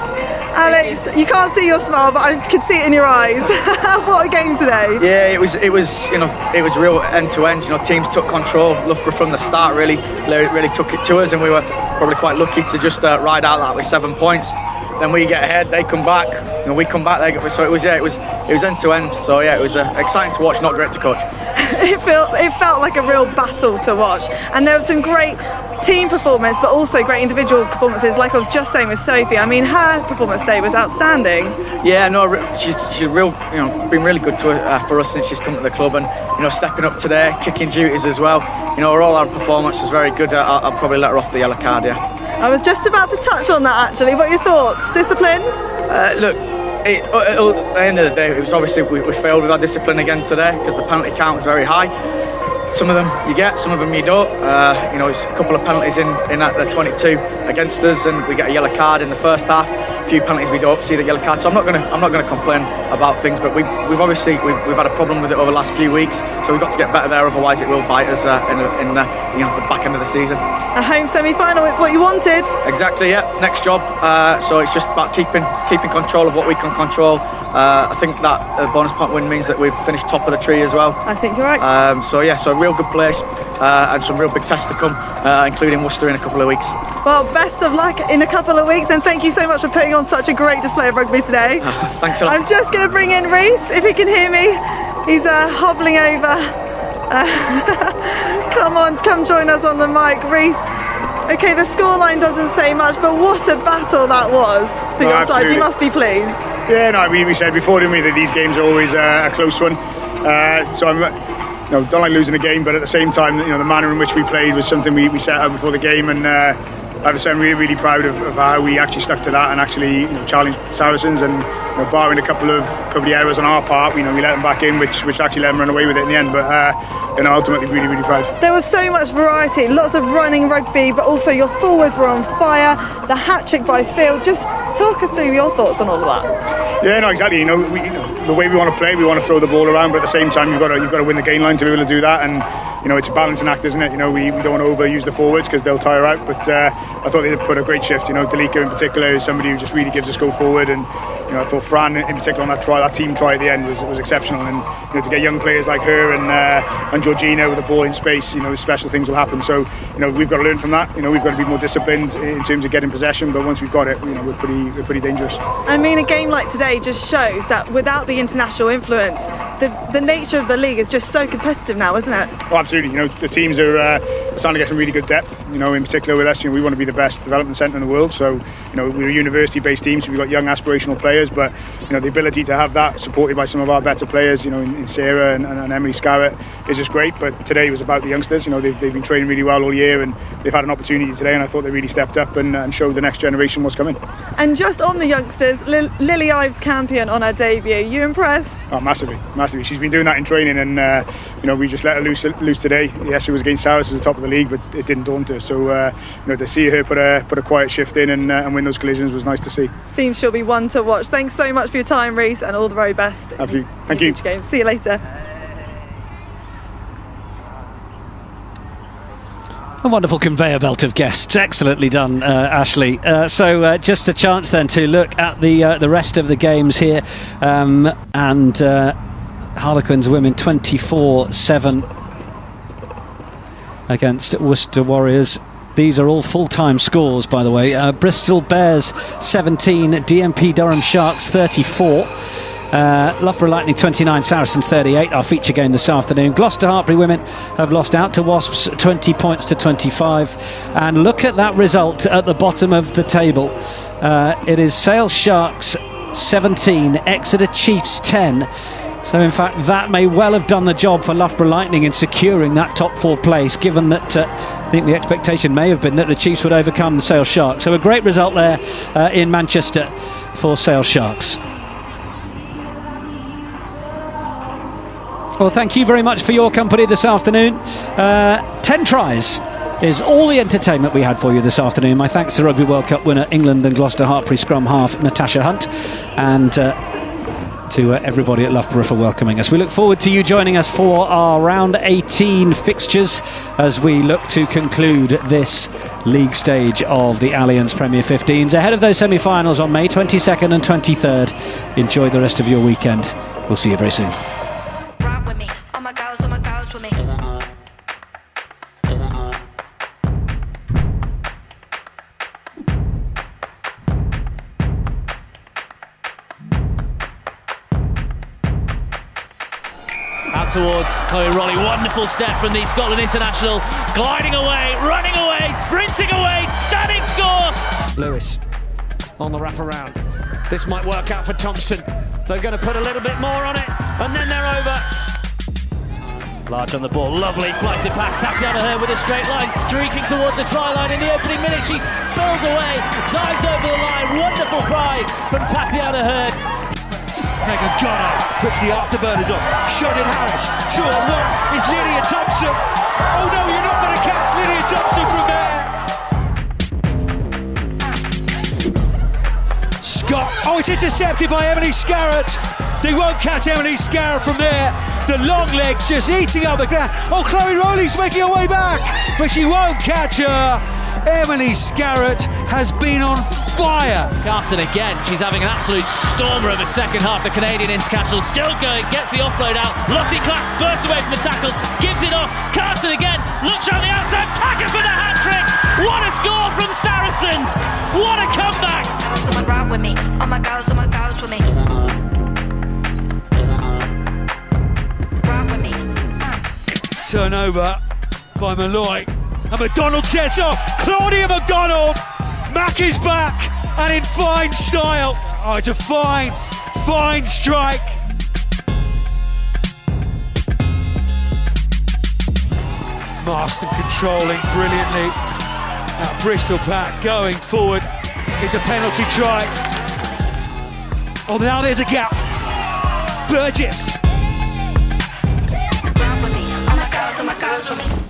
Alex, you can't see your smile, but I can see it in your eyes. What a game today! Yeah, it was real end to end. Teams took control. Loughborough from the start really took it to us, and we were probably quite lucky to just ride out that with 7 points. Then we get ahead, they come back, we come back. So it was end to end. So yeah, it was exciting to watch, not great to coach. It felt like a real battle to watch, and there were some great team performance, but also great individual performances, like I was just saying with Sophie. I mean, her performance today was outstanding. Yeah, no, she's real, been really good to for us since she's come to the club, and stepping up today, kicking duties as well. All our performance was very good. I'll probably let her off the yellow card. Yeah. I was just about to touch on that actually. What are your thoughts? Discipline? Look, at the end of the day, it was obviously we failed with our discipline again today because the penalty count was very high. Some of them you get, some of them you don't. It's a couple of penalties in at the 22 against us, and we get a yellow card in the first half. A few penalties we don't see the yellow card. So I'm not going to complain about things, but we've obviously had a problem with it over the last few weeks. So we've got to get better there, otherwise it will bite us in the back end of the season. A home semi-final, it's what you wanted. Exactly, yeah. Next job. So it's just about keeping control of what we can control. I think that bonus point win means that we've finished top of the tree as well. I think you're right. So a real good place and some real big tests to come, including Worcester in a couple of weeks. Well, best of luck in a couple of weeks, and thank you so much for putting on such a great display of rugby today. Thanks a lot. I'm just going to bring in Reese, if he can hear me. He's hobbling over. Come join us on the mic, Reese. Okay, the scoreline doesn't say much, but what a battle that was for your side. You must be pleased. Yeah, no, we said before, didn't we, that these games are always a close one. So I'm don't like losing a game, but at the same time, the manner in which we played was something we set out before the game, and I have to say I'm really, really proud of how we actually stuck to that and actually challenged Saracens, and barring a couple of errors on our part, we let them back in, which actually let them run away with it in the end. But ultimately really, really proud. There was so much variety, lots of running rugby, but also your forwards were on fire. The hat trick by Phil. Just talk us through your thoughts on all of that. Yeah, no, exactly. The way we want to play, we want to throw the ball around, but at the same time, you've got to win the gain line to be able to do that. And it's a balancing act, isn't it? We don't want to overuse the forwards because they'll tire out. But I thought they put a great shift. Dalika in particular is somebody who just really gives us go forward, and I thought Fran in particular on that team try at the end was exceptional. And to get young players like her and Georgina with the ball in space, special things will happen. So we've got to learn from that. We've got to be more disciplined in terms of getting possession. But once we've got it, we're pretty dangerous. I mean, a game like today just shows that without the international influence, the nature of the league is just so competitive now, isn't it? Oh, absolutely. The teams are starting to get some really good depth. In particular with us, we want to be the best development centre in the world. So we're a university-based team, so we've got young aspirational players. But the ability to have that supported by some of our better players, in Sarah and Emily Scarrett, is just great. But today was about the youngsters. They've been training really well all year, and they've had an opportunity today, and I thought they really stepped up and showed the next generation what's coming. And just on the youngsters, Lily Ives Campion on her debut. You impressed? Oh, massively. She's been doing that in training, and we just let her loose today. Yes, it was against Saracens at the top of the league, but it didn't daunt her. So to see her put a quiet shift in and win those collisions was nice to see. Seems she'll be one to watch. Thanks so much for your time, Reese, and all the very best. Absolutely. Thank you. Games. See you later. A wonderful conveyor belt of guests. Excellently done, Ashley. So just a chance then to look at the rest of the games here. And Harlequins women 24-7 against Worcester Warriors. These are all full-time scores, by the way. Bristol Bears 17, DMP Durham Sharks 34. Loughborough Lightning 29, Saracens 38, our feature game this afternoon. Gloucester Hartpury women have lost out to Wasps 20 points to 25. And look at that result at the bottom of the table. It is Sale Sharks 17, Exeter Chiefs 10. So in fact that may well have done the job for Loughborough Lightning in securing that top four place, given that I think the expectation may have been that the Chiefs would overcome the Sale Sharks. So a great result there in Manchester for Sale Sharks. Well, thank you very much for your company this afternoon. 10 tries is all the entertainment we had for you this afternoon. My thanks to Rugby World Cup winner England and Gloucester Hartpury scrum half Natasha Hunt, and to everybody at Loughborough for welcoming us. We look forward to you joining us for our round 18 fixtures as we look to conclude this league stage of the Allianz Premier 15s ahead of those semi-finals on May 22nd and 23rd. Enjoy the rest of your weekend. We'll see you very soon. Out towards Chloe Rolly. Wonderful step from the Scotland international. Gliding away, running away, sprinting away, stunning score. Lewis on the wraparound. This might work out for Thompson. They're going to put a little bit more on it, and then they're over. Large on the ball, lovely flighted pass. Tatiana Hurd with a straight line, streaking towards the try line in the opening minute. She spills away, dives over the line. Wonderful fly from Tatiana Hurd. Megan Goddard puts the afterburners on. Shotted Harris, 2-on-1 is Lydia Thompson. Oh no, you're not going to catch Lydia Thompson from there. Scott, oh, it's intercepted by Emily Scarrett. They won't catch Emily Scarrett from there. The long legs just eating up the ground. Oh, Chloe Rowley's making her way back, but she won't catch her. Emily Scarrett has been on fire. Carson again, she's having an absolute stormer of a second half. The Canadian international still going, gets the offload out. Lottie Clark bursts away from the tackles, gives it off. Carson again, looks around the outside, Packer for the hat-trick. What a score from Saracens. What a comeback. Ride with me. All my girls with me. Ride with me. Turnover by Malloy. And McDonald sets off. Claudia McDonald. Mack is back and in fine style. Oh, it's a fine strike. Marston controlling brilliantly. That Bristol pack going forward. It's a penalty try. Oh, now there's a gap. Burgess. Ride with me. All my girls with me.